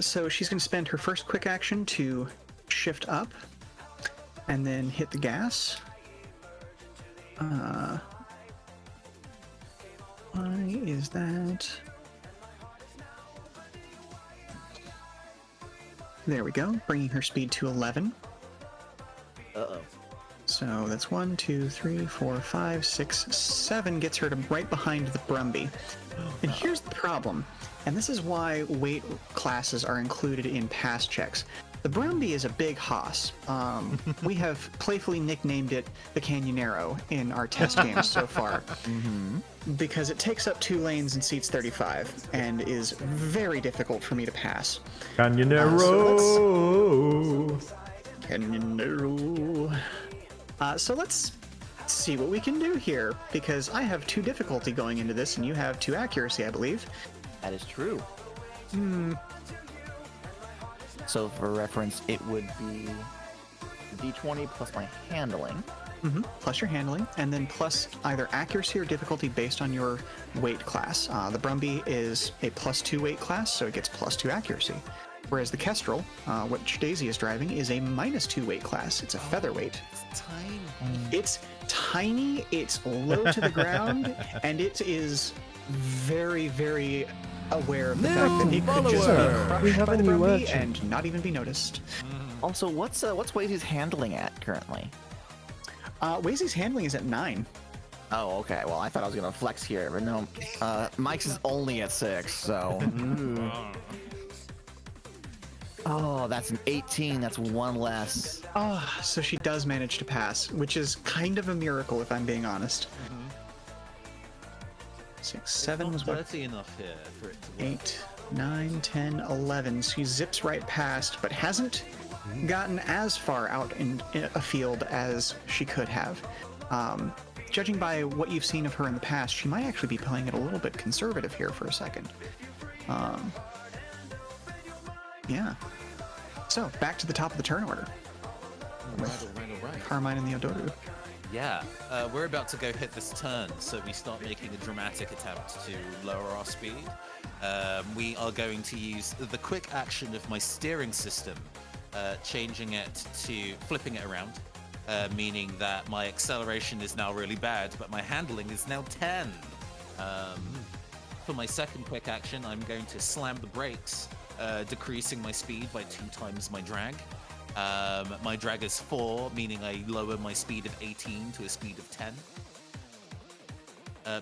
So she's gonna spend her first quick action to shift up and then hit the gas. Why is that? There we go, bringing her speed to 11. Uh-oh. So that's 1, 2, 3, 4, 5, 6, 7 gets her to right behind the Brumby. And here's the problem, and this is why weight classes are included in pass checks. The Brumby is a big hoss. We have playfully nicknamed it the Canyonero in our test games so far. Because it takes up 2 lanes and seats 35 and is very difficult for me to pass. Canyonero! Canyonero. So let's see what we can do here, because I have 2 difficulty going into this and you have 2 accuracy, I believe. That is true. So for reference, it would be D20 plus my handling. Plus your handling, and then plus either accuracy or difficulty based on your weight class. The Brumby is a +2 weight class, so it gets +2 accuracy. Whereas the Kestrel, which Daisy is driving, is a -2 weight class. It's a featherweight. It's tiny. It's tiny, it's low to the ground, and it is very, very aware of the fact that he could just We be have crushed by a the new Brumby urchin. and not even be noticed. Also, what's Wazy's handling at currently? Wazy's handling is at 9. Oh, okay. Well, I thought I was gonna flex here, but no. Mike's is only at 6, so. Oh, that's an 18. That's one less. Oh, so she does manage to pass, which is kind of a miracle if I'm being honest. 6, 7 was what? Dirty enough here for it to work. 8, 9, 10, 11. She zips right past, but hasn't gotten as far out in a field as she could have. Judging by what you've seen of her in the past, she might actually be playing it a little bit conservative here for a second. Yeah. So, back to the top of the turn order. All right. Carmine and the Odoru. Yeah, we're about to go hit this turn, so we start making a dramatic attempt to lower our speed. We are going to use the quick action of my steering system, changing it to flipping it around, meaning that my acceleration is now really bad, but my handling is now 10. For my second quick action, I'm going to slam the brakes, decreasing my speed by 2 times my drag. My drag is 4, meaning I lower my speed of 18 to a speed of 10.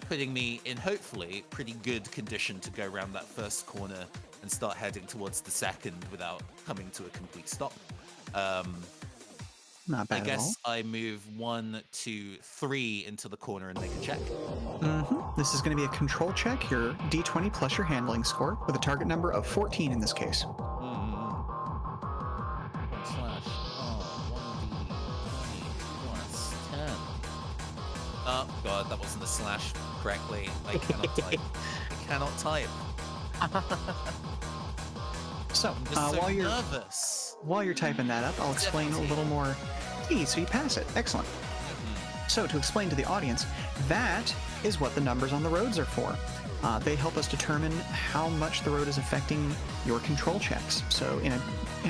Putting me in, hopefully, pretty good condition to go around that first corner and start heading towards the second without coming to a complete stop. Not bad I guess at all. I move 1, 2, 3 into the corner and make a check. This is going to be a control check, your d20 plus your handling score, with a target number of 14 in this case. 1/1d20 plus 10. Oh god, that wasn't a slash correctly. I cannot type. I cannot type. So, I'm just so while you're nervous. while you're typing that up, I'll explain a little more. Hey, so you pass it. Excellent. So, to explain to the audience, that is what the numbers on the roads are for. They help us determine how much the road is affecting your control checks. So, in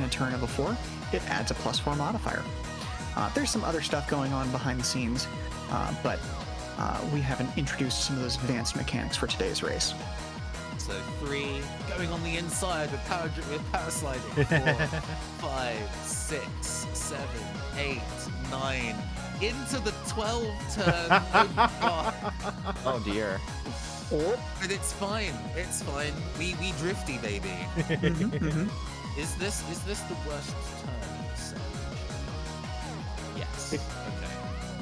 a turn of a 4, it adds a +4 modifier. There's some other stuff going on behind the scenes, but we haven't introduced some of those advanced mechanics for today's race. So 3, going on the inside with power sliding. 4, 5, 6, 7, 8, 9. Into the 12 turn. Oh god. Oh dear. But it's fine. It's fine. We drifty, baby. Is this the worst turn? Yes. Okay.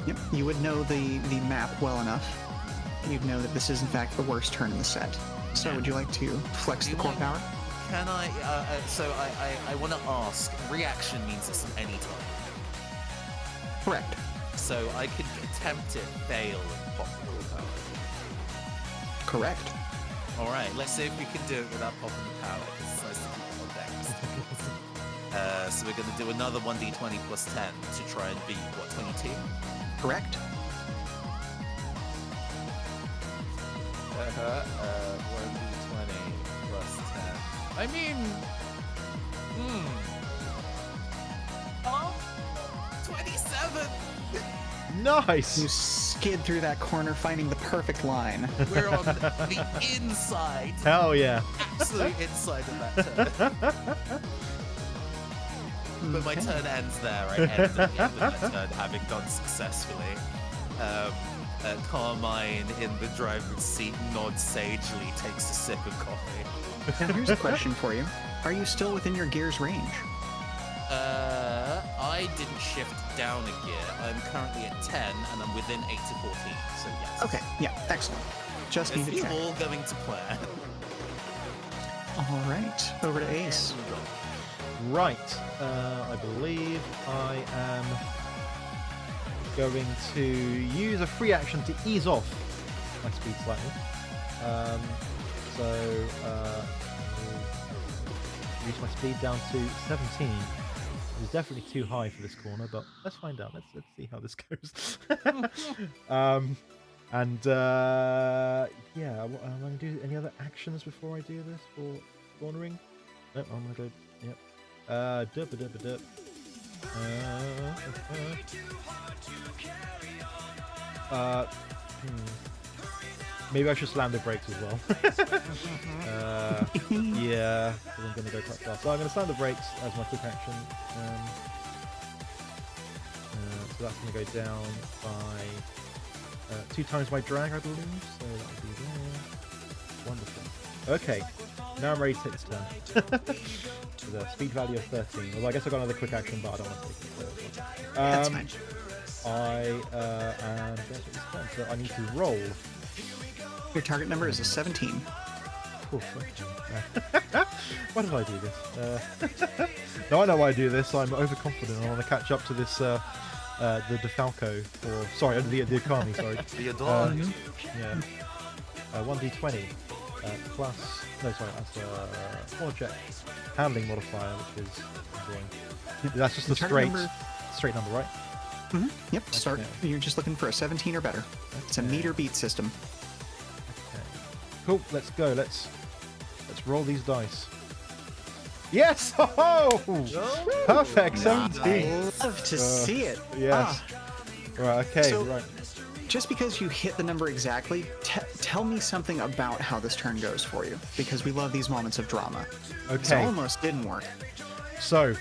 Yep, you would know the map well enough. You'd know that this is in fact the worst turn in the set. So would you like to flex the core power? Can I? So I want to ask. Reaction means it's an any time. Correct. So I could attempt it, fail, and pop the core power. Correct. All right, let's see if we can do it without popping the power. It's nice to keep it on deck. So we're going to do another 1d20 plus 10 to try and beat, what, 22? Correct. 1d20 plus 10. I mean... Oh! 27! Nice! You skid through that corner, finding the perfect line. We're on the inside. Hell yeah. Absolute inside of that turn. But my turn ends there. I end at the end of that turn, having done successfully. Carmine in the driver's seat nods sagely, takes a sip of coffee. Now here's a question for you. Are you still within your gear's range? I didn't shift down a gear. I'm currently at 10, and I'm within 8 to 14, so yes. Okay, yeah, excellent. Just need to It's check. all going to plan. All right, over to Ace. Right, I believe I am going to use a free action to ease off my speed slightly. So reduce my speed down to 17. It's definitely too high for this corner, but let's find out. Let's see how this goes. Yeah, am I going to do any other actions before I do this for cornering? Nope, I'm going to go. Yep. Maybe I should slam the brakes as well. Yeah, I'm going to go quite fast. So I'm going to slam the brakes as my quick action. So that's going to go down by 2 times my drag, I believe. So that would be there. Wonderful. Okay, now I'm ready to take this turn. With a speed value of 13. Although I guess I got another quick action, but I don't want to take it. That's fine. And that's what it's done. So I need to roll. Your target number is a 17. Oof, okay. Why did I do this? No, I know why I do this. I'm overconfident. I want to catch up to this, the DeFalco, or sorry, the Akami. Sorry. The Adon. Yeah. 1d20 plus. No, sorry, that's a check. Handling modifier, which is enjoying. That's just a straight number, right? Mm-hmm. Yep. Start. Okay. You're just looking for a 17 or better. Okay. It's a meter beat system. Okay. Cool. Let's go. Let's roll these dice. Yes! Oh! Perfect. 17. I love to see it. Yes. Right. Okay. So, right. Just because you hit the number exactly, tell me something about how this turn goes for you, because we love these moments of drama. Okay. It almost didn't work. So,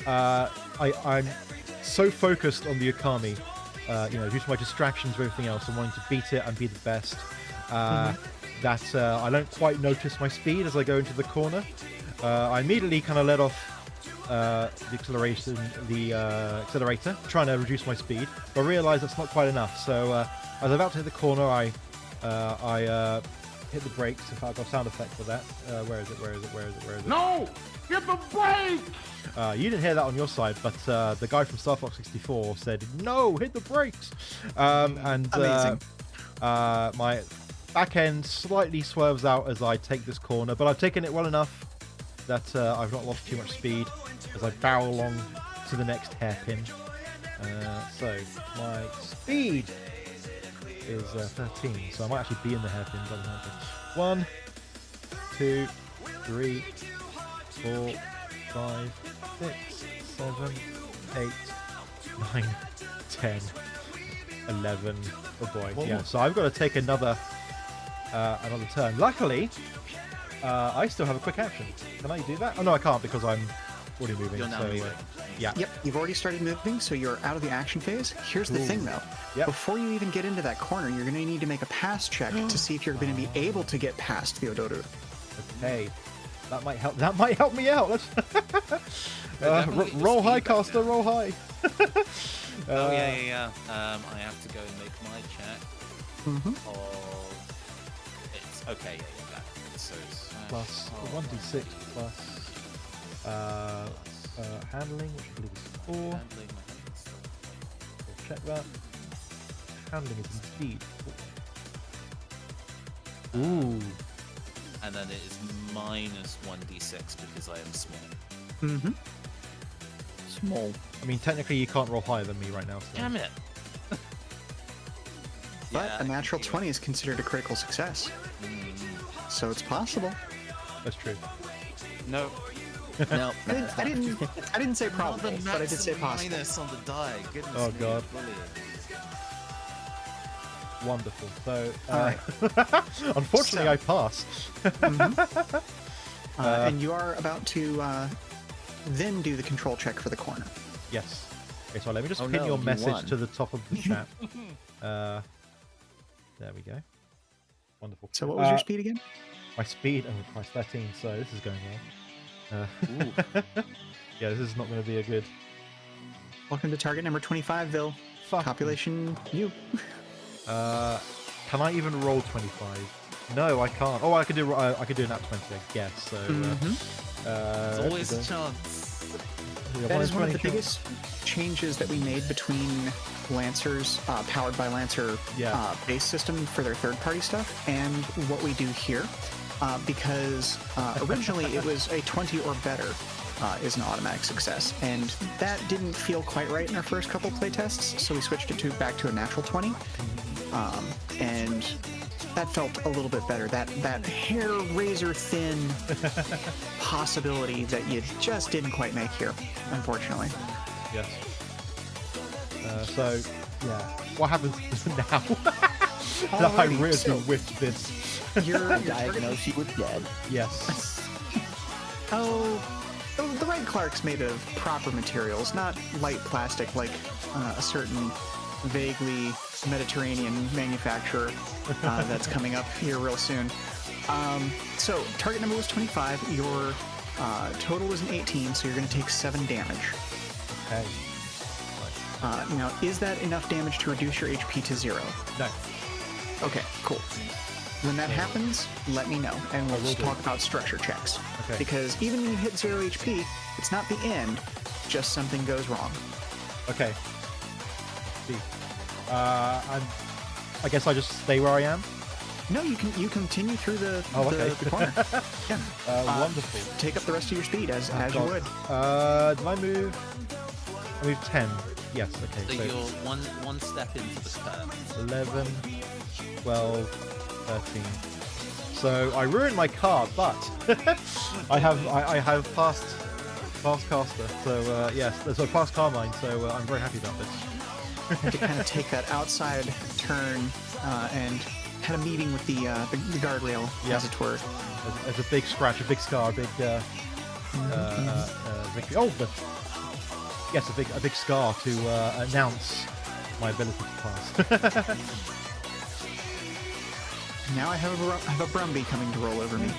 I'm so focused on the Akami, due to my distractions with everything else and wanting to beat it and be the best, that I don't quite notice my speed as I go into the corner. I immediately kind of let off the accelerator, trying to reduce my speed, but I realised that's not quite enough. So as I was about to hit the corner, I hit the brakes. In fact, I've got a sound effect for that. Where is it? No! Hit the brake! You didn't hear that on your side, but the guy from Star Fox 64 said, "No, hit the brakes!" Amazing. My back end slightly swerves out as I take this corner, but I've taken it well enough that I've not lost too much speed as I barrel along to the next hairpin. So my speed is 13, so I might actually be in the hairpin. 1, 2, 3, 4, 5, 6, 7, 8, 9, 10, 11. Oh boy, yeah. So I've got to take another turn. Luckily, I still have a quick action. Can I do that? Oh no, I can't because I'm already moving. You're now moving. Yeah. Yep, you've already started moving, so you're out of the action phase. Here's the thing, though. Yep. Before you even get into that corner, you're going to need to make a pass check to see if you're going to be able to get past Theodoru. Okay. That might help. That might help me out. Let's roll high, caster. Roll high. Yeah. I have to go and make my check. It's okay. Yeah. So it's plus 1d6 plus handling, which I believe is 4. We'll check that. Handling is indeed 4. Ooh. And then it is minus 1d6 because I am small. Small. I mean, technically you can't roll higher than me right now. So. Damn it. But a natural 20 is considered a critical success. So it's possible. That's true. No. No. I didn't say probably, but I did say possible. Minus on the die. Goodness oh me. God. Brilliant. Wonderful. So, right. unfortunately, I passed. And you are about to then do the control check for the corner. Yes. Okay, so let me just pin your message to the top of the chat. There we go. Wonderful. So what was your speed again? My speed, oh Christ, 13. So this is going well. Yeah, this is not going to be a good. Welcome to target number 25, Vil. Population you. Can I even roll 25? No, I can't. Oh, I could do nat 20, I guess. So there's always a chance. That is one of the biggest changes that we made between Lancer's powered by Lancer base system for their third-party stuff and what we do here, because originally it was a 20 or better is an automatic success, and that didn't feel quite right in our first couple playtests, so we switched it back to a natural 20, and that felt a little bit better. That hair razor thin possibility that you just didn't quite make here, unfortunately. Yes. So yeah, what happens now? I really whiffed this. You're diagnosed you with dead. Yes. Oh, the right Clark's made of proper materials, not light plastic like a certain vaguely Mediterranean manufacturer that's coming up here real soon. So target number was 25. Your total was an 18, so you're going to take 7 damage. Okay. Now, is that enough damage to reduce your HP to 0? No. Okay, cool. When that happens, let me know, and we'll just talk about structure checks. Okay. Because even when you hit 0 HP, it's not the end, just something goes wrong. Okay. See. I guess I just stay where I am? No, you continue through the corner. Yeah. Wonderful. Take up the rest of your speed as you would. Do I move? I move 10. Yes, okay. So you're one step into the turn. 11, 12, 13. So I ruined my card, but I have passed caster. So yes, so passed Carmine. So I'm very happy about this. To kind of take that outside turn and had a meeting with the guardrail, as it were. As a big scratch, a big scar, a big victory. Oh, but yes, a big scar to announce my ability to pass. Now I have a Brumby coming to roll over me.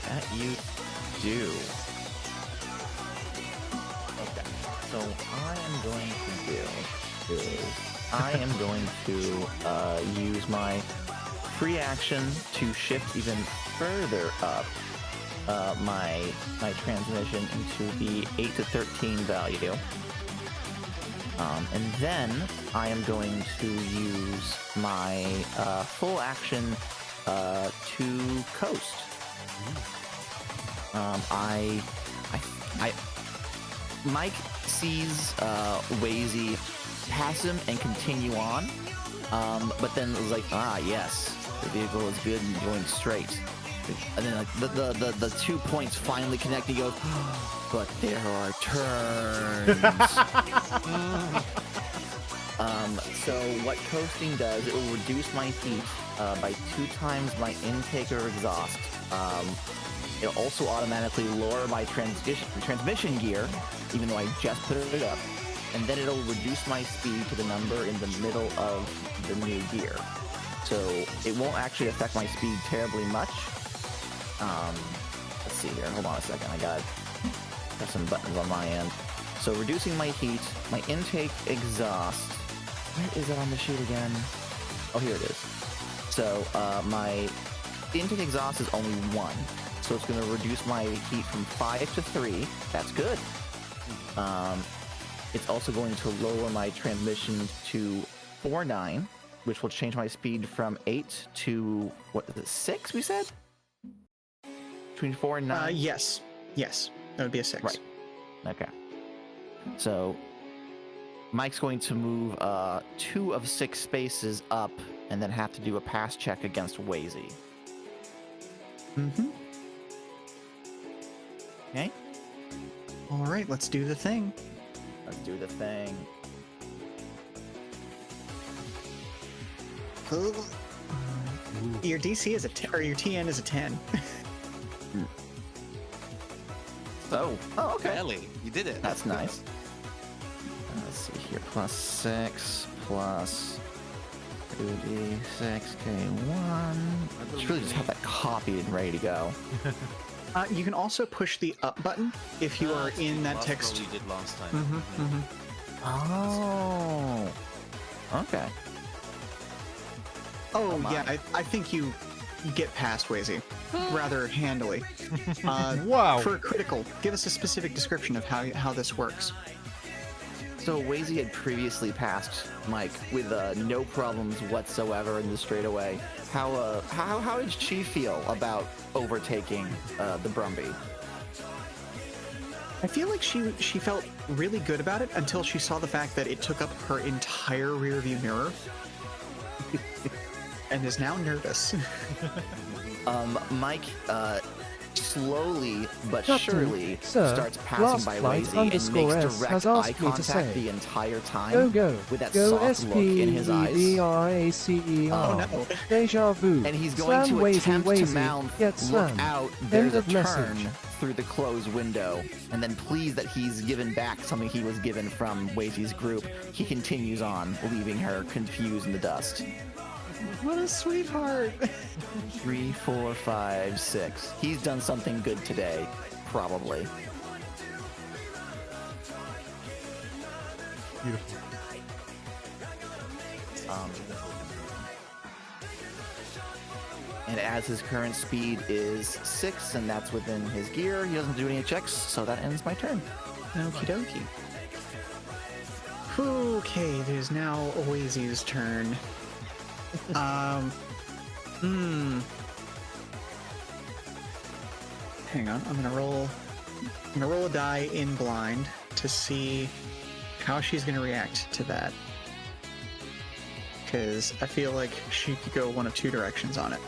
That you do. Okay, so I am going to do is I am going to use my free action to shift even further up my transmission into the 8 to 13 value. And then I am going to use my full action to coast. Mike sees Wazy pass him and continue on, but then it was like, yes, the vehicle is good and going straight. And then like the 2 points finally connect. He goes, but there are turns. So what coasting does, it will reduce my heat by 2 times my intake or exhaust. It'll also automatically lower my transmission gear, even though I just put it up. And then it'll reduce my speed to the number in the middle of the new gear. So it won't actually affect my speed terribly much. Let's see here. Hold on a second. I got some buttons on my end. So reducing my heat, my intake exhaust. Where is it on the sheet again? Oh, here it is. So my intake exhaust is only 1. So it's going to reduce my heat from 5 to 3. That's good. It's also going to lower my transmission to 4.9, which will change my speed from 8 to, what is it, 6, we said? Between 4 and 9? Yes. That would be a 6. Right. Okay. So Mike's going to move 2 of 6 spaces up and then have to do a pass check against Wazy. Mm-hmm. Okay. All right, let's do the thing. Let's do the thing. Your DC is a 10, or your TN is a 10. Oh, okay. Barely. You did it. That's nice. Let's see here. Plus 6, plus 2d6, k1. Just really just have that copied and ready to go. You can also push the up button if you are in that last text. roll you did last time. Oh. Okay. Oh, yeah, I think you get past Wazy rather handily. Wow. For a critical, give us a specific description of how this works. So Wazy had previously passed Mike with no problems whatsoever in the straightaway. How did she feel about overtaking the Brumby? I feel like she felt really good about it until she saw the fact that it took up her entire rearview mirror. And is now nervous. Mike slowly but Captain, surely sir, starts passing by Lazy and makes direct has eye asked me to contact say, the entire time go, with that go, soft look in his eyes. SPEDRACER. no. Deja vu. And he's going Slam, to attempt to Wazy, mouth, get look slammed. out, there's End a of turn message. through the closed window, and then pleased that he's given back something he was given from Wazy's group, he continues on, leaving her confused in the dust. What a sweetheart. 3, 4, 5, 6. He's done something good today, probably. Beautiful. And as his current speed is 6, and that's within his gear, he doesn't do any checks, so that ends my turn. Okie dokie. Okay, it is now Wazy's turn. Hang on, I'm gonna roll a die in blind to see how she's gonna react to that. Because I feel like she could go one of two directions on it.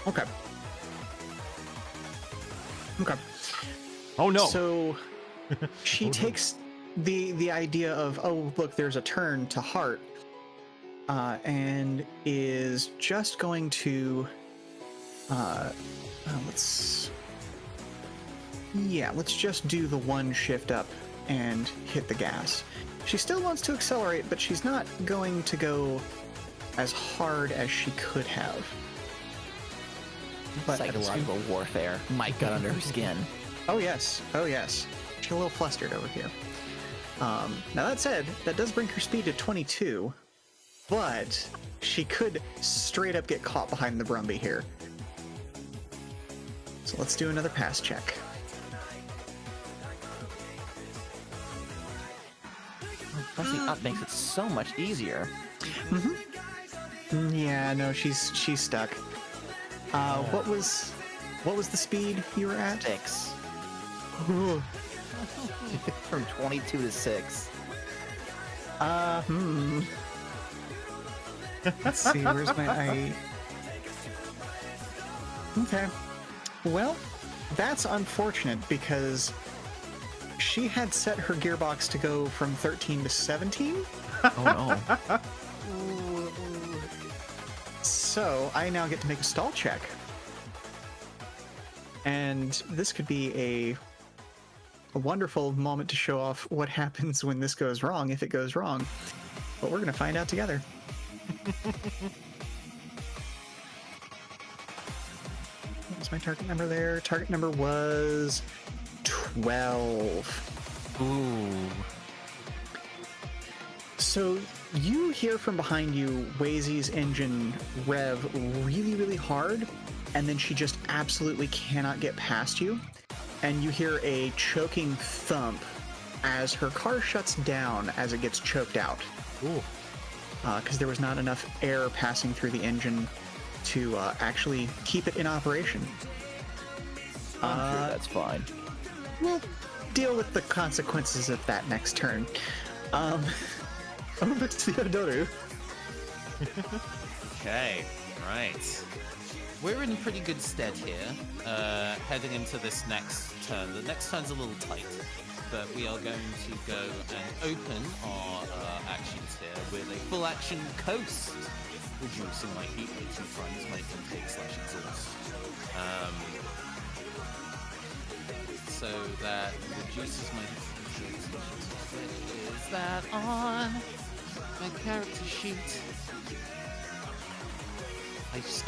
Okay. Okay. Oh no. So she takes the idea of, oh look, there's a turn to heart, and is just going to let's just do the one shift up and hit the gas. She still wants to accelerate, but she's not going to go as hard as she could have. But Psychological warfare. Mike got under her skin. Oh yes, oh yes. She's a little flustered over here. Now that said, that does bring her speed to 22, but she could straight up get caught behind the Brumby here. So let's do another pass check. Pressing up makes it so much easier. Yeah, no, she's stuck. What was the speed you were at? 6. From 22 to 6. Let's see, where's my eye? Okay. Well, that's unfortunate because she had set her gearbox to go from 13 to 17. Oh no. So I now get to make a stall check. And this could be a wonderful moment to show off what happens when this goes wrong, if it goes wrong. But we're going to find out together. What's my target number there? Target number was 12. Ooh. So you hear from behind you Wazy's engine rev really, really hard, and then she just absolutely cannot get past you. And you hear a choking thump as her car shuts down as it gets choked out. Ooh. Because there was not enough air passing through the engine to actually keep it in operation. I'm sure that's fine. We'll deal with the consequences of that next turn. Over to the Odoru. Okay, right. We're in pretty good stead here, heading into this next turn. The next turn's a little tight, but we are going to go and open our actions here with a full action coast, reducing my heat by 2 times my intake/exhaust. So that reduces my heat. Is that on my character sheet?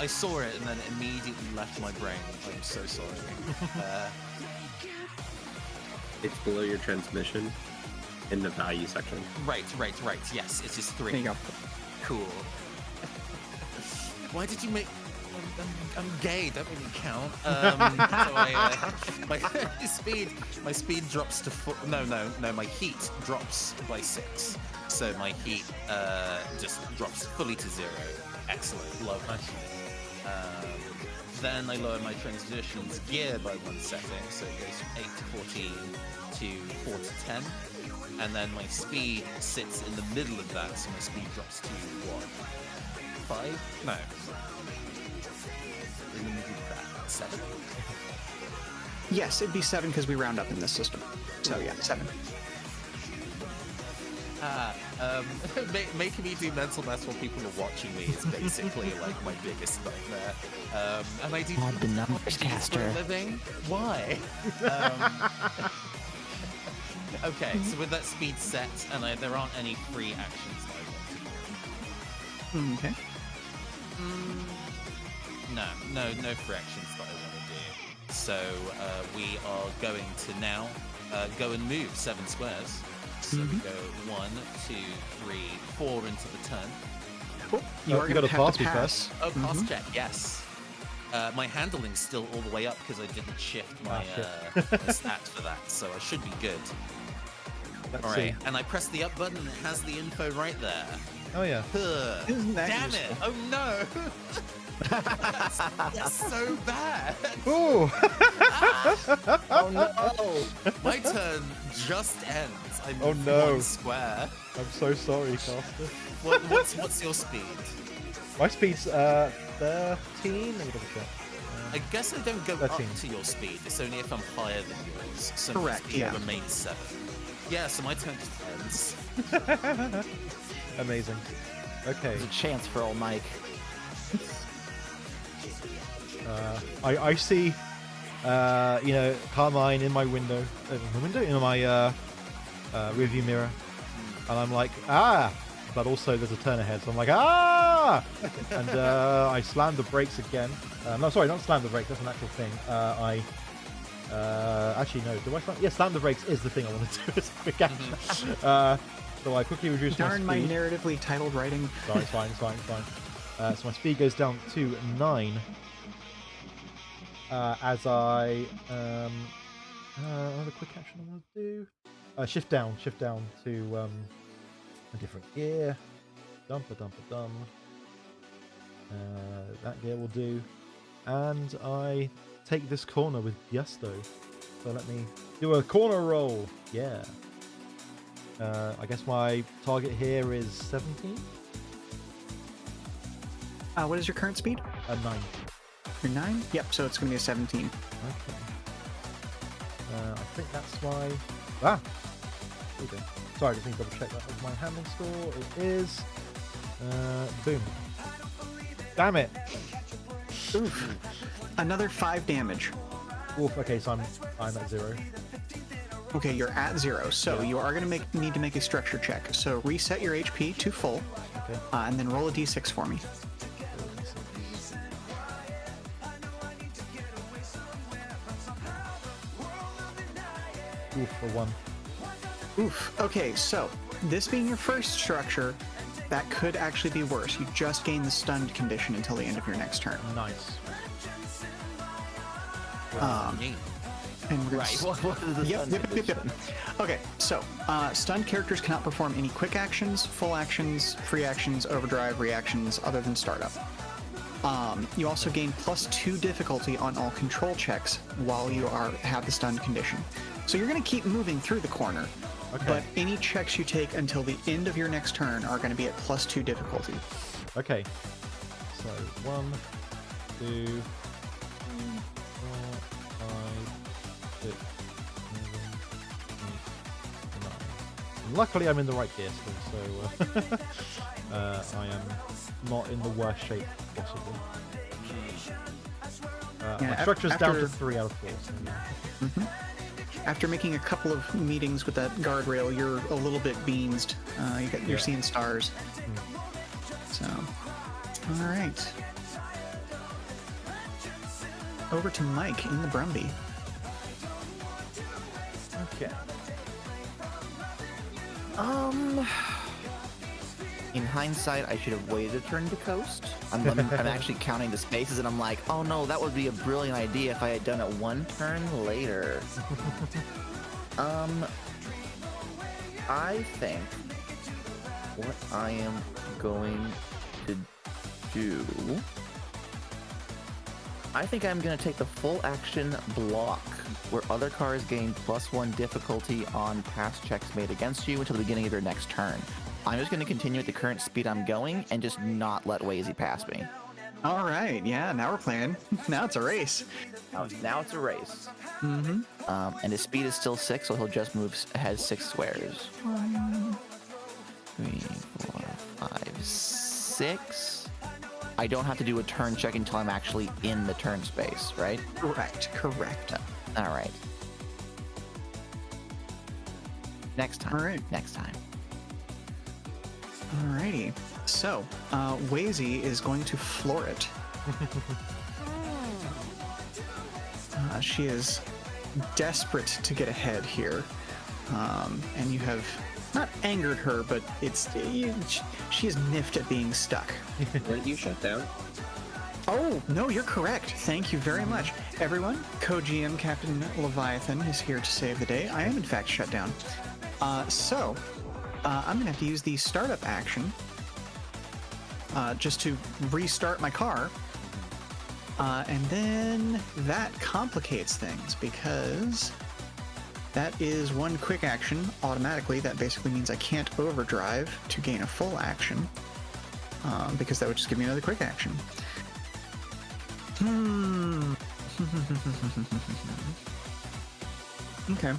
I saw it and then immediately left my brain. I'm so sorry. It's below your transmission in the value section. Right. Yes, it's just 3. There you go. Cool. Why did you make... I'm gay, that really count. So my speed drops to 4... No, my heat drops by 6. So my heat just drops fully to 0. Excellent, love that. Then I lower my transitions gear by 1 setting, so it goes from 8 to 14 to 4 to 10. And then my speed sits in the middle of that, so my speed drops to what? 5? No. In the middle of that, 7. Yes, it'd be 7 because we round up in this system. So yeah, 7. Making me do mental math while people are watching me is basically like my biggest nightmare. And I do the numbers for caster. a living. Why? Okay, so with that speed set, and there aren't any free actions that I want to do. Okay. No free actions that I want to do. So we are going to now go and move 7 squares. So we go 1, 2, 3, 4 into the turn. Oh, you are going to have to pass. Oh, pass check, yes. My handling's still all the way up because I didn't shift my stats for that, so I should be good. All right, and I press the up button and it has the info right there. Oh yeah. Isn't that Damn useful? it! Oh no! that's so bad. Ooh. Oh no! My turn just ends. I moved Oh no! 1 square. I'm so sorry, Caster. What's your speed? My speed's 13. Let me double check. I guess I don't go 13. up to your speed. It's only if I'm higher than yours. So Correct, my speed yeah. remains 7. Yeah, so my turn just ends. Amazing. Okay. There's a chance for old Mike. I see, Carmine in my window, in my rearview mirror, and I'm like, ah! But also there's a turn ahead, so I'm like, ah! And I slam the brakes again. No, sorry, not slam the brakes. That's an actual thing. Actually, no. Do I slam? Yeah, slam the brakes is the thing I want to do as a quick action. So I quickly reduce my speed. Darn my narratively titled writing. Sorry, it's fine. So my speed goes down to 9. As I another quick action I want to do. Shift down to a different gear. Dum. That gear will do. And I take this corner with gusto. So let me do a corner roll. Yeah. I guess my target here is 17. What is your current speed? 9. You're 9? Yep, so it's going to be a 17. Okay. I think that's my... Ah! Okay. Sorry, I just need to double check that was my handling score. It is... boom. Damn it! Oof. Another 5 damage. Oof, okay, so I'm at 0. Okay, you're at 0, so you are going to need to make a structure check. So reset your HP to full, Okay. And then roll a d6 for me. Oof, for 1. Oof. Okay, so this being your first structure, that could actually be worse. You just gain the stunned condition until the end of your next turn. Nice. And Right. What is the Yep. Okay, so stunned characters cannot perform any quick actions, full actions, free actions, overdrive, reactions, other than startup. You also gain +2 difficulty on all control checks while you have the stunned condition. So you're going to keep moving through the corner, but any checks you take until the end of your next turn are going to be at +2 difficulty. Okay. So 1, 2, 3, 4, 5, 6, 7, 8, 9. Luckily, I'm in the right gear still, so I am not in the worst shape possible. My structure's down to 3 out of 4. So After making a couple of meetings with that guardrail, you're a little bit beansed. You're seeing stars. So, all right. Over to Mike in the Brumby. Okay. In hindsight, I should have waited a turn to coast. I'm actually counting the spaces, and I'm like, oh no, that would be a brilliant idea if I had done it 1 turn later. I think what I am going to do... I think I'm going to take the full action block, where other cars gain +1 difficulty on past checks made against you until the beginning of your next turn. I'm just going to continue at the current speed I'm going and just not let Wazy pass me. All right, yeah, now we're playing. Now it's a race. Now it's a race. Mm-hmm. And his speed is still 6, so he'll just move ahead 6 squares. 1, 3, 4, 5, 6. I don't have to do a turn check until I'm actually in the turn space, right? Correct. All right. Next time. All right. Next time. Alrighty. So, Wazy is going to floor it. She is desperate to get ahead here. And you have not angered her, but she is miffed at being stuck. Weren't you shut down? Oh, no, you're correct. Thank you very much. Everyone, co-GM Captain Leviathan is here to save the day. I am, in fact, shut down. So, I'm going to have to use the startup action just to restart my car. And then that complicates things because that is one quick action automatically. That basically means I can't overdrive to gain a full action because that would just give me another quick action. Okay.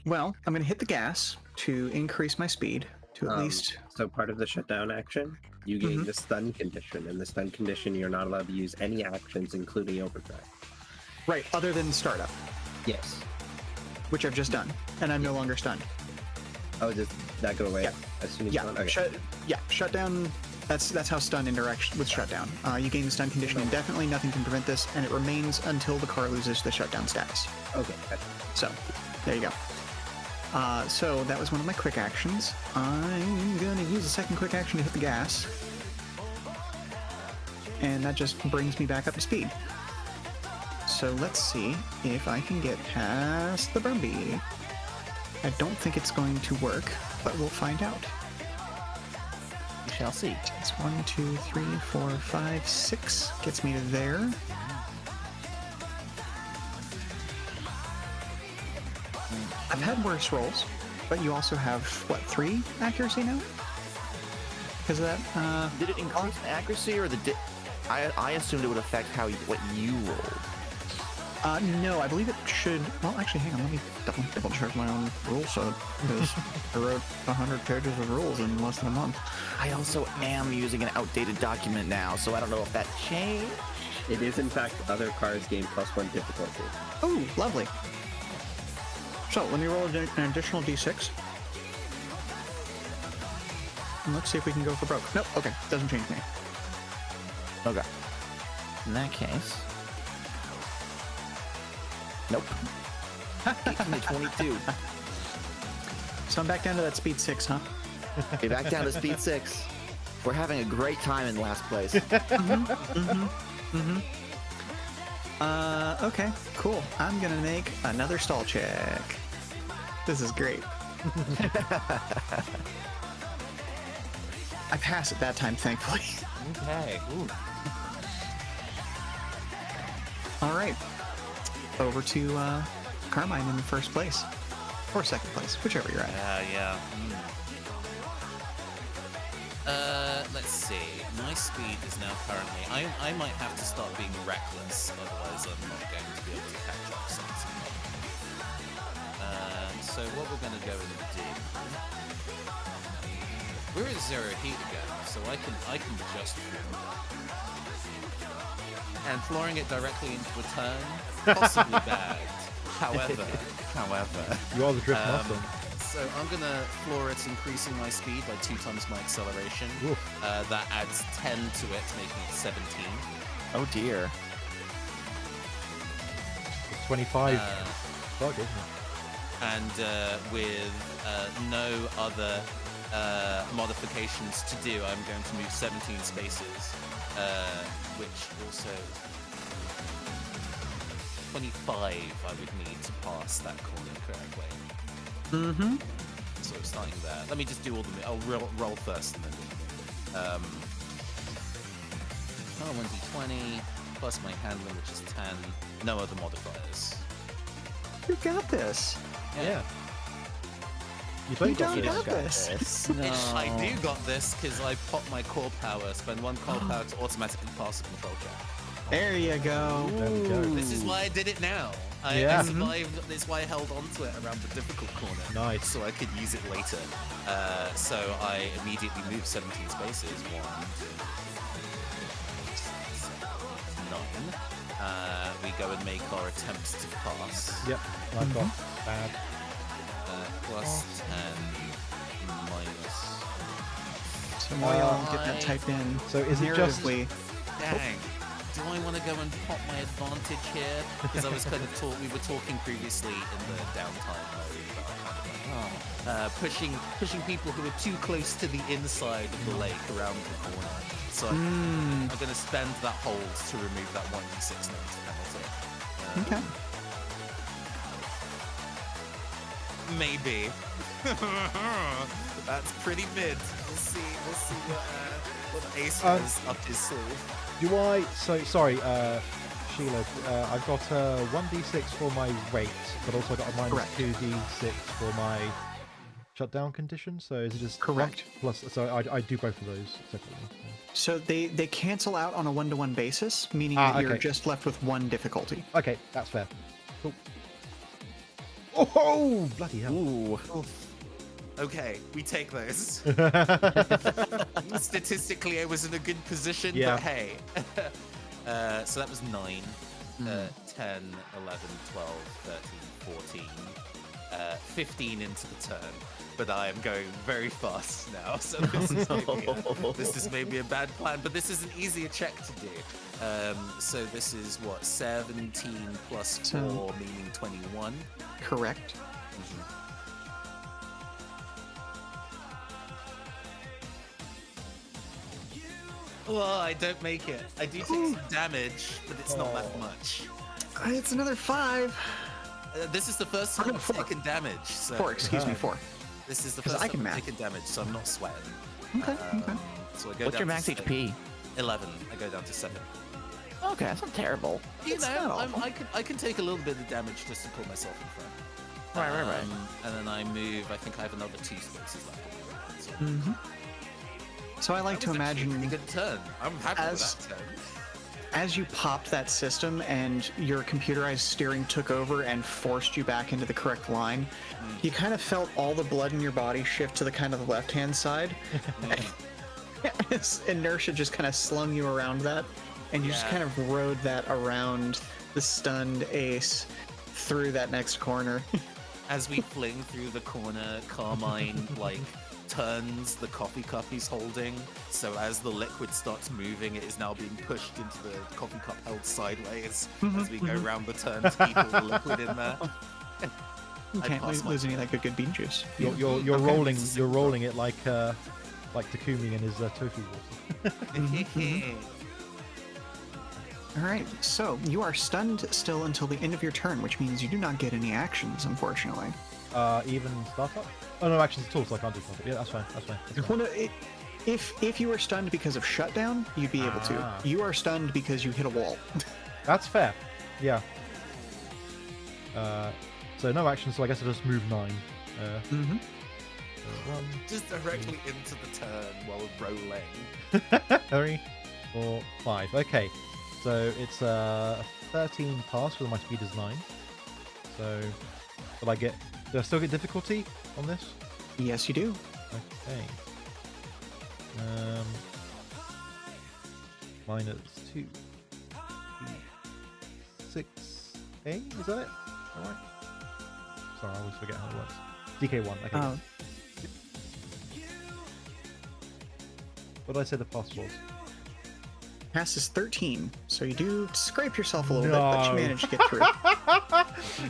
Well, I'm going to hit the gas to increase my speed to at least... So part of the shutdown action, you gain the stun condition. In the stun condition, you're not allowed to use any actions, including overdrive. Right, other than startup. Yes. Which I've just done, and I'm no longer stunned. Oh, does that go away as soon as you're done? Okay. Shutdown. That's how stun interacts with shutdown. You gain the stun condition indefinitely, nothing can prevent this, and it remains until the car loses the shutdown status. Okay. So, there you go. So that was one of my quick actions. I'm gonna use the second quick action to hit the gas. And that just brings me back up to speed. So let's see if I can get past the Bumby. I don't think it's going to work, but we'll find out. We shall see. It's 1, 2, 3, 4, 5, 6. Gets me to there. I've had worse rolls, but you also have, what, 3 accuracy now? Because of that? Did it increase in accuracy, or I assumed it would affect what you rolled. No, I believe it should... Well, actually, hang on, let me double check my own rule set, because I wrote 100 pages of rules in less than a month. I also am using an outdated document now, so I don't know if that changed. It is, in fact, other cars gain +1 difficulty. Oh, lovely. So, let me roll an additional d6. And let's see if we can go for broke. Nope, okay, doesn't change me. Okay. In that case... Nope. 18 to 22. So I'm back down to that speed 6, huh? Okay, back down to speed 6. We're having a great time in last place. Okay, cool. I'm gonna make another stall check. This is great. I pass it that time, thankfully. Okay. Ooh. All right. Over to Carmine in the first place. Or second place, whichever you're at. Yeah. Let's see. My speed is now currently... I might have to start being reckless, otherwise I'm not going to be able to catch up sensibly. So what we're going to go and do... We're at 0 heat again, so I can just... And flooring it directly into a turn, possibly bad. However, you are the drift master. So I'm gonna floor it, increasing my speed by 2 times my acceleration. That adds 10 to it, making it 17. Oh dear. It's 25. Fuck, isn't it? And with no other modifications to do, I'm going to move 17 spaces. Which also 25 I would need to pass that corner correctly. So starting there. Let me just do all the... I'll roll first and then do 1d20 plus my handling, which is 10. No other modifiers. You got this. Yeah. don't got this. No. I do got this because I popped my core power, spend 1 core power to automatically pass a control check. There you go. There we go. This is why I did it now. I survived. That's why I held on to it around the difficult corner. Nice. So I could use it later. So I immediately moved 17 spaces. 1, 2, 3, 4, 5, 6, 7, 8, 9. We go and make our attempts to pass. Yep. I've got bad. Plus 10 minus. So while y'all get that typed in, so is it just? Dang. Do I want to go and pop my advantage here? Because I was kind of we were talking previously in the downtime mode, pushing people who are too close to the inside of the lake around the corner. So I'm going to spend that hold to remove that 1d6 note penalty. Okay. Maybe. That's pretty mid. We'll see what Ace has up his sleeve. Do I? So sorry, Sheela. I've got 1d6 for my rate, but also got a minus 2d6 for my shutdown condition. So is it just correct? Plus, so I do both of those separately. So they cancel out on a 1-to-1 basis, meaning that you're just left with 1 difficulty. Okay, that's fair. Cool. Oh, bloody hell! Ooh. Okay, we take those. Statistically, I was in a good position, but hey. So that was 9, 10, 11, 12, 13, 14, 15 into the turn. But I am going very fast now, so this is maybe a bad plan, but this is an easier check to do. So this is what, 17 plus 4, meaning 21? Correct. Well, I don't make it. I do take some damage, but it's not that much. It's another 5. This is the first time I've taken damage. So 4, excuse me, 4. This is the first time I've taken damage, so I'm not sweating. Okay, okay. So I go What's your down max to HP? 11. I go down to 7. Okay, that's not terrible. You know, I can take a little bit of damage just to pull myself in front. Right. And then I move. I think I have another 2 spaces left. So I like to imagine a good turn. I'm happy with that turn. As you popped that system and your computerized steering took over and forced you back into the correct line, you kind of felt all the blood in your body shift to the kind of the left-hand side. Inertia just kind of slung you around that, and you just kind of rode that around the stunned Ace through that next corner. As we fling through the corner, Carmine turns the coffee cup he's holding, so as the liquid starts moving, it is now being pushed into the coffee cup held sideways as we go around the turn to keep all the liquid in there. You can't lose any of that good bean juice. You're rolling it like Takumi and his tofu water. All right, so you are stunned still until the end of your turn, which means you do not get any actions, unfortunately. Even startup? Oh, no actions at all, so I can't do startup. Yeah, that's fine. Well, no, if you were stunned because of shutdown, you'd be able to. You are stunned because you hit a wall. That's fair. Yeah. So no actions, so I guess I'll just move 9. Just directly into the turn while rolling. 3, 4, 5. Okay. So it's 13 pass because my speed is 9. So do I still get difficulty on this? Yes, you do. Okay. Minus 2, 6, 8. Is that it? All right. Sorry, I always forget how it works. DK1. Okay. What did I say the pass was? Pass is 13, so you do scrape yourself a little bit, but you manage to get through.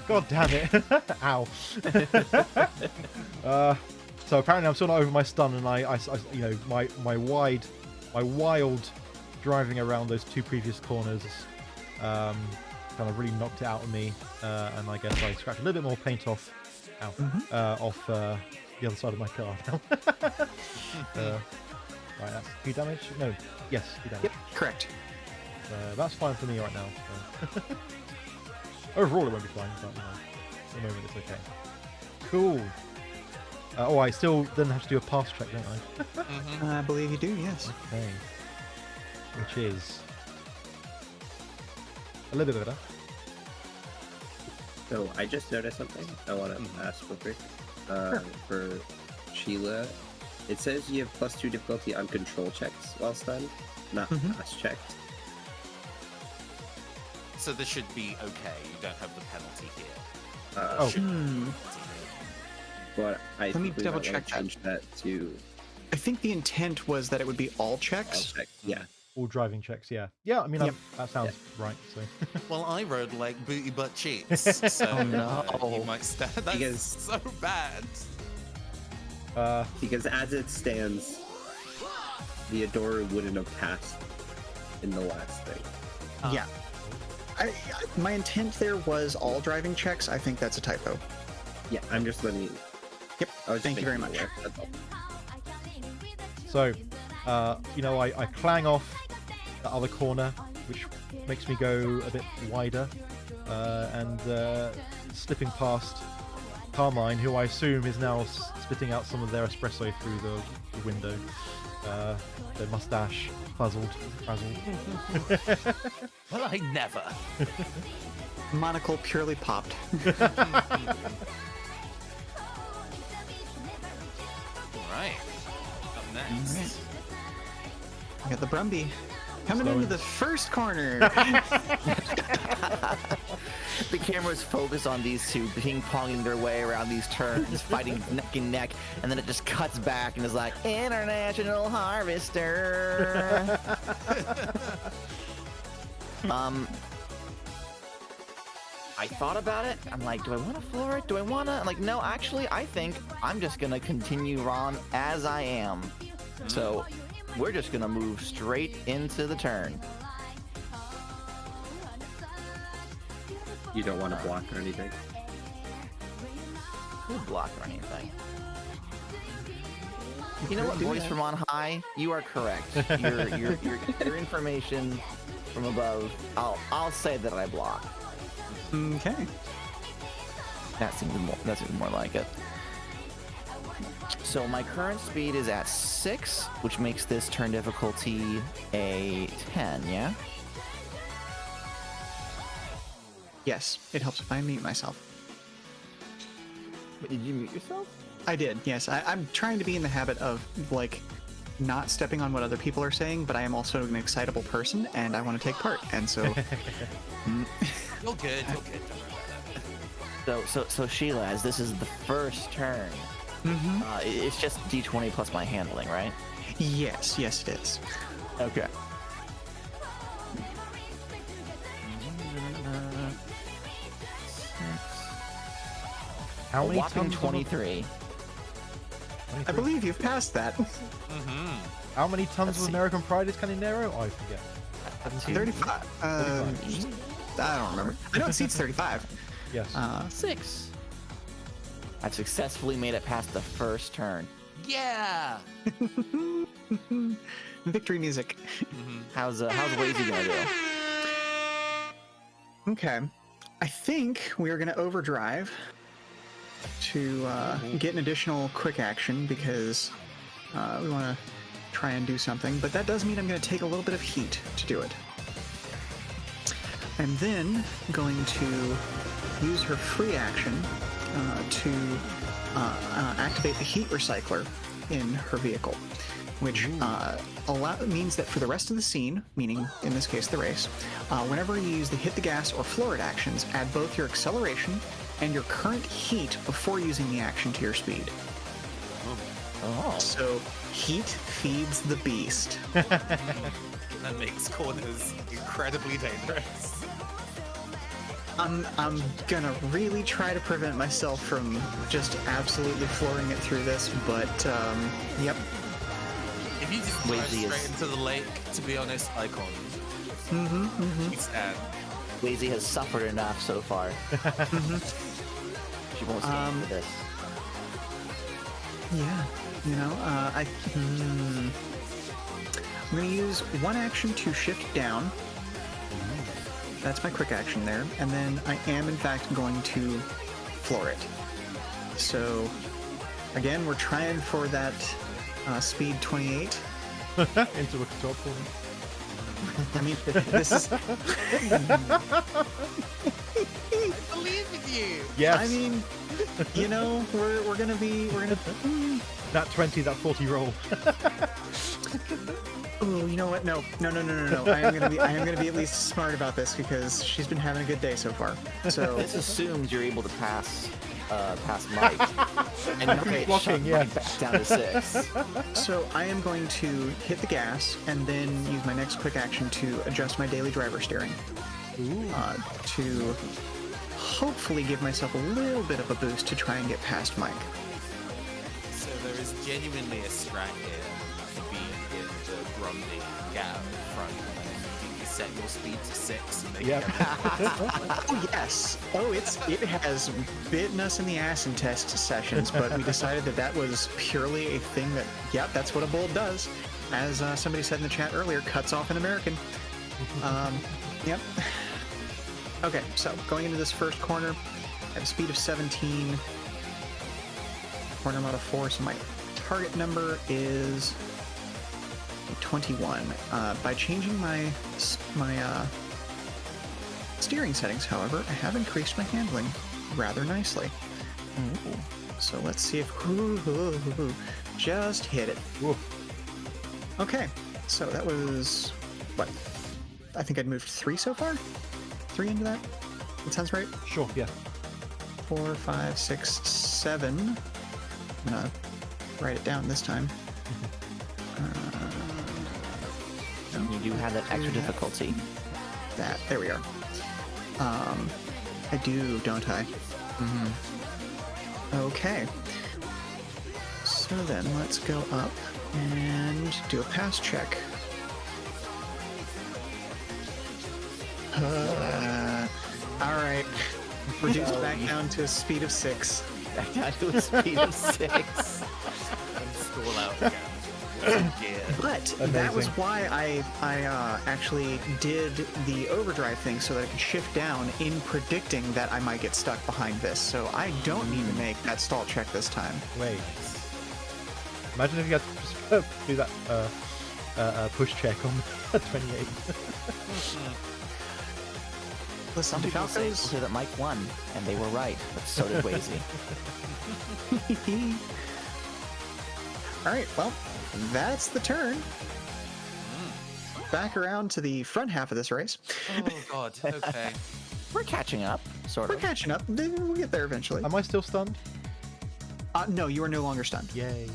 God damn it! Ow. So apparently I'm still not over my stun, and I my wild driving around those 2 previous corners kind of really knocked it out of me, and I guess I scratched a little bit more paint off the other side of my car now. Right, that's 2 damage? No, yes, 2 damage. Yep, correct. That's fine for me right now. So. Overall, it won't be fine, but at the moment it's okay. Cool. I still then have to do a pass check, don't I? I believe you do, yes. Okay. Which is a little bit better. So I just noticed something I want to ask real quick. For Sheela, it says you have +2 difficulty on control checks while stunned, not pass checks. So this should be okay. You don't have the penalty here. But Let me double check change that to I think the intent was that it would be all checks. Yeah. All driving checks, yeah. Yeah, I mean, that sounds right, so. Well, I rode like booty butt cheeks, so you might stand. That's so bad. Because as it stands, the Adoru wouldn't have passed in the last thing. Yeah. My intent there was all driving checks. I think that's a typo. Yeah, I'm just letting you. Yep. Thank you very much. So, I clang off the other corner, which makes me go a bit wider, and slipping past Carmine, who I assume is now spitting out some of their espresso through the window. Their mustache frazzled. Well, I never. Monocle purely popped. All right. Up next. We got the Brumby coming into the first corner. The camera's focused on these two ping-ponging their way around these turns, fighting neck and neck, and then it just cuts back and is like, International Harvester. I thought about it. I'm like, do I want to floor it? Do I want to? I'm like, no, actually, I think I'm just going to continue on as I am. So we're just going to move straight into the turn. You don't want to block or anything? Could block or anything. You know what, voice from on high? You are correct. Your information from above. I'll say that I block. Okay. That seems more like it. So my current speed is at 6, which makes this turn difficulty a 10. Yeah. Yes, it helps if I mute myself. Did you mute yourself? I did, yes. I'm trying to be in the habit of, like, not stepping on what other people are saying, but I am also an excitable person, and I want to take part, and so... You're good. Don't worry about that. So Sheela, as this is the first turn, it's just D20 plus my handling, right? Yes, it is. Okay. How many whopping tons? 23. I believe you've passed that. How many tons of American Pride is Caninero? I forget. 35. I don't remember. I know it seats 35. Yes. 6. I've successfully made it past the first turn. Yeah. Victory music. How's Wazy gonna do? Okay. I think we are going to overdrive to get an additional quick action because we want to try and do something, but that does mean I'm going to take a little bit of heat to do it. I'm then going to use her free action to activate the heat recycler in her vehicle, which means that for the rest of the scene, meaning in this case the race, whenever you use the hit the gas or floor it actions, add both your acceleration and your current heat before using the action to your speed. Oh. So heat feeds the beast. That makes corners incredibly dangerous. I'm gonna really try to prevent myself from just absolutely flooring it through this, but yep. If you just drive straight into the lake, to be honest, I can't. You stand. Wazy has suffered enough so far. She won't stand for this. Yeah, you know, I'm gonna use one action to shift down. That's my quick action there, and then I am in fact going to floor it. So Again, we're trying for that speed 28. Into a control point. I mean, this is... I believe in you. Yes. I mean, you know, we're gonna be... That 20, that 40 roll. Oh, you know what? No. I am gonna be at least smart about this because she's been having a good day so far. So This assumes you're able to pass Mike. And keep blocking, yeah. Mike back down to 6. So I am going to hit the gas and then use my next quick action to adjust my daily driver steering. To hopefully give myself a little bit of a boost to try and get past Mike. So there is genuinely a strat here to be in the Grundy gap in front. You set your speed to 6 and make it Oh yes. Oh, it has bitten us in the ass in test sessions, but we decided that was purely a thing that, yep, that's what a bold does. As somebody said in the chat earlier, cuts off an American. Yep. Okay, so going into this first corner, I have a speed of 17. Corner I'm out of 4, so my target number is 21. By changing my steering settings, however, I have increased my handling rather nicely. Ooh. So let's see if... just hit it. Ooh. Okay, so that was... what? I think I'd moved 3 so far? 3 into that? That sounds right? Sure, yeah. 4, 5, 6, 7. I'm gonna write it down this time. You do have that extra difficulty. There we are. I do, don't I? Okay. So then let's go up and do a pass check. All right. Reduced back down to a speed of 6. Back down to a speed of 6. School out again. But that was why I actually did the overdrive thing so that I could shift down in predicting that I might get stuck behind this. So I don't need to make that stall check this time. Wait. Imagine if you had to do that push check on 28. Listen, Some people say that Mike won, and they were right, but so did Wazy. All right, well, that's the turn. Back around to the front half of this race. Oh god, okay. We're catching up, sort of. We're catching up. We'll get there eventually. Am I still stunned? No, you are no longer stunned. Yay.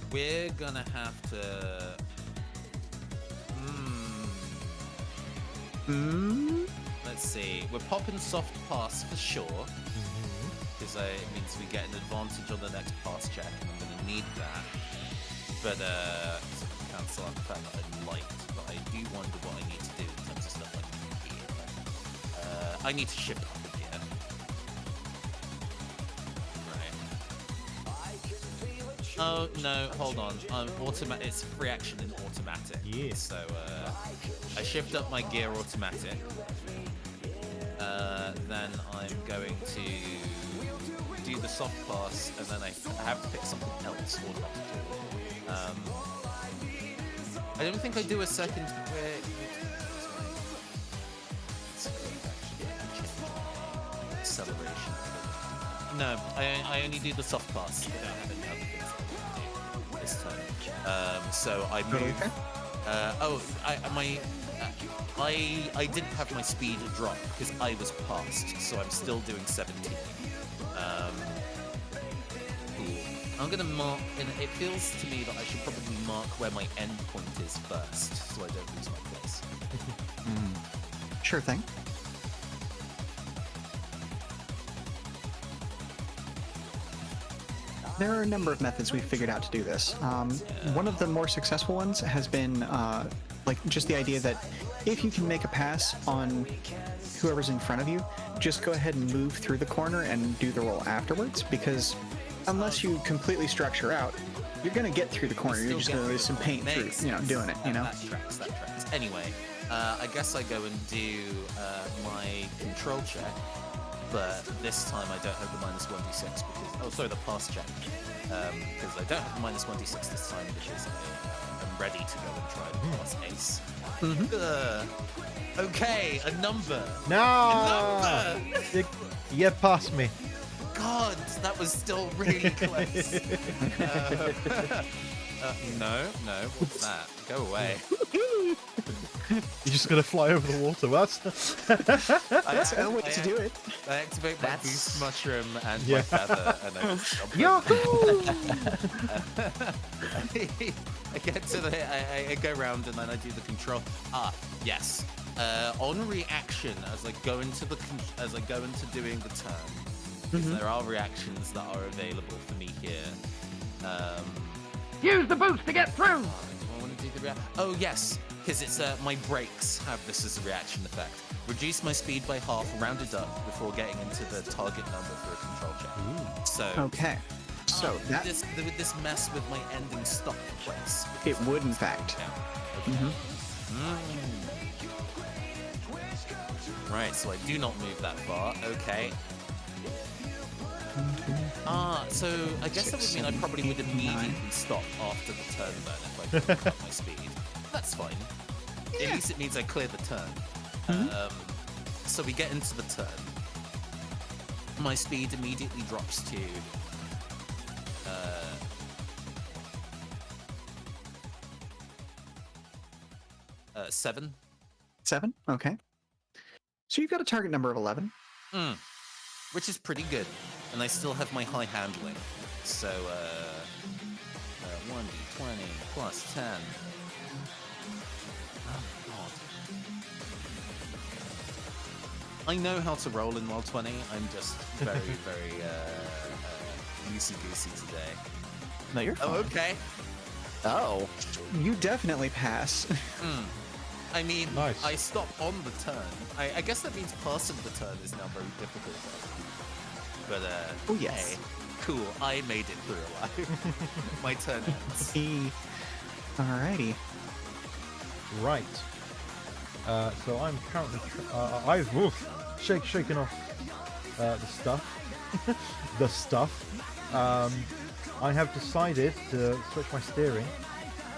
We're gonna have to... Let's see. We're popping soft pass for sure. Because it means we get an advantage on the next pass check, and I'm going to need that. But, so I can cancel out the fact that I liked, but I do wonder what I need to do in terms of stuff like gear. I need to shift up a gear. Right. Oh, no, hold on. It's free action in automatic. Yeah. So, I shift up my gear automatic. Then I'm going to do the soft pass, and then I have to pick something else automatically. I don't think I do a second acceleration. No, I only do the soft pass. I don't have any other things to do this time. So I move. I didn't have my speed drop because I was passed, so I'm still doing 17. I'm gonna mark, and it feels to me that I should probably mark where my end point is first, so I don't lose my place. Sure thing. There are a number of methods we've figured out to do this. One of the more successful ones has been just the idea that if you can make a pass on whoever's in front of you, just go ahead and move through the corner and do the roll afterwards, because unless you completely structure out, you're going to get through the corner. You're just going to lose some paint through, doing it, That tracks. Anyway, I guess I go and do my control check. but this time I don't have the -1d6 because... Oh, sorry, the pass check. Because I don't have the -1d6 this time because I'm ready to go and try the pass ace. Okay, a number. No! A number! You passed me. God, that was still really close. No, what's that? Go away. You're just gonna fly over the water. That's That's the way to do it. I activate my boost mushroom and my feather, and I just jump I get to I go around and then I do the control. Yes. On reaction, as I go into doing the turn, because there are reactions that are available for me here. Use the boost to get through! Do I want to do the Oh yes, because it's my brakes have this as a reaction effect. Reduce my speed by half, round it up before getting into the target number for a control check. So okay. So that would this mess with my ending stop place? It would, in fact. Right, so I do not move that far. Okay. So I guess that would mean I probably would immediately stop after the turn then if I didn't cut my speed. That's fine. At least it means I clear the turn. So we get into the turn. My speed immediately drops to 7. 7? Okay. So you've got a target number of 11. Which is pretty good. And I still have my high handling. So, 1d20 plus 10. Oh, God. I know how to roll in Roll20. I'm just very, very loosey-goosey today. No, you're fine. Oh, okay. Oh. You definitely pass. I mean, nice. I stop on the turn. I guess that means passing the turn is now very difficult. But, oh, yes. Hey, cool. I made it through alive. My turn ends. Alrighty. Right. So I'm currently... I've shaken off the stuff. The stuff. I have decided to switch my steering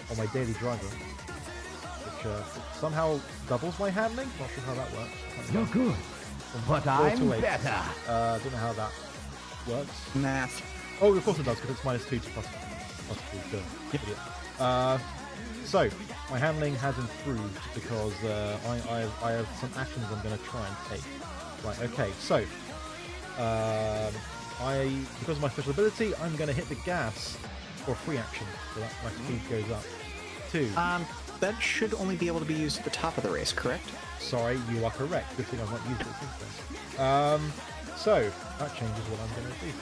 on my daily driver, which somehow doubles my handling. Not sure how that works. You're good, but I'm better. I don't know how that works. Math. Oh, of course it does, because it's -2 to plus 2. Idiot. So, my handling has improved because I have some actions I'm going to try and take. Right, okay, so, because of my special ability, I'm going to hit the gas for a free action, so that my speed goes up. 2. That should only be able to be used at the top of the race, correct? Sorry, you are correct. Good thing I've not used it since then. So, that changes what I'm going to do.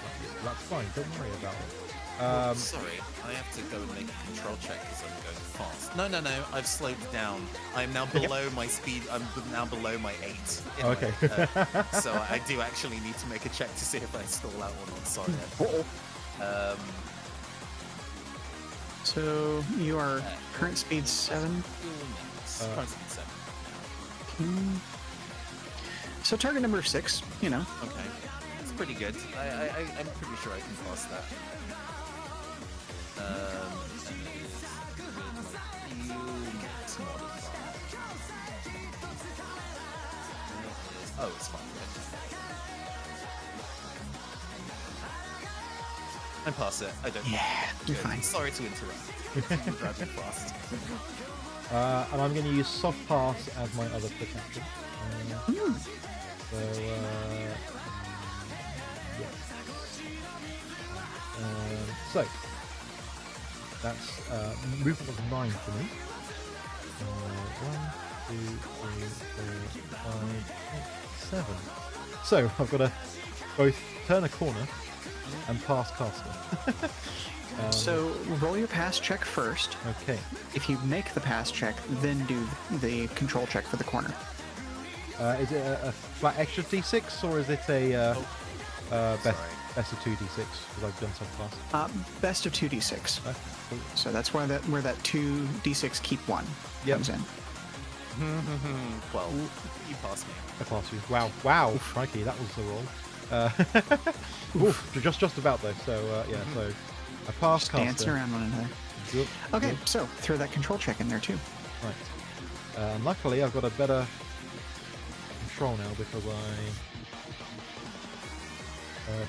That's fine, don't worry about it. Sorry, I have to go and make a control check because I'm going fast. No, I've slowed down. I'm now below my speed. I'm now below my 8. Okay. So I do actually need to make a check to see if I stall out or not. Sorry. So, you are current speed 7? Current speed 7. So target number 6, you know. Okay. It's pretty good. I'm pretty sure I can pass that. Oh, it's fine. I pass it. I don't. Yeah, you're fine. Sorry to interrupt. I'm driving fast. And I'm going to use soft pass as my other protection. So, yes. So, that's movement of 9 for me. 1, 2, 3, 4, 5, 6, 7. So, I've got to both turn a corner and pass caster. So, roll your pass check first. Okay. If you make the pass check, then do the control check for the corner. Is it a flat extra d6 or is it a best of 2 d6? Because I've done so fast. Best of 2 d6. Cool. So that's where that 2 d6 keep 1 comes in. 12. You passed me. I passed you. Wow, wow, crikey, that was the roll. Oof, just about though. So yeah, so I passed. Just dancing around one another. Yep. Okay, Yep. so throw that control check in there too. Right. Luckily, I've got a better control now because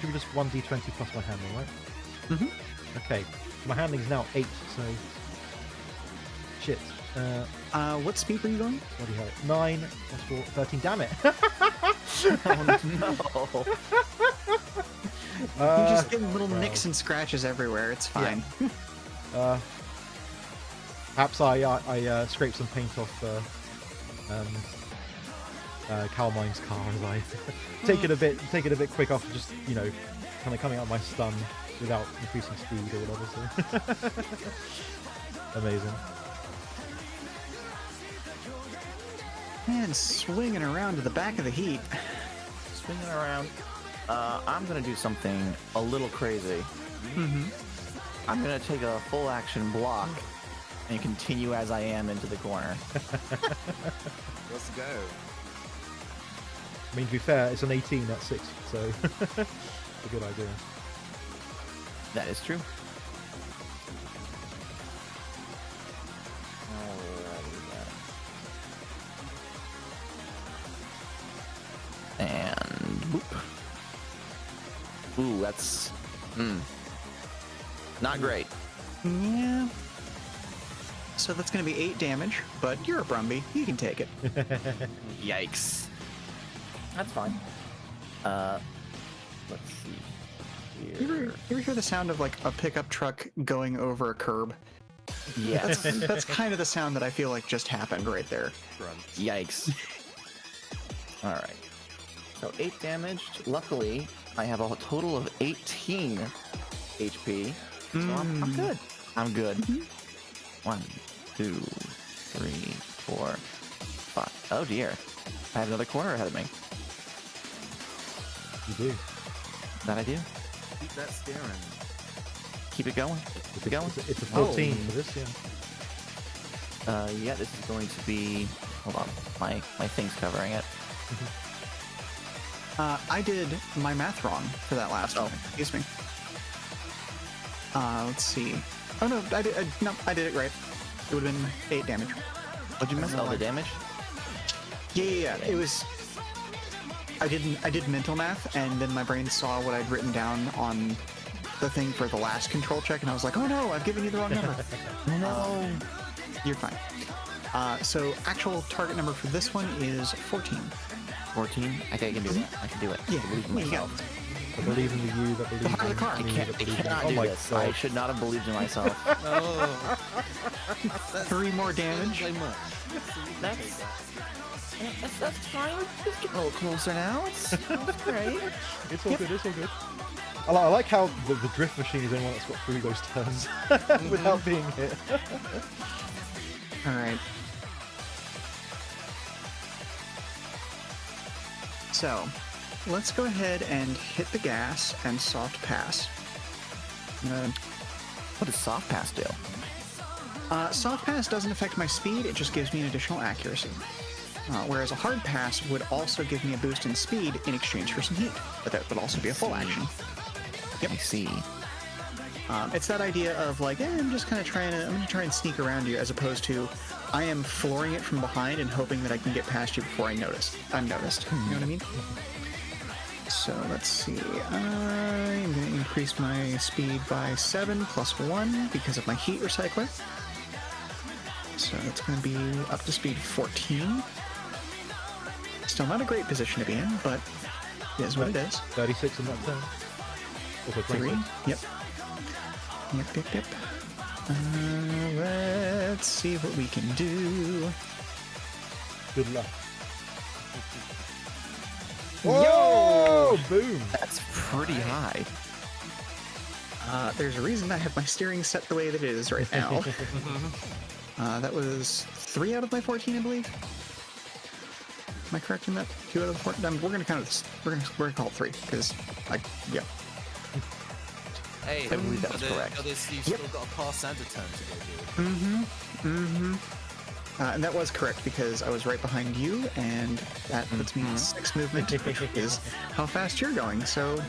should be just 1d20 plus my handling, right? Mm-hmm. Okay. My handling is now 8, so shit. What speed were you going? What do you have? 9 plus 4, 13. Damn it! Oh no! You're just getting little nicks and scratches everywhere. It's fine. Yeah. Perhaps I scraped some paint off Calmine's car as I take it a bit quick off, just kind of coming out of my stun without increasing speed or whatever. So amazing. Man, swinging around to the back of the heat. Swinging around. I'm gonna do something a little crazy. Mm-hmm. I'm gonna take a full action block and continue as I am into the corner. Let's go. I mean, to be fair, it's an 18 at 6, so a good idea. That is true. And boop. Ooh, that's not great. Yeah. So that's going to be 8 damage, but you're a Brumby. You can take it. Yikes. That's fine. Let's see here. You ever hear the sound of like a pickup truck going over a curb? Yeah. That's kind of the sound that I feel like just happened right there. Yikes. Alright. So 8 damage. Luckily, I have a total of 18 HP. So I'm good. I'm good. 1, 2, 3, 4, 5. Oh dear. I have another corner ahead of me. You do. That I do. Keep that steering. Keep it going. Keep it going. It's a 14 for this, yeah. Yeah, this is going to be... Hold on. My thing's covering it. I did my math wrong for that last one. Excuse me. Let's see. Oh no, I did it right. It would have been 8 damage. What'd you miss? Oh, the damage? Yeah. It was. I did mental math, and then my brain saw what I'd written down on the thing for the last control check, and I was like, oh no, I've given you the wrong number. No. You're fine. So actual target number for this one is 14. 14? I can do that. I can do it. Yeah, I believe in myself. I believe in the you that believes Behind the in car. me I that believes in cannot oh do my this. God. I should not have believed in myself. Oh. 3 more damage. That's fine. Just getting a little closer now. It's great. It's all good, it's all good. I like how the drift machine is the only one that's got through those turns without being hit. Alright. So, let's go ahead and hit the gas and soft pass. What does soft pass do? Soft pass doesn't affect my speed, it just gives me an additional accuracy. Whereas a hard pass would also give me a boost in speed in exchange for some heat, but that would also be a full action. Yep. I see. It's that idea of like, I'm just kind of I'm going to try and sneak around you, as opposed to I am flooring it from behind and hoping that I can get past you before I'm noticed. You know what I mean? So let's see. I'm going to increase my speed by 7 plus 1 because of my heat recycler. So it's going to be up to speed 14. Still not a great position to be in, but it is what it is. 36 in that turn. Also 3. 26. Yep. Let's see what we can do. Good luck. Whoa! Boom! That's pretty high. There's a reason I have my steering set the way that it is right now. That was 3 out of my 14, I believe. Am I correct in that? 2 out of the 14? We're gonna count it. We're gonna call it 3 because yeah. Hey, I believe that's correct. You've still got a pass and a turn to go do. And that was correct because I was right behind you, and that puts me in 6 movement, which is how fast you're going. So,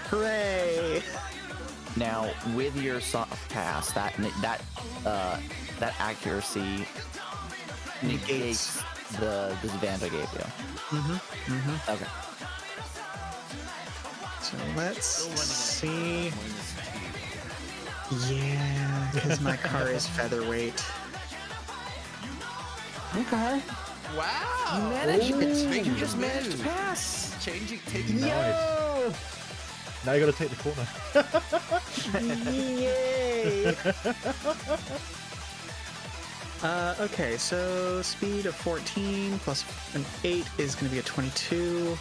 hooray! Now, with your soft pass, that accuracy negates the disadvantage I gave you. Okay. So let's see. Yeah, because my car is featherweight. Okay. Wow! You managed it! You just managed to pass! Taking Nice. Now you gotta take the corner. Yay! Okay, so speed of 14 plus an 8 is going to be a 22.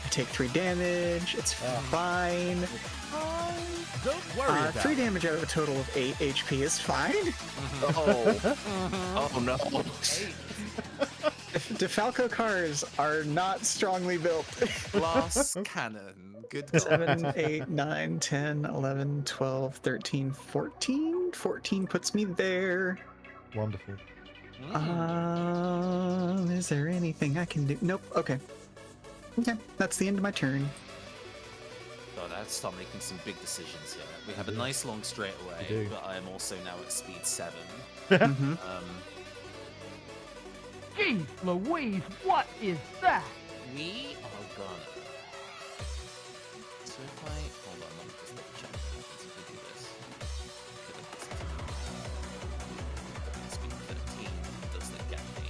I take 3 damage. It's fine. Don't worry about 3 damage out of a total of 8 HP is fine. Oh no. DeFalco cars are not strongly built. Glass cannon. Good call. 7, 8, 9, 10, 11, 12, 13, 14. 14 puts me there. Wonderful. Is there anything I can do? Nope. Okay. Okay, that's the end of my turn. God, I have to start making some big decisions here. We have a nice long straightaway, but I am also now at speed 7. Jeez Louise, what is that? We are gonna. So if I hold on, let me just double check what happens if we do this. Speed 13 does that get me?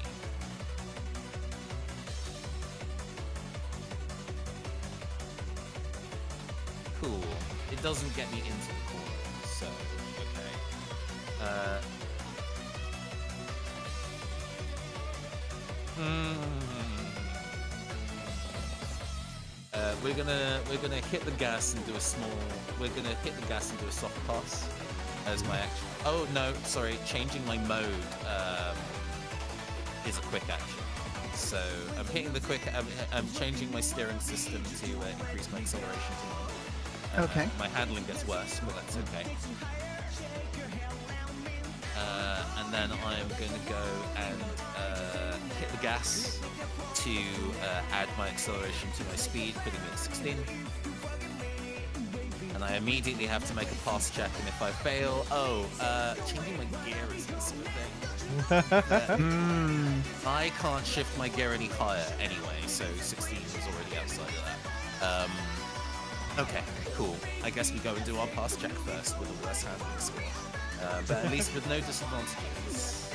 Cool. It doesn't get me into the corner, so okay. We're gonna hit the gas and do a small. We're gonna hit the gas and do a soft pass as my action. Oh no, sorry. Changing my mode is a quick action. So I'm hitting the quick. I'm changing my steering system to increase my acceleration to 9. Okay. My handling gets worse, but that's okay. And then I'm going to go and hit the gas to add my acceleration to my speed, putting me at 16. And I immediately have to make a pass check, and if I fail, changing my gear is this sort of thing. I can't shift my gear any higher anyway, so 16 was already outside of that. Okay, cool. I guess we go and do our pass check first with a worse handling score. But at least with no disadvantages.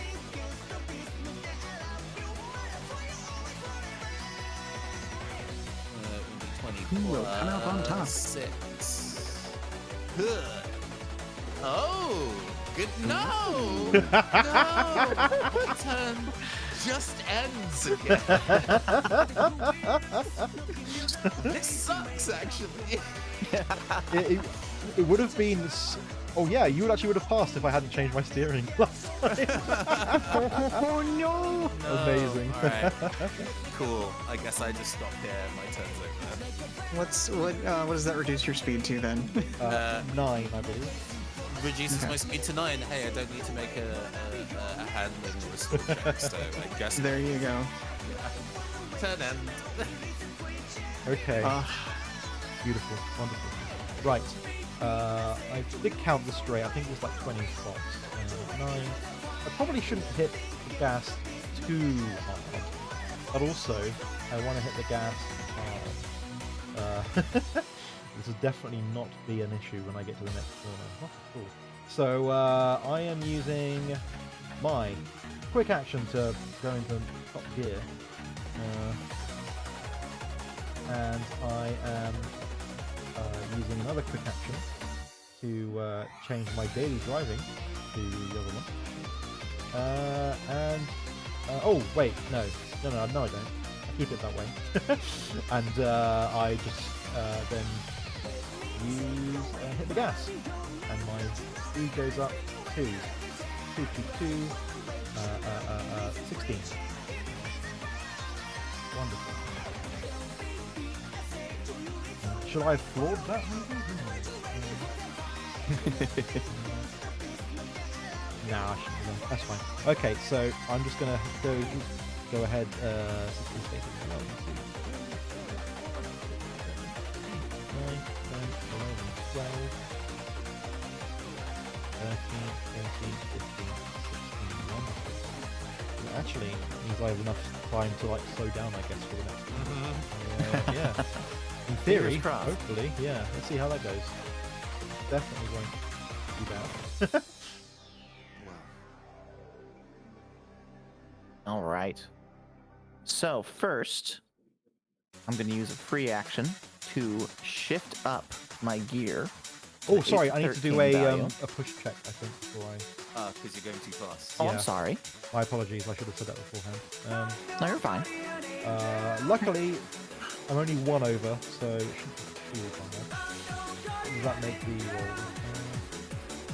We'll come out on top. 6. Good. Oh, good. No, no. My turn just ends again. This sucks, actually. It would have been. Oh yeah, you would have passed if I hadn't changed my steering last time. Oh no! Amazing. Alright. Cool. I guess I just stop here. My turn's over. What does that reduce your speed to then? 9, I believe. Reduces my speed to 9. Hey, I don't need to make a handling or a skill check, so I guess There you go. Yeah. Turn end. Okay. Beautiful. Wonderful. Right. I did count this straight. I think there's like 20 spots. 9. I probably shouldn't hit the gas too hard. But also, I want to hit the gas hard. This will definitely not be an issue when I get to the next corner. Oh, cool. So I am using my quick action to go into top gear. And I am using another quick action to change my daily driving to the other one. Oh wait, no, I don't. I keep it that way. And I just then hit the gas, and my speed goes up to 16. Wonderful. Should I have floored that maybe? Nah, I shouldn't have done. That's fine. Okay, so I'm just gonna go ahead. 16, 18, 11, 9, 10, 11, 12, 13, 14, 15, 16, wonderful. It actually means I have enough time to like slow down, I guess, for the next one. Yeah. In theory, hopefully, yeah. Let's see how that goes. Definitely going to be bad. All right. So first, I'm going to use a free action to shift up my gear. Oh, sorry, I need to do a push check, I think, before I... Because you're going too fast. Oh, Yeah. I'm sorry. My apologies, I should have said that beforehand. No, you're fine. Luckily, I'm only 1 over, so it shouldn't be too bad. Does that make the roll?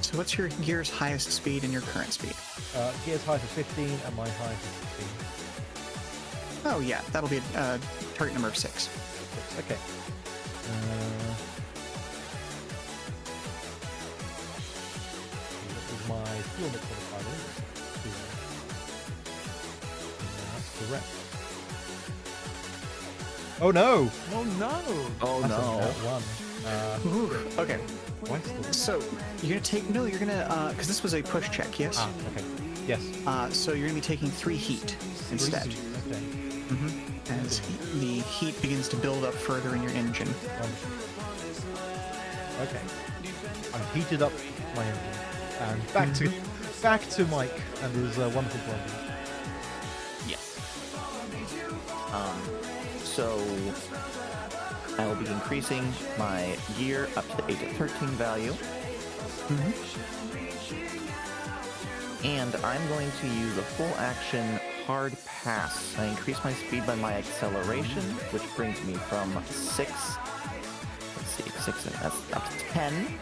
So what's your gear's highest speed and your current speed? Gear's highest is 15, and my highest is 16. Oh yeah, that'll be target number of 6. Okay. That is my fuel mix modifier. That's correct. Oh no! Oh no! Oh That's no! a nat 1. Ooh, okay. Why still? So you're gonna take you're gonna because this was a push check, yes. Ah, okay. Yes. So you're gonna be taking 3 heat instead. Okay. As the heat begins to build up further in your engine. Okay. I've heated up my engine and back to Mike and his wonderful blending. Yes. So I will be increasing my gear up to the 8 to 13 value. And I'm going to use a full action hard pass. I increase my speed by my acceleration, which brings me from 6. Let's see, 6, that's up to 10.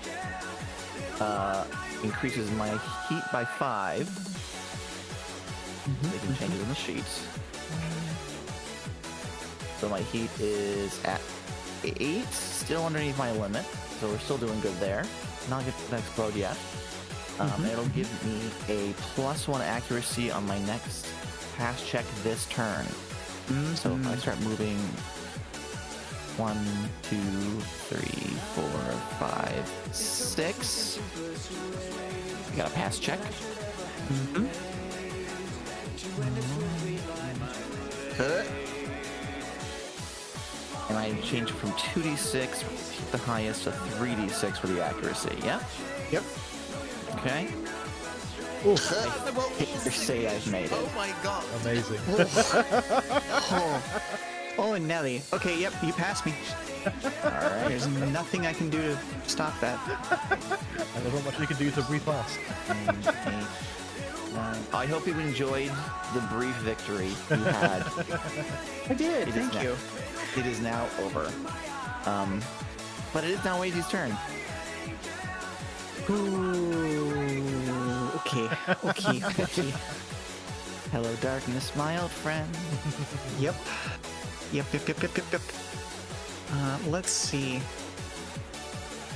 Increases my heat by 5. They can change it in the sheets. So my heat is at 8, still underneath my limit, so we're still doing good there. Not going to explode yet. It'll give me a +1 accuracy on my next pass check this turn. So if I start moving 1, 2, 3, 4, 5, 6, I got a pass check. And I change from 2d6, the highest, to 3d6 for the accuracy. Yeah? Yep. Okay. I say I've made it. Oh my god! Amazing. Oh, Nelly. Okay, yep, you passed me. Alright. There's nothing I can do to stop that. And there's not much you can do to repass. I hope you enjoyed the brief victory you had. I did, thank you. It is now over. But it is now Wazy's turn. Ooh, okay. Hello, darkness, my old friend. Yep. Let's see.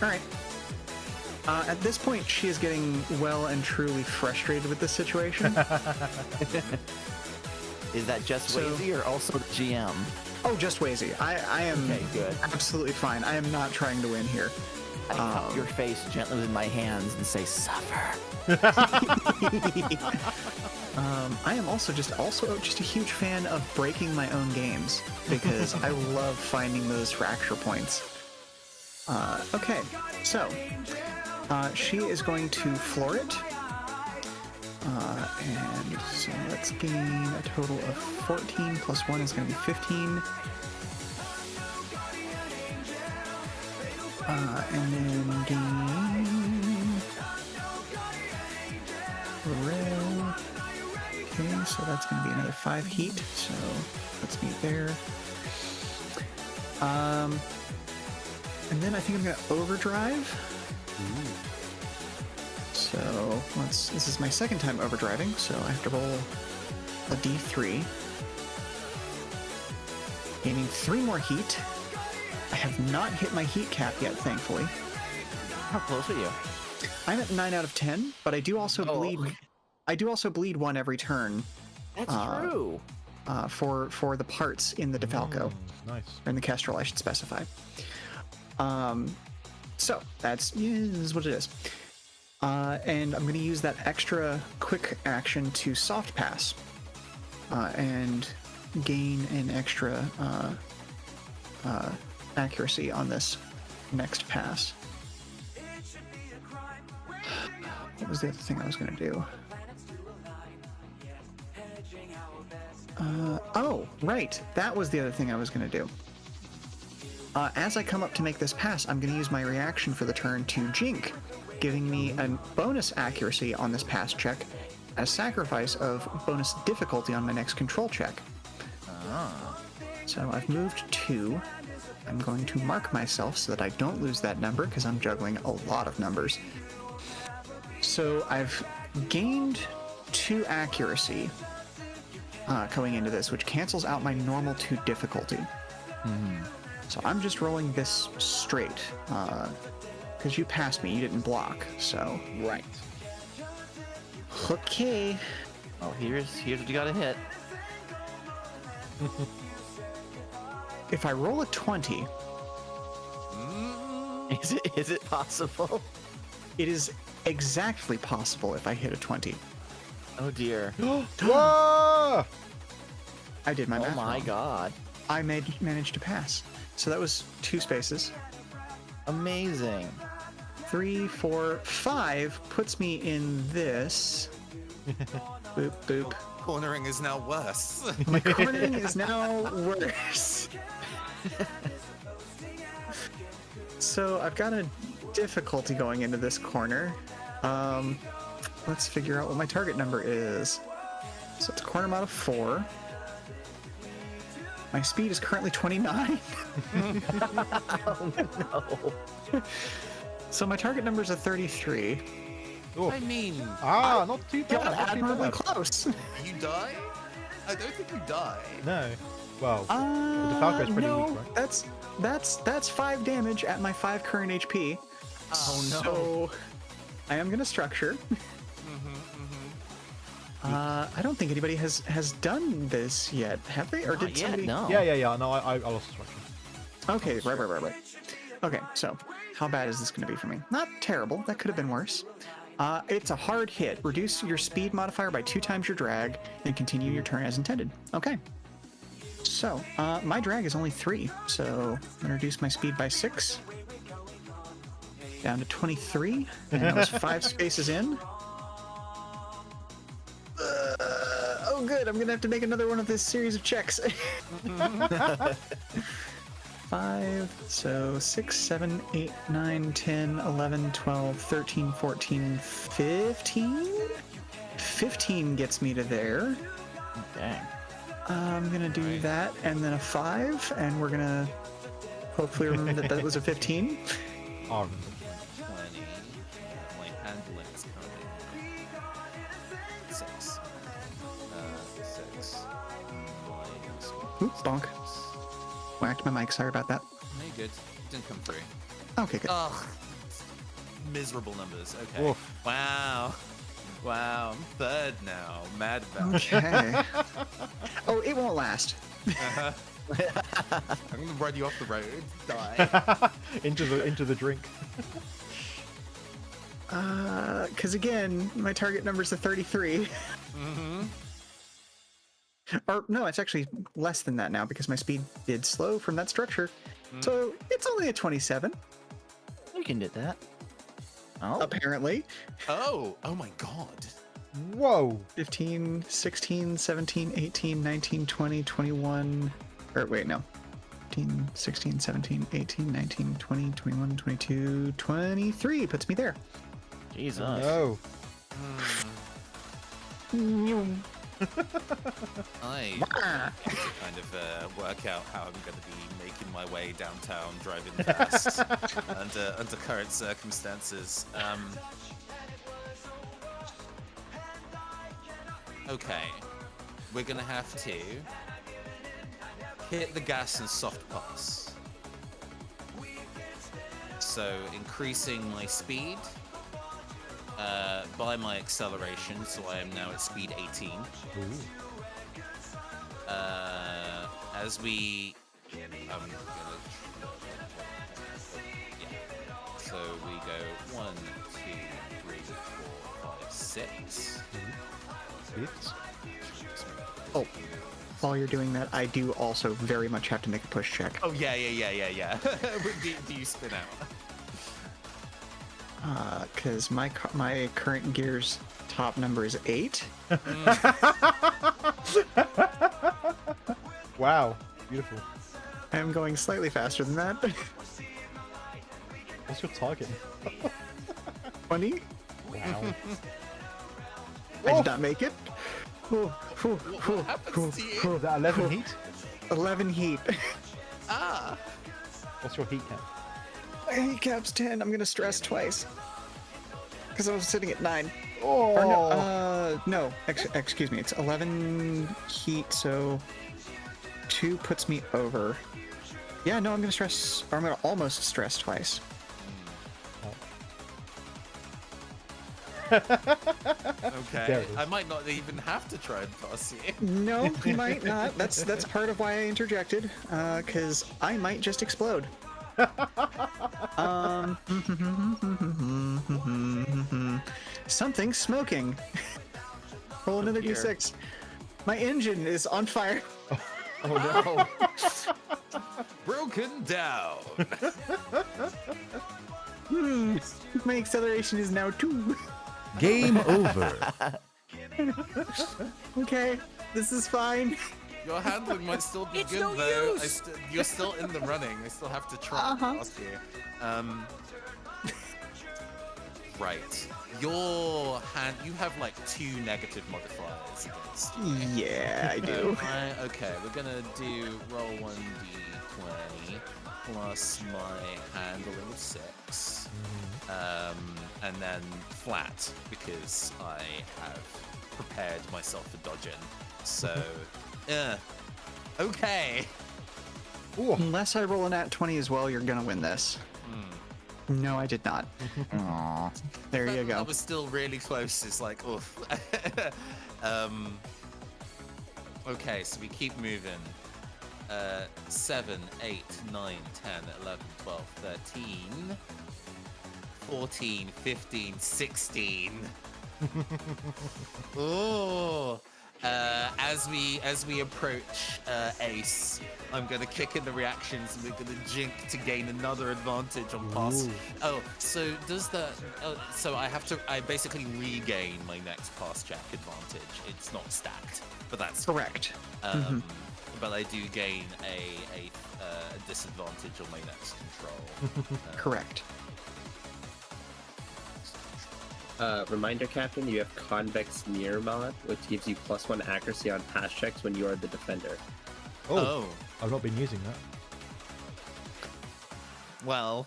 Alright. At this point, she is getting well and truly frustrated with this situation. Is that just Wazy or also the GM? Oh, just Wazy. I am Okay, good. absolutely fine. I am not trying to win here. I cup your face gently with my hands and say, suffer. I am also just a huge fan of breaking my own games because I love finding those fracture points. Okay, so she is going to floor it. And so let's gain a total of 14 plus 1 is going to be 15. And then gain red. Okay, so that's going to be another 5 heat. So let's meet there. And then I think I'm going to overdrive. So this is my second time overdriving, so I have to roll a d3. Gaining 3 more heat. I have not hit my heat cap yet, thankfully. How close are you? I'm at 9 out of 10, but I do also bleed. I do also bleed 1 every turn. That's true. For the parts in the DeFalco. Nice. Or in the Kestrel, I should specify. So this is what it is. And I'm going to use that extra quick action to soft pass and gain an extra accuracy on this next pass. What was the other thing I was going to do? Oh, right. That was the other thing I was going to do. As I come up to make this pass, I'm going to use my reaction for the turn to Jink, giving me a bonus accuracy on this pass check as sacrifice of bonus difficulty on my next control check. So I've moved 2. I'm going to mark myself so that I don't lose that number because I'm juggling a lot of numbers. So I've gained 2 accuracy going into this, which cancels out my normal 2 difficulty. So I'm just rolling this straight because you passed me, you didn't block. So Right. okay. Well, here's what you gotta hit. If I roll a 20, Is it possible? it is exactly possible if I hit a 20. Oh dear. Whoa! I did my Oh math my wrong. god. I managed to pass. So that was 2 spaces. Amazing. 3, 4, 5 puts me in this. Boop, boop. Cornering is now worse. My cornering is now worse. So I've got a difficulty going into this corner. Let's figure out what my target number is. So it's a corner mod of 4. My speed is currently 29. Oh no. So my target number is a 33. Oh. I mean, Not too bad. Got Not too admirably bad. close. you die? I don't think you die. No. Well, the DeFalco is pretty no, weak, right? that's 5 damage at my 5 current HP. Oh no. So I am gonna structure. I don't think anybody has done this yet, have they? Or Not did yet, somebody? no. Yeah. No, I lost instruction. Okay, right. Okay, so how bad is this going to be for me? Not terrible. That could have been worse. It's a hard hit. Reduce your speed modifier by 2 times your drag, and continue your turn as intended. Okay. So my drag is only 3, so I'm going to reduce my speed by 6 down to 23, and that was 5 spaces in. Oh, good. I'm going to have to make another one of this series of checks. 5, so 6, 7, 8, 9, 10, 11, 12, 13, 14, 15? 15 gets me to there. Dang. I'm going to do that, and then a 5, and we're going to hopefully remember that was a 15. Oh, 20. My handling is currently 6. 6. Oops, bonk. Whacked my mic, sorry about that. No, you're good. Didn't come through. Okay, good. Ugh. Miserable numbers. Okay. Oof. Wow. I'm 3rd now. Mad about it. Okay. Oh, it won't last. I'm gonna run you off the road. Die. into the drink. Because again, my target number's a 33. Or no, it's actually less than that now because my speed did slow from that structure. So it's only a 27. You can do that. Oh. Apparently. Oh my god. Whoa. 15, 16, 17, 18, 19, 20, 21. Or wait, no. 15, 16, 17, 18, 19, 20, 21, 22, 23 puts me there. Jesus. No. I have to kind of work out how I'm going to be making my way downtown, driving fast under current circumstances. Okay, we're going to have to hit the gas and soft pass. So increasing my speed by my acceleration, so I am now at speed 18. As we... So we go 1, 2, 3, 4, 5, 6. Oh, while you're doing that, I do also very much have to make a push check. Oh, yeah. do you spin out? Because my current gear's top number is 8. Wow, beautiful. I am going slightly faster than that. What's your target? 20? Wow. I did not make it. What happens to you? Is that 11 heat? 11 heat. Ah! What's your heat cap? My heat cap's 10. I'm gonna stress twice. Because I was sitting at 9. Oh! Or no, excuse me. It's 11 heat, so 2 puts me over. Yeah, no, I'm gonna stress, or I'm gonna almost stress twice. Okay, I might not even have to try and pass you. No, you might not. That's part of why I interjected, because I might just explode. Something's smoking. Roll another d6. My engine is on fire. Oh no. Broken down. My acceleration is now 2. Game over. Okay, this is fine. Your handling might still be It's good no though. use. You're still in the running. I still have to try and pass you. Right. Your hand. You have like 2 negative modifiers against you. Yeah, I do. Okay, we're gonna do roll 1d20 plus my handling of 6. And then flat because I have prepared myself for dodging. So, okay. Ooh. Unless I roll a nat 20 as well, you're gonna win this. No, I did not. Aww. There you go. I was still really close. It's like, oof. Okay, so we keep moving. 7, 8, 9, 10, 11, 12, 13, 14, 15, 16. Oh. As we approach Ace, I'm gonna kick in the reactions and we're gonna jink to gain another advantage on pass. Ooh. Oh, so does that? So I basically regain my next pass check advantage. It's not stacked, but that's Correct. But I do gain a disadvantage on my next control. Correct. Reminder, Captain, you have Convex Mirror mod, which gives you +1 accuracy on pass checks when you are the defender. Oh. I've not been using that. Well.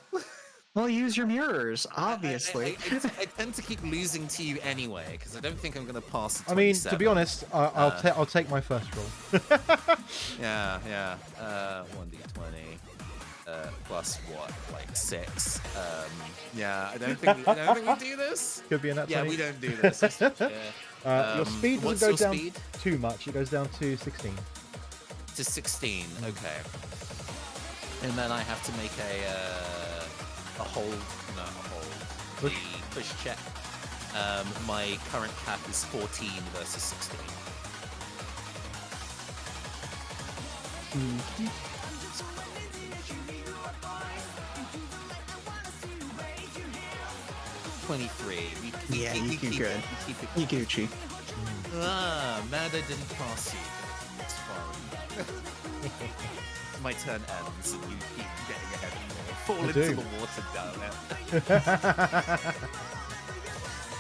Well, use your mirrors, obviously. I tend to keep losing to you anyway, because I don't think I'm going to pass the I mean, to be honest, I'll take my first roll. Yeah. 1d20 plus what, like 6. Yeah, I don't think we do this. Could be a nat 20. Yeah, we don't do this. Yeah. Your speed what's doesn't go your down speed? too much. It goes down to 16. To 16. Okay. And then I have to make a hold. No, a hold. Push. The push check. My current cap is 14 versus 16. Mhm. 23. Yeah, you do keep good. it. We keep it. You Gucci. Mad I didn't pass you. It's fine. My turn ends and you keep getting ahead of me. Fall I into do. the water down there.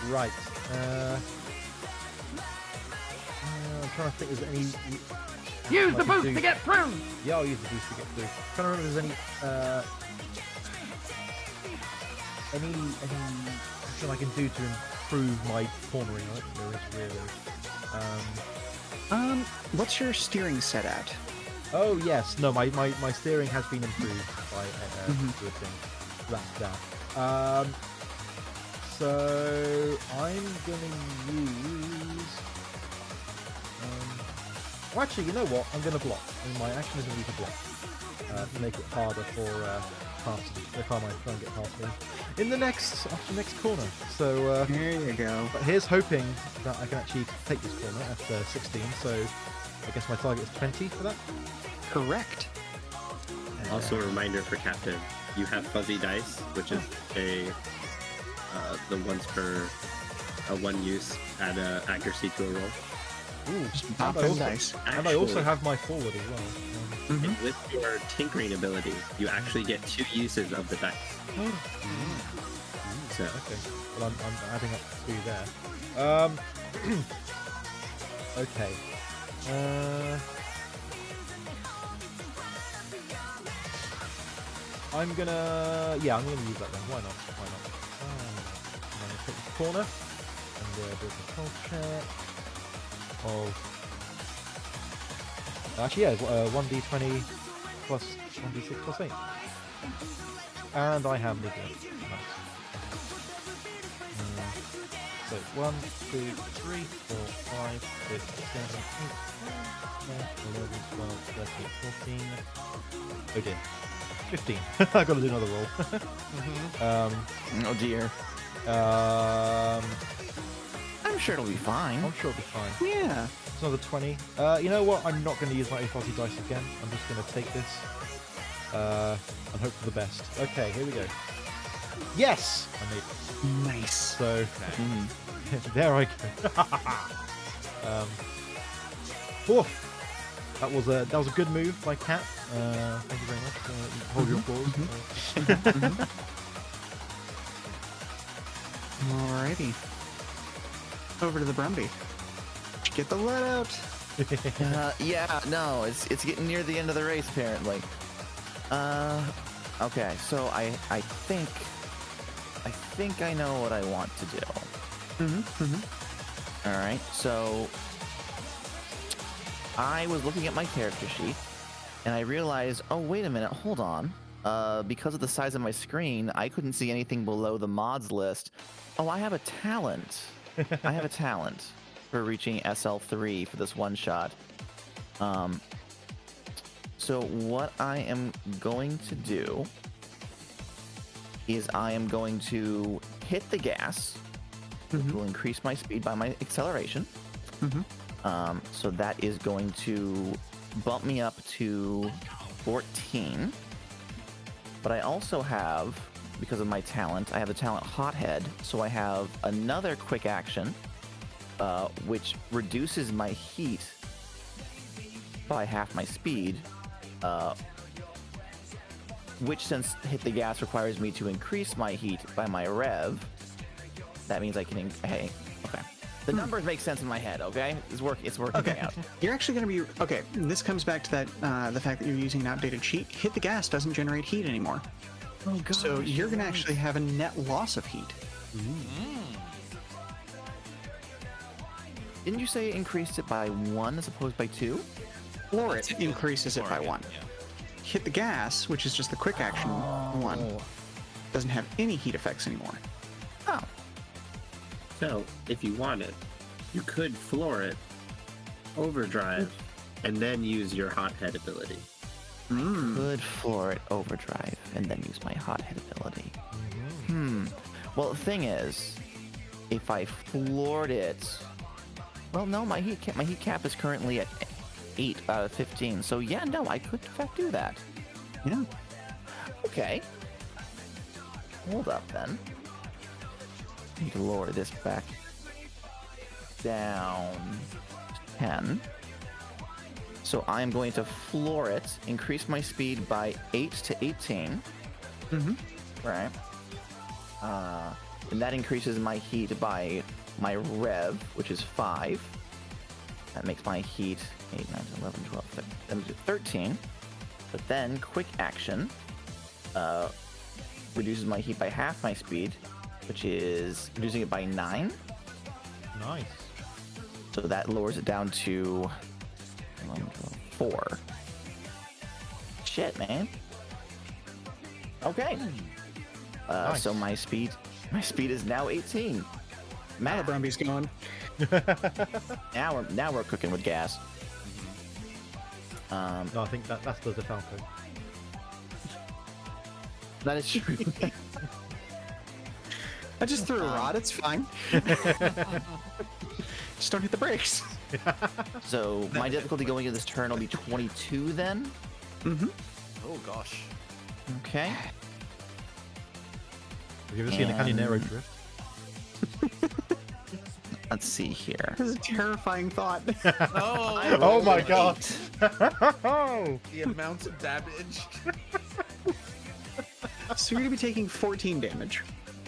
Right. I'm trying to think if there's any... Use I the can boost do- to get through! Yeah, I'll use the boost to get through. I'm trying to remember if there's any action I can do to improve my cornering. I don't think there is really. What's your steering set at? Oh yes, no, my steering has been improved by to a thing. That's that. So I'm gonna use. Well, actually, you know what? I'm gonna block. And my action is gonna be to block to make it harder for Carmine to try and get past me in the next corner. So there you go. But here's hoping that I can actually take this corner at 16. So I guess my target is 20 for that. Correct. Also, a reminder for Captain: you have fuzzy dice, which is the once per one use add accuracy to a roll. Ooh, Pop those dice. And I also have my forward as well. With your tinkering ability, you actually get 2 uses of the dice. So okay, well I'm adding up 2 there. Okay. I'm gonna use that then. Why not? I'm gonna take this corner and do a control check of. Actually, yeah, 1d20 plus 1d6 plus 8. And I have Nicholas. Nice. So 1, 2, 3, 4, 5, 6, 7, 8, 9, 10, 11, 12, 13, 14. Oh dear. 15. I gotta do another roll. Oh dear. I'm sure it'll be fine. I'm sure it'll be fine. Yeah. It's another 20. You know what? I'm not going to use my fuzzy dice again. I'm just going to take this and hope for the best. Okay, here we go. Yes! I made it. Nice. So, there I go. Oof. That was a good move by Cat. Thank you very much. Hold your applause. Alrighty. Over to the Brumby. Get the let out. Yeah, no, it's getting near the end of the race apparently. Okay, so I think I know what I want to do. All right, so I was looking at my character sheet and I realized, oh wait a minute, hold on. Because of the size of my screen, I couldn't see anything below the mods list. Oh, I have a talent. I have a talent for reaching SL3 for this one shot. So what I am going to do is I am going to hit the gas, which will increase my speed by my acceleration. So that is going to bump me up to 14. But I also have, because of my talent, I have the talent Hothead, so I have another quick action, which reduces my heat by half my speed, which, since hit the gas requires me to increase my heat by my rev, that means I can, okay. The numbers make sense in my head, okay? It's working out. You're actually going to be, okay, this comes back to that, the fact that you're using an outdated cheat. Hit the gas doesn't generate heat anymore. Oh, God. So you're going to actually have a net loss of heat. Didn't you say it increased it by 1 as opposed by 2? Or it increases it by 1. Yeah. Hit the gas, which is just the quick action 1, doesn't have any heat effects anymore. Oh. So, if you wanted, you could floor it, overdrive, and then use your Hothead ability. Could floor it, overdrive, and then use my Hothead ability. Well, the thing is, if I floored it, well, no, my heat cap is currently at 8 out of 15. So yeah, no, I could in fact do that. Yeah. Okay. Hold up then. I need to lower this back down to 10. So I'm going to floor it, increase my speed by 8 to 18. Right. And that increases my heat by my rev, which is 5. That makes my heat 8, 9, 11, 12, 13. But then quick action reduces my heat by half my speed, which is reducing it by 9. Nice. So that lowers it down to 11, 12, 4. Shit, man. Okay. Nice. So my speed My speed is now 18. Now the Brumby's going. Now we're cooking with gas. No, I think that's the Falco. That is true. I just threw a rod. It's fine. Just don't hit the brakes. So my difficulty going into this turn will be 22 then. Mm-hmm. Oh gosh. Okay. Have you ever seen a canyon aero drift? Let's see here. This is a terrifying thought. Oh my god! The amount of damage. So you're gonna be taking 14 damage.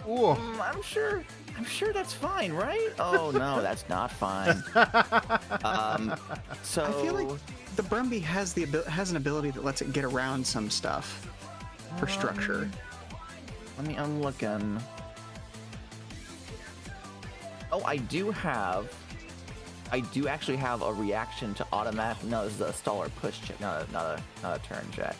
Ooh. I'm sure that's fine, right? Oh no, that's not fine. So I feel like the Brumby has an ability that lets it get around some stuff for structure. I'm looking. Oh, I do actually have a reaction to automatic. No, this is a stall or push check, not a turn check.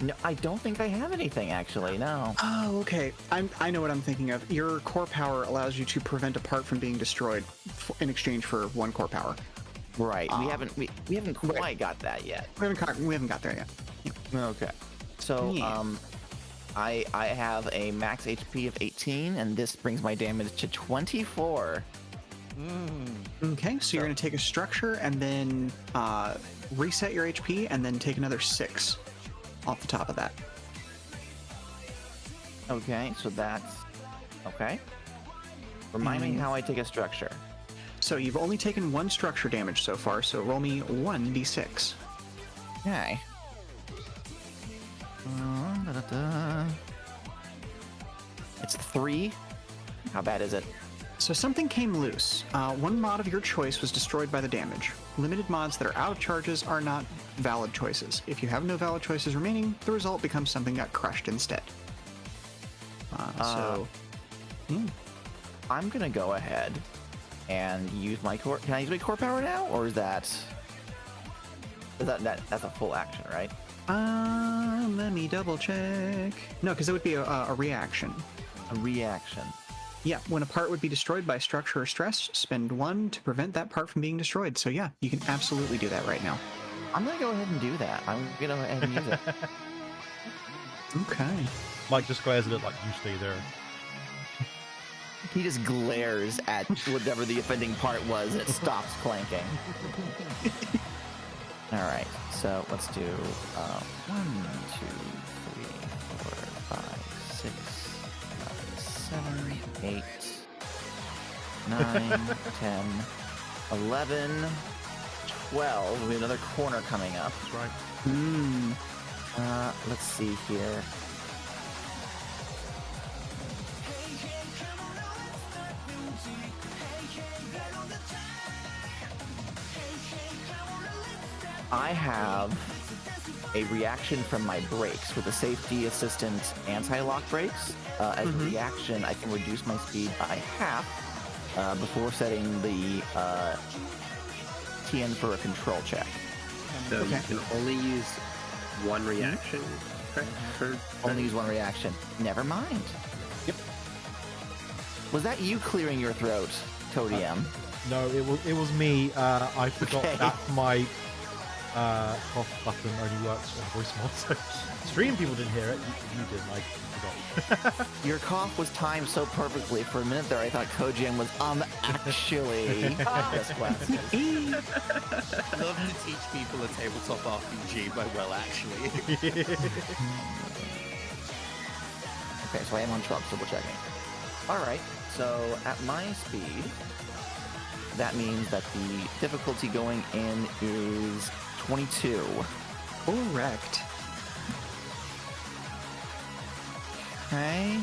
No, I don't think I have anything actually. No. Oh, okay. I know what I'm thinking of. Your core power allows you to prevent a part from being destroyed in exchange for 1 core power. Right. We haven't quite got that yet. We haven't got there yet. Okay. So Yeah. I have a max HP of 18, and this brings my damage to 24. Okay, so you're going to take a structure and then reset your HP and then take another 6 off the top of that. Okay, so that's okay. Remind me how I take a structure. So you've only taken 1 structure damage so far, so roll me 1d6. Okay. It's 3. How bad is it? So something came loose. One mod of your choice was destroyed by the damage. Limited mods that are out of charges are not valid choices. If you have no valid choices remaining, the result becomes something got crushed instead. I'm gonna go ahead and use my core. Can I use my core power now, or is that's a full action, right? Let me double check. No, because it would be a reaction. A reaction. Yeah, when a part would be destroyed by structure or stress, spend 1 to prevent that part from being destroyed. So yeah, you can absolutely do that right now. I'm gonna go ahead and do that. I'm gonna go ahead and use it. Okay. Mike just glares at it like, you stay there. He just glares at whatever the offending part was, and it stops clanking. All right, so let's do 1, 2, 3, 4, 5, 6, 7, 8, 9, 10, 11, 12. We have another corner coming up. That's right. Let's see here. I have a reaction from my brakes with the safety assistant anti-lock brakes. As a reaction, I can reduce my speed by half before setting the TN for a control check. So you can only use 1 reaction, correct? Only use 1 reaction. Never mind. Yep. Was that you clearing your throat, Cody M? No, it was me. I forgot that my cough button only works on voice mod. So stream people didn't hear it. You did. I forgot. Your cough was timed so perfectly. For a minute there, I thought Kojin was actually. Yes, class. Love to teach people a tabletop RPG by well, actually. Okay, so I am on Trump, double checking. Alright, so at my speed, that means that the difficulty going in is 22. Correct. Okay.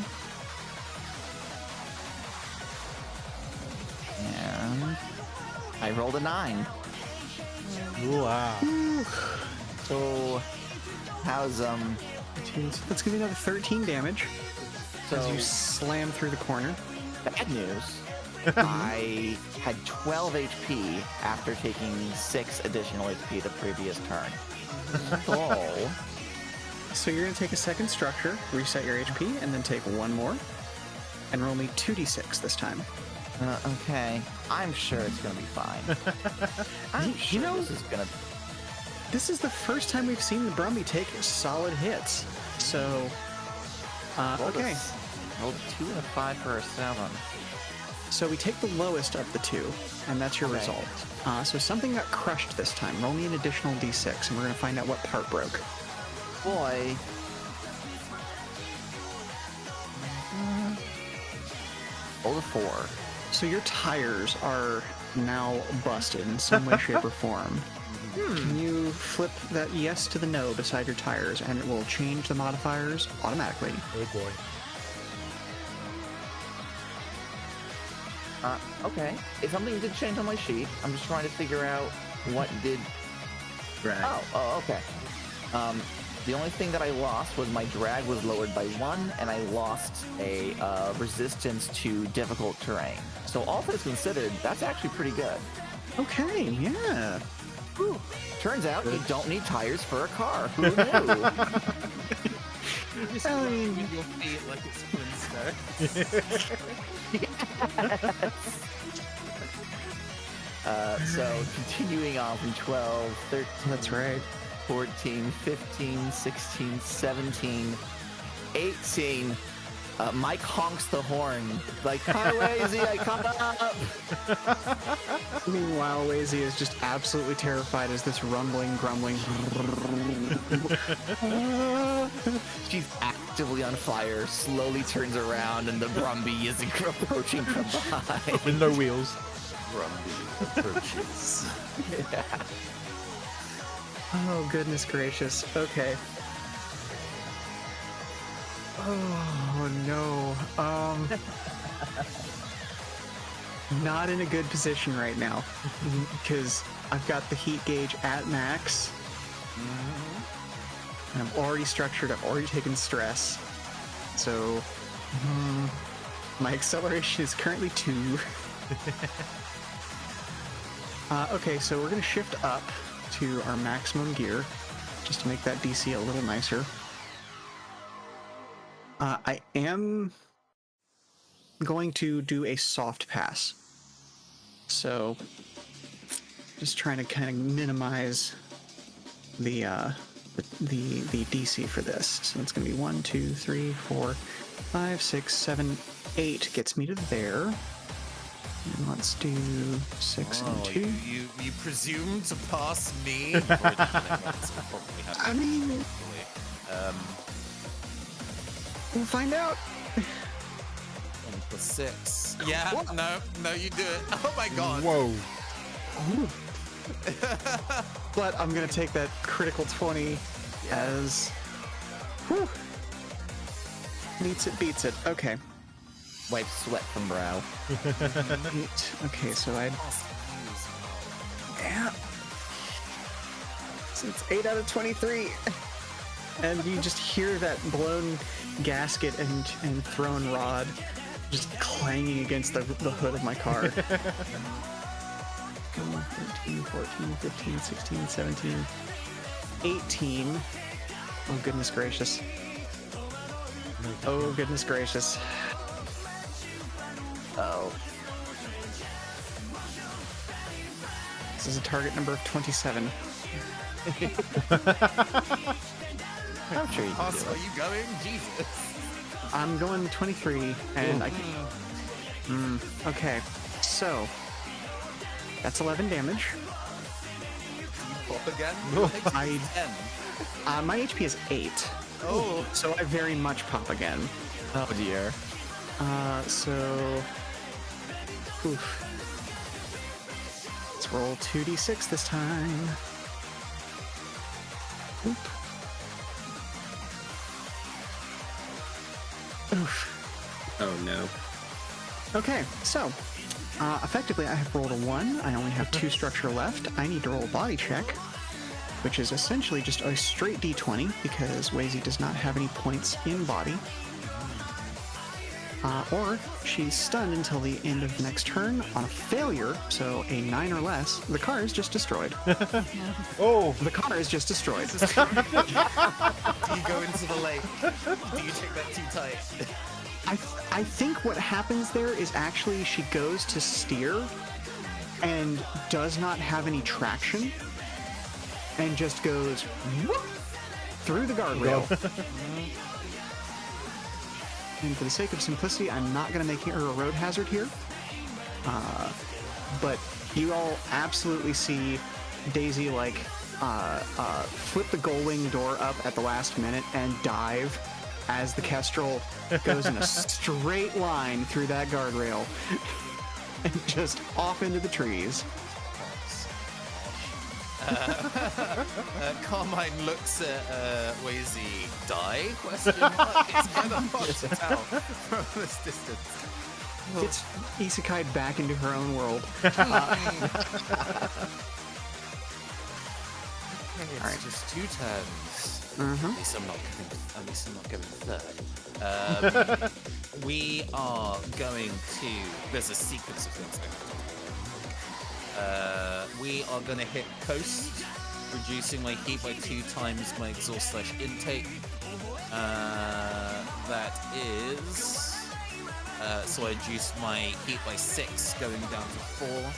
And I rolled a 9. Wow. So how's Let's give you another 13 damage as so you slam through the corner. bad news. I had 12 HP after taking 6 additional HP the previous turn. So you're going to take a second structure, reset your HP, and then take 1 more. and roll me 2d6 this time. Okay. I'm sure it's gonna be fine. I'm sure this is gonna. This is the first time we've seen the Brumby take solid hits. So, okay. Rolled a 2 and a 5 for a 7. So we take the lowest of the two, and that's your result. So something got crushed this time. Roll me an additional d6, and we're going to find out what part broke. Boy. Rolled a 4. So your tires are now busted in some way, shape, or form. Can you flip that yes to the no beside your tires, and it will change the modifiers automatically? Oh boy. Okay. If something did change on my sheet, I'm just trying to figure out what did... Drag. Oh, okay. The only thing that I lost was my drag was lowered by 1, and I lost a resistance to difficult terrain. So all things considered, that's actually pretty good. Okay, yeah. Whew. Turns out you don't need tires for a car. Who knew? You just rubbing your feet like it's Flintstone. So continuing on from 12, 13, That's right. 14, 15, 16, 17, 18. Mike honks the horn. Like, car Wazy, I come up! Meanwhile, Wazy is just absolutely terrified as this rumbling, grumbling. She's actively on fire, slowly turns around, and the Brumby is approaching from behind. With no wheels. Brumby approaches. Yeah. Oh, goodness gracious. Okay. Oh, no. Not in a good position right now. Because I've got the heat gauge at max. And I'm already structured. I've already taken stress. So, my acceleration is currently 2. Okay, so we're going to shift up to our maximum gear, just to make that DC a little nicer. I am going to do a soft pass. So, just trying to kind of minimize the DC for this. So it's going to be 1, 2, 3, 4, 5, 6, 7, 8 gets me to there. And let's do 6 and 2. You presume to pass me? I mean, we'll find out. 6. Yeah, what? No, you do it. Oh my god. Whoa. But I'm gonna take that critical 20 as whew, meets it, beats it. Okay. Wipe sweat from brow. 8. Okay, so yeah. So it's 8 out of 23. And you just hear that blown gasket and thrown rod just clanging against the hood of my car. 13, 14, 15, 16, 17, 18. Oh, goodness gracious. Oh, goodness gracious. Oh. This is a target number of 27. I'm sure you can do Are it. you going? Jesus. I'm going 23, and I can... okay, so... That's 11 damage. Pop again? I- 10. My HP is 8. Oh. So I very much pop again. Oh dear. So... Oof. Let's roll 2d6 this time. Oop. Oof. Oh no. Okay, so... effectively, I have rolled a 1. I only have 2 structure left. I need to roll a body check, which is essentially just a straight d20, because Wazy does not have any points in body. Or she's stunned until the end of the next turn. On a failure, so a 9 or less, the car is just destroyed. Oh! The car is just destroyed. Do you go into the lake? Do you take that too tight? I think think what happens there is actually she goes to steer and does not have any traction and just goes whoop, through the guardrail. And for the sake of simplicity, I'm not going to make her a road hazard here. But you all absolutely see Daisy like flip the gull wing door up at the last minute and dive as the Kestrel goes in a straight line through that guardrail and just off into the trees. Carmine looks at Wazy. Die? Question mark. It's kind of hard to tell from this distance. It's isekai back into her own world. It's Alright. just 2 turns. Mhm. At least I'm not going third. We are going to. There's a sequence of things. We are going to hit coast, reducing my heat by 2 times my exhaust / intake. That is. So I reduced my heat by 6, going down to 4.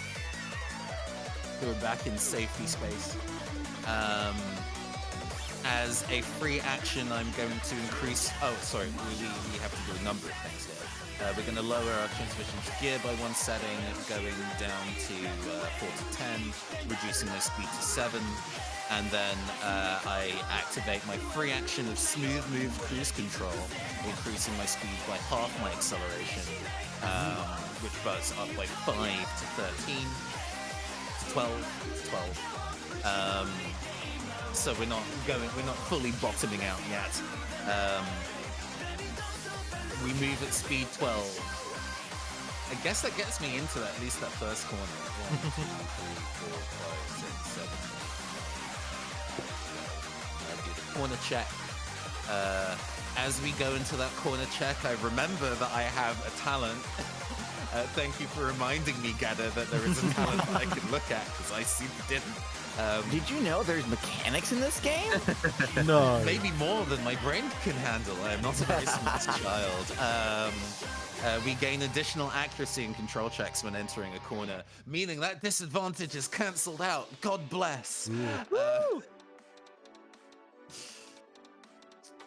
We're back in safety space. As a free action, I'm going to increase. Oh, sorry, we have to do a number of things here. We're going to lower our transmission gear by 1 setting, going down to 4 to 10, reducing my speed to 7, and then I activate my free action of smooth move cruise control, increasing my speed by half my acceleration, which bumps up by 5 to 13, to 12, to 12. So we're not fully bottoming out yet. We move at speed 12. I guess that gets me into at least that first corner. 1, 2, 3, 4, 5, 6, 7. I do the corner check. As we go into that corner check, I remember that I have a talent. Thank you for reminding me, Gada, that there is a talent that I can look at, because I super didn't. Did you know there's mechanics in this game? No. Maybe more than my brain can handle. I am not a very smart child. We gain additional accuracy and control checks when entering a corner, meaning that disadvantage is cancelled out. God bless.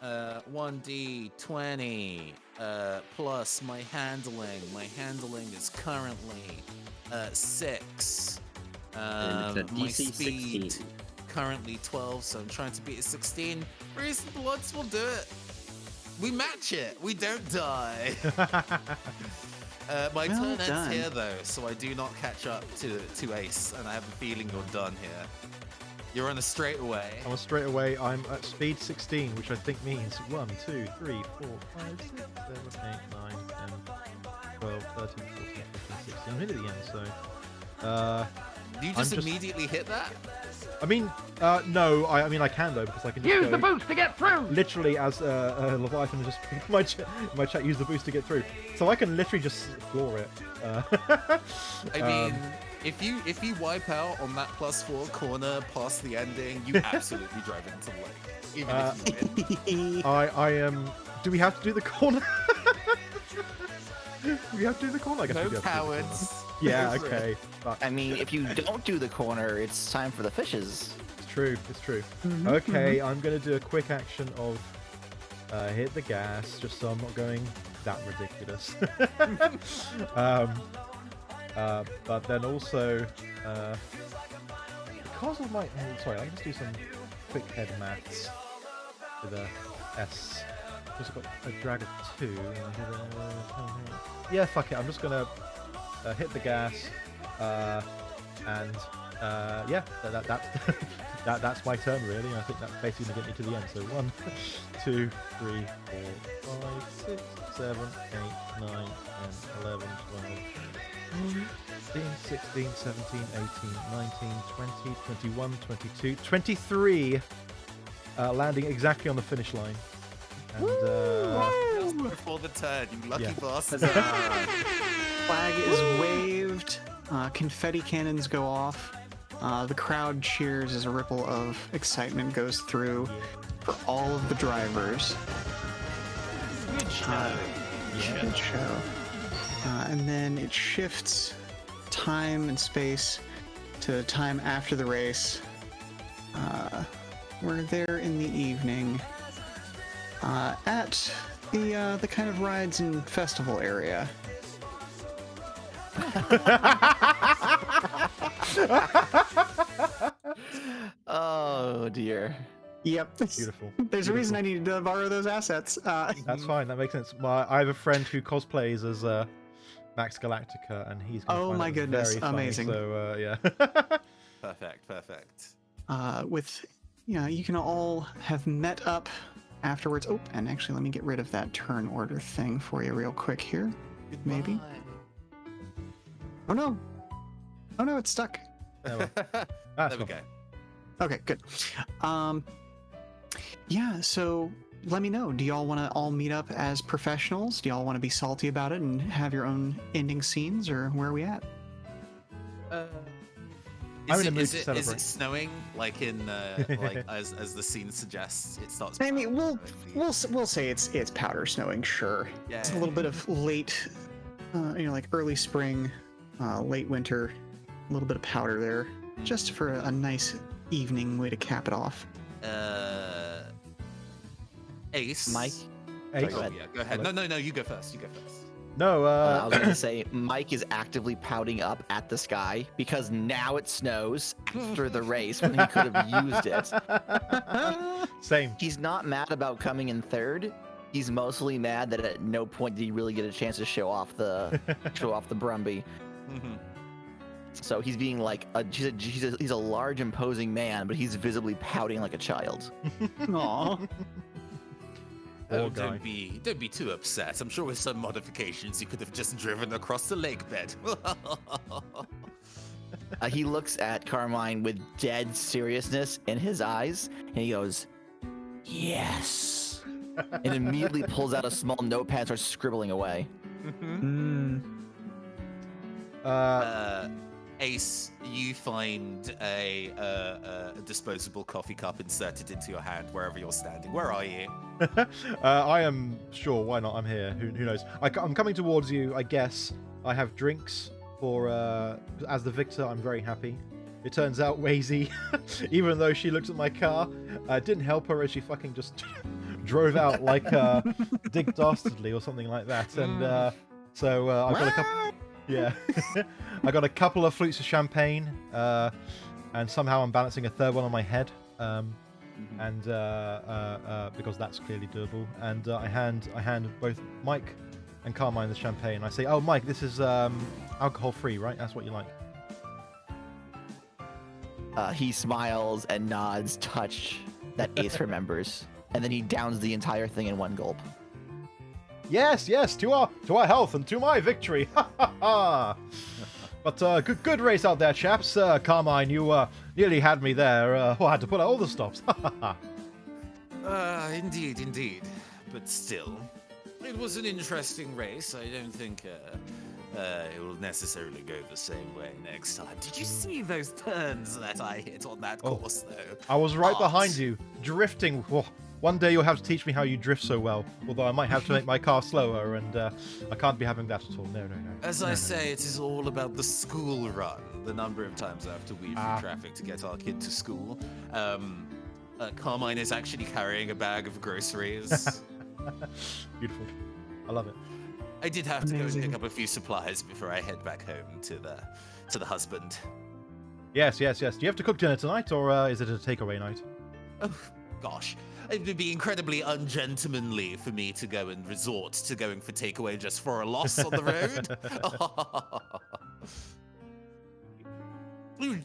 1d20 plus my handling. My handling is currently 6. And it's a My DC speed 16. currently 12, so I'm trying to beat a 16. Reasonable odds will do it. We match it. We don't die. My turn ends here, though, so I do not catch up to Ace, and I have a feeling you're done here. You're on a straightaway. On a straightaway, I'm at speed 16, which I think means 1, 2, 3, 4, 5, 6, 7, 8, 9, 10, 12, 13, 14, 15, 16. I'm nearly at the end, so... Do you just immediately hit that? I mean, no. I mean, I can though, because I can just Use go, the boost to get through! literally as Leviathan just my chat use the boost to get through, so I can literally just floor it. I mean, if you wipe out on that +4 corner past the ending, you absolutely drive into the lake. Even if you win. I am. Do we have to do the corner? Do we have to do the corner? I guess we No do have to do the corner. cowards. Yeah. Okay. Fuck. I mean, if you don't do the corner, it's time for the fishes. It's true. It's true. Okay, I'm gonna do a quick action of hit the gas, just so I'm not going that ridiculous. But then also, because of my... sorry, I'll just do some quick head maths with a S. Just got a drag of 2. Yeah, fuck it. I'm just gonna hit the gas, and yeah, that's my turn really. And I think that's basically gonna get me to the end. So 1, 2, 3, 4, 5, 6, 7, 8, 9, 10, 11, 12, 15, 16, 17, 18, 19, 20, 21, 22, 23, landing exactly on the finish line. And Just before the turn, you lucky bastard. Flag is waved, confetti cannons go off, the crowd cheers as a ripple of excitement goes through for all of the drivers. Good show. Good show. And then it shifts time and space to time after the race. We're there in the evening at the kind of rides and festival area. Oh dear. Yep. Beautiful. There's a reason I needed to borrow those assets. That's fine. That makes sense. I have a friend who cosplays as Max Galactica, and he's. Oh my goodness! Very amazing. Funny, so yeah. Perfect. With, you can all have met up afterwards. Oh, and actually, let me get rid of that turn order thing for you real quick here. Maybe. Oh no! Oh no! It's stuck. There we go. Okay, good. Yeah, so let me know. Do y'all want to all meet up as professionals? Do y'all want to be salty about it and have your own ending scenes, or where are we at? Is it snowing like in like as the scene suggests? It starts. I mean, we'll say it's powder snowing. Sure. Yeah. It's a little bit of late, like early spring, late winter, a little bit of powder there, just for a nice evening way to cap it off. Ace. Mike. Ace. Oh, yeah, go ahead. No, you go first. No, I was gonna say Mike is actively pouting up at the sky because now it snows after the race when he could have used it. Same. He's not mad about coming in third. He's mostly mad that at no point did he really get a chance to show off the Brumby. Mm-hmm. So he's being like he's a large, imposing man, but he's visibly pouting like a child. Aww. Oh, don't be too upset. I'm sure with some modifications you could have just driven across the lake bed. He looks at Carmine with dead seriousness in his eyes, and he goes, "Yes," and immediately pulls out a small notepad and starts scribbling away. Ace, you find a disposable coffee cup inserted into your hand wherever you're standing. Where are you? I am sure. Why not? I'm here. Who knows? I'm coming towards you. I guess I have drinks for. As the victor, I'm very happy. It turns out Wazy, even though she looked at my car, didn't help her as she fucking just drove out like Dick Dastardly or something like that. And so I've got a couple. Yeah, I got a couple of flutes of champagne, and somehow I'm balancing a third one on my head, and because that's clearly doable. And I hand both Mike and Carmine the champagne. I say, "Oh, Mike, this is alcohol-free, right? That's what you like." He smiles and nods, touch that Ace remembers, and then he downs the entire thing in one gulp. Yes, to our health and to my victory. Ha ha ha! But good race out there, chaps. Carmine, you nearly had me there. I had to put out all the stops. Ha ha ha! Indeed. But still, it was an interesting race. I don't think it will necessarily go the same way next time. Did you see those turns that I hit on that course, though? I was right behind you, drifting. Whoa. One day you'll have to teach me how you drift so well, although I might have to make my car slower, and I can't be having that at all. No. As I say, it is all about the school run. The number of times I have to weave through traffic to get our kid to school. Carmine is actually carrying a bag of groceries. Beautiful. I love it. I did have to go and pick up a few supplies before I head back home to the husband. Yes. Do you have to cook dinner tonight, or is it a takeaway night? Oh, gosh. It would be incredibly ungentlemanly for me to go and resort to going for takeaway just for a loss on the road.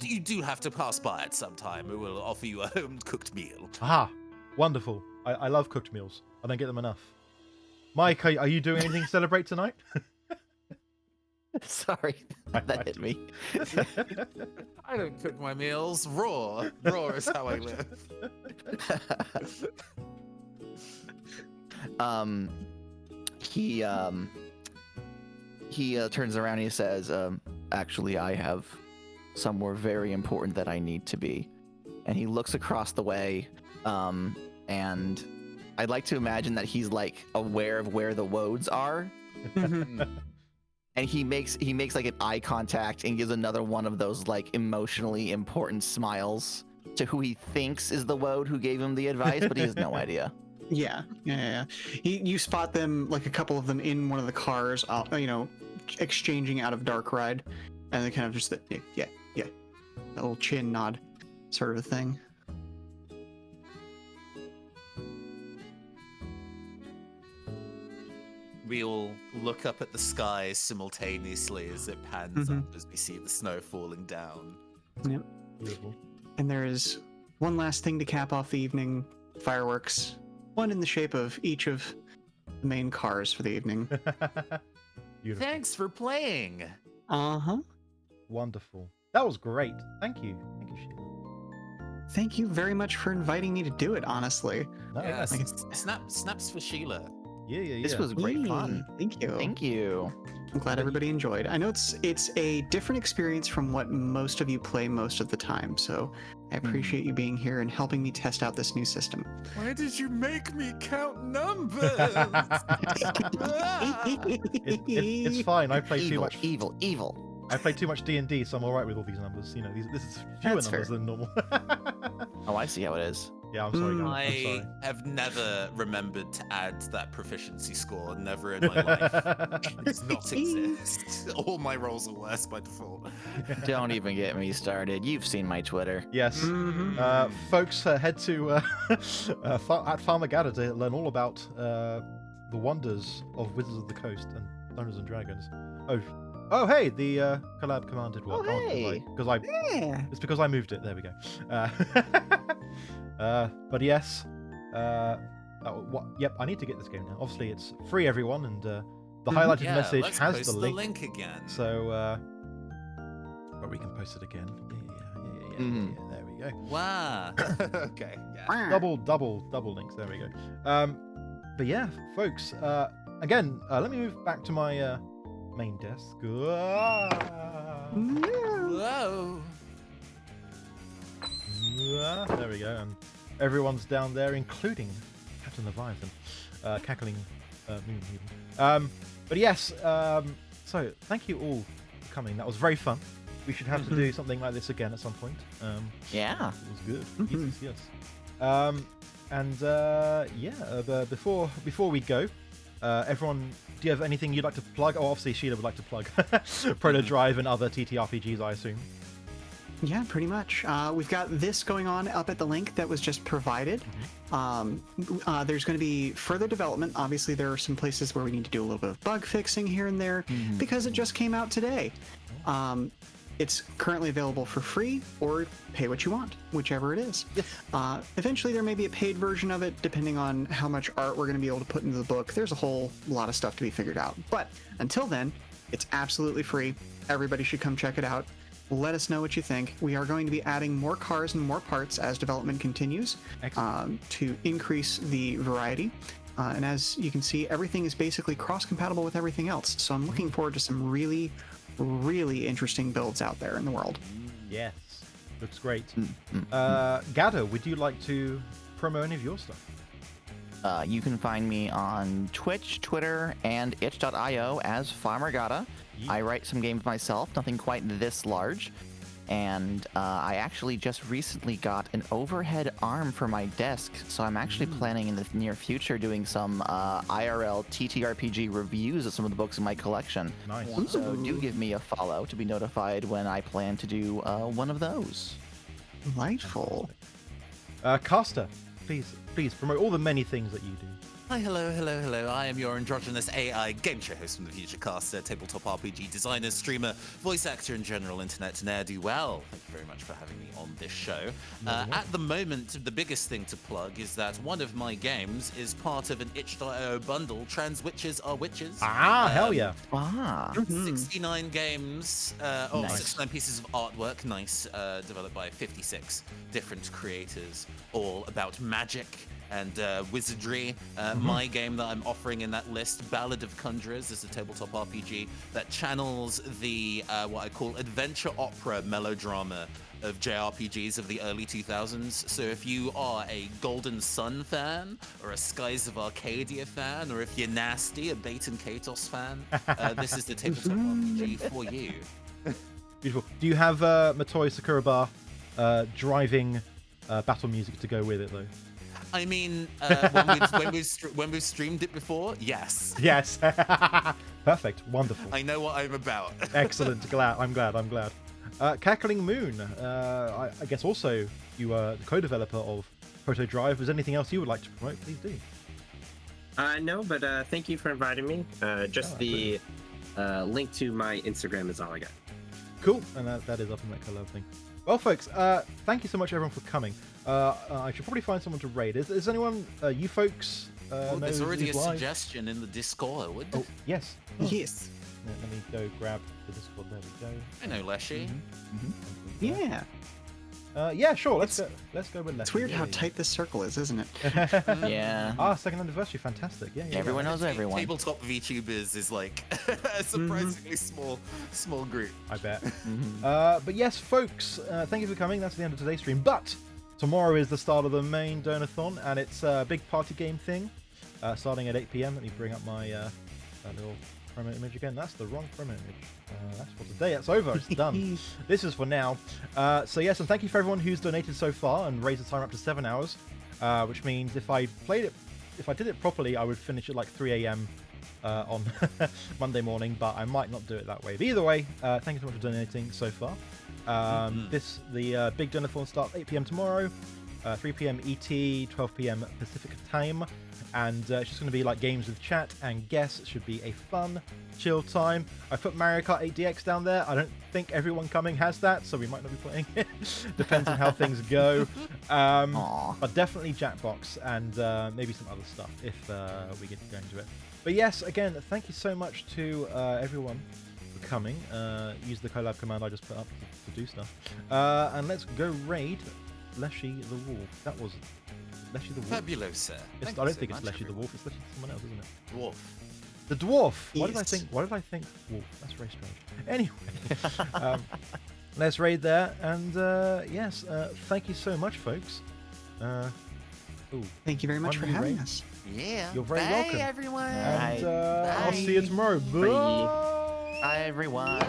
You do have to pass by at some time. We will offer you a home-cooked meal. Ah, wonderful. I love cooked meals. I don't get them enough. Mike, are you doing anything to celebrate tonight? Sorry, that hit me. I don't cook my meals raw. Raw is how I live. He turns around and he says, actually, I have somewhere very important that I need to be. And he looks across the way, and I'd like to imagine that he's like aware of where the woads are. And he makes like an eye contact and gives another one of those like emotionally important smiles to who he thinks is the Woad who gave him the advice, but he has no idea. Yeah. You spot them, like a couple of them in one of the cars, exchanging out of Dark Ride, and they kind of just yeah, a little chin nod, sort of a thing. We all look up at the sky simultaneously as it pans up as we see the snow falling down. Yep. Beautiful. And there is one last thing to cap off the evening: fireworks. One in the shape of each of the main cars for the evening. Beautiful. Thanks for playing. Wonderful. That was great. Thank you, Sheila. Thank you very much for inviting me to do it. Honestly. No, Yeah, yeah. snaps for Sheila. Yeah. This was great fun. Thank you. Thank you. I'm glad everybody enjoyed. I know it's a different experience from what most of you play most of the time, so I appreciate you being here and helping me test out this new system. Why did you make me count numbers? It's fine. I play too much. Evil. I play too much D&D, so I'm all right with all these numbers. You know, this is fewer That's numbers fair. than normal. Oh, I see how it is. Yeah, I'm sorry, guys. I'm I sorry. have never remembered to add that proficiency score. Never in my life. It does not exist. All my rolls are worse by default. Don't even get me started. You've seen my Twitter. Yes. Folks, head to at Farmagada to learn all about the wonders of Wizards of the Coast and Dungeons and Dragons. Oh, hey, the collab command did work. hey. It's because I moved it. There we go. But yes, yep, I need to get this game now. Obviously, it's free, everyone, and the highlighted message let's has post the link. again. So, but we can post it again. Yeah. There we go. Wow. Okay. Yeah. Double links. There we go. But yeah, folks. Again, let me move back to my main desk. Whoa. There we go, and everyone's down there, including Captain Leviathan, cackling moon even. But yes, so thank you all for coming. That was very fun. We should have to do something like this again at some point. Yeah. It was good. Yes. Before we go, everyone, do you have anything you'd like to plug? Oh, obviously Sheila would like to plug PROTODRIVE and other TTRPGs, I assume. Yeah, pretty much. We've got this going on up at the link that was just provided. There's going to be further development. Obviously, there are some places where we need to do a little bit of bug fixing here and there because it just came out today. It's currently available for free or pay what you want, whichever it is. Eventually, there may be a paid version of it, depending on how much art we're going to be able to put into the book. There's a whole lot of stuff to be figured out. But until then, it's absolutely free. Everybody should come check it out. Let us know what you think. We are going to be adding more cars and more parts as development continues to increase the variety. And as you can see, everything is basically cross-compatible with everything else. So I'm looking forward to some really, really interesting builds out there in the world. Yes, looks great. Gada, would you like to promo any of your stuff? You can find me on Twitch, Twitter, and itch.io as Farmergata. I write some games myself, nothing quite this large. And I actually just recently got an overhead arm for my desk, so I'm actually planning in the near future doing some IRL TTRPG reviews of some of the books in my collection. Nice. So do give me a follow to be notified when I plan to do one of those. Delightful. Caster, please promote all the many things that you do. Hi, hello. I am your androgynous AI game show host from the future, caster, tabletop RPG designer, streamer, voice actor, and general internet ne'er-do-well. Thank you very much for having me on this show. At the moment, the biggest thing to plug is that one of my games is part of an itch.io bundle, Trans Witches Are Witches. Hell yeah. 69 games, 69 pieces of artwork, developed by 56 different creators, all about magic and wizardry. My game that I'm offering in that list, Ballad of Conjurers, is a tabletop RPG that channels the what I call adventure opera melodrama of JRPGs of the early 2000s. So if you are a Golden Sun fan, or a Skies of Arcadia fan, or if you're nasty, a Baton Katos fan, this is the tabletop RPG for you. Beautiful. Do you have Motoi Sakuraba driving battle music to go with it, though? I mean, when we've streamed it before, yes. Yes. Perfect. Wonderful. I know what I'm about. Excellent. I'm glad. Cackling Moon. I guess also you are the co-developer of PROTODRIVE. Is there anything else you would like to promote? Please do. No, but thank you for inviting me. The link to my Instagram is all I got. Cool, and that is up in that color thing. Well, folks, thank you so much, everyone, for coming. I should probably find someone to raid. Is anyone, you folks, there's already a suggestion in the Discord. Oh, yes. Yes. Let me go grab the Discord. There we go. I know Leshy. Yeah. Yeah, sure. Let's go with Leshy. It's weird how tight this circle is, isn't it? Yeah. Second anniversation, fantastic. Yeah. Everyone knows everyone. Tabletop VTubers is like a surprisingly small group. I bet. But yes, folks, thank you for coming. That's the end of today's stream. But tomorrow is the start of the main Donathon, and it's a big party game thing, starting at 8 p.m. Let me bring up my little promo image again. That's the wrong promo image. That's for today. That's over. It's done. This is for now. So yes, and thank you for everyone who's donated so far and raised the timer up to 7 hours, which means if I did it properly, I would finish at like 3 a.m. On Monday morning, but I might not do it that way. But either way, thank you so much for donating so far. The big donathon starts 8 p.m. tomorrow, 3 p.m. ET, 12 p.m. Pacific time, and it's just going to be like games with chat and guests. It should be a fun, chill time. I put Mario Kart 8 DX down there. I don't think everyone coming has that, so we might not be playing it. Depends on how things go. But definitely Jackbox and maybe some other stuff if we get to go into it. But yes, again, thank you so much to everyone for coming. Use the collab command I just put up to do stuff. And let's go raid Leshy the Wolf. That was Leshy the Wolf. Fabulous, sir. I don't think it's Leshy the Wolf. It's Leshy someone else, isn't it? Dwarf. The dwarf. Yes. Why did I think wolf? That's very strange. Anyway, let's raid there. And yes, thank you so much, folks. Thank you very much for having raid. us. Yeah. You're very Bye, welcome. everyone. And Bye. I'll see you tomorrow. Bye. Bye, everyone.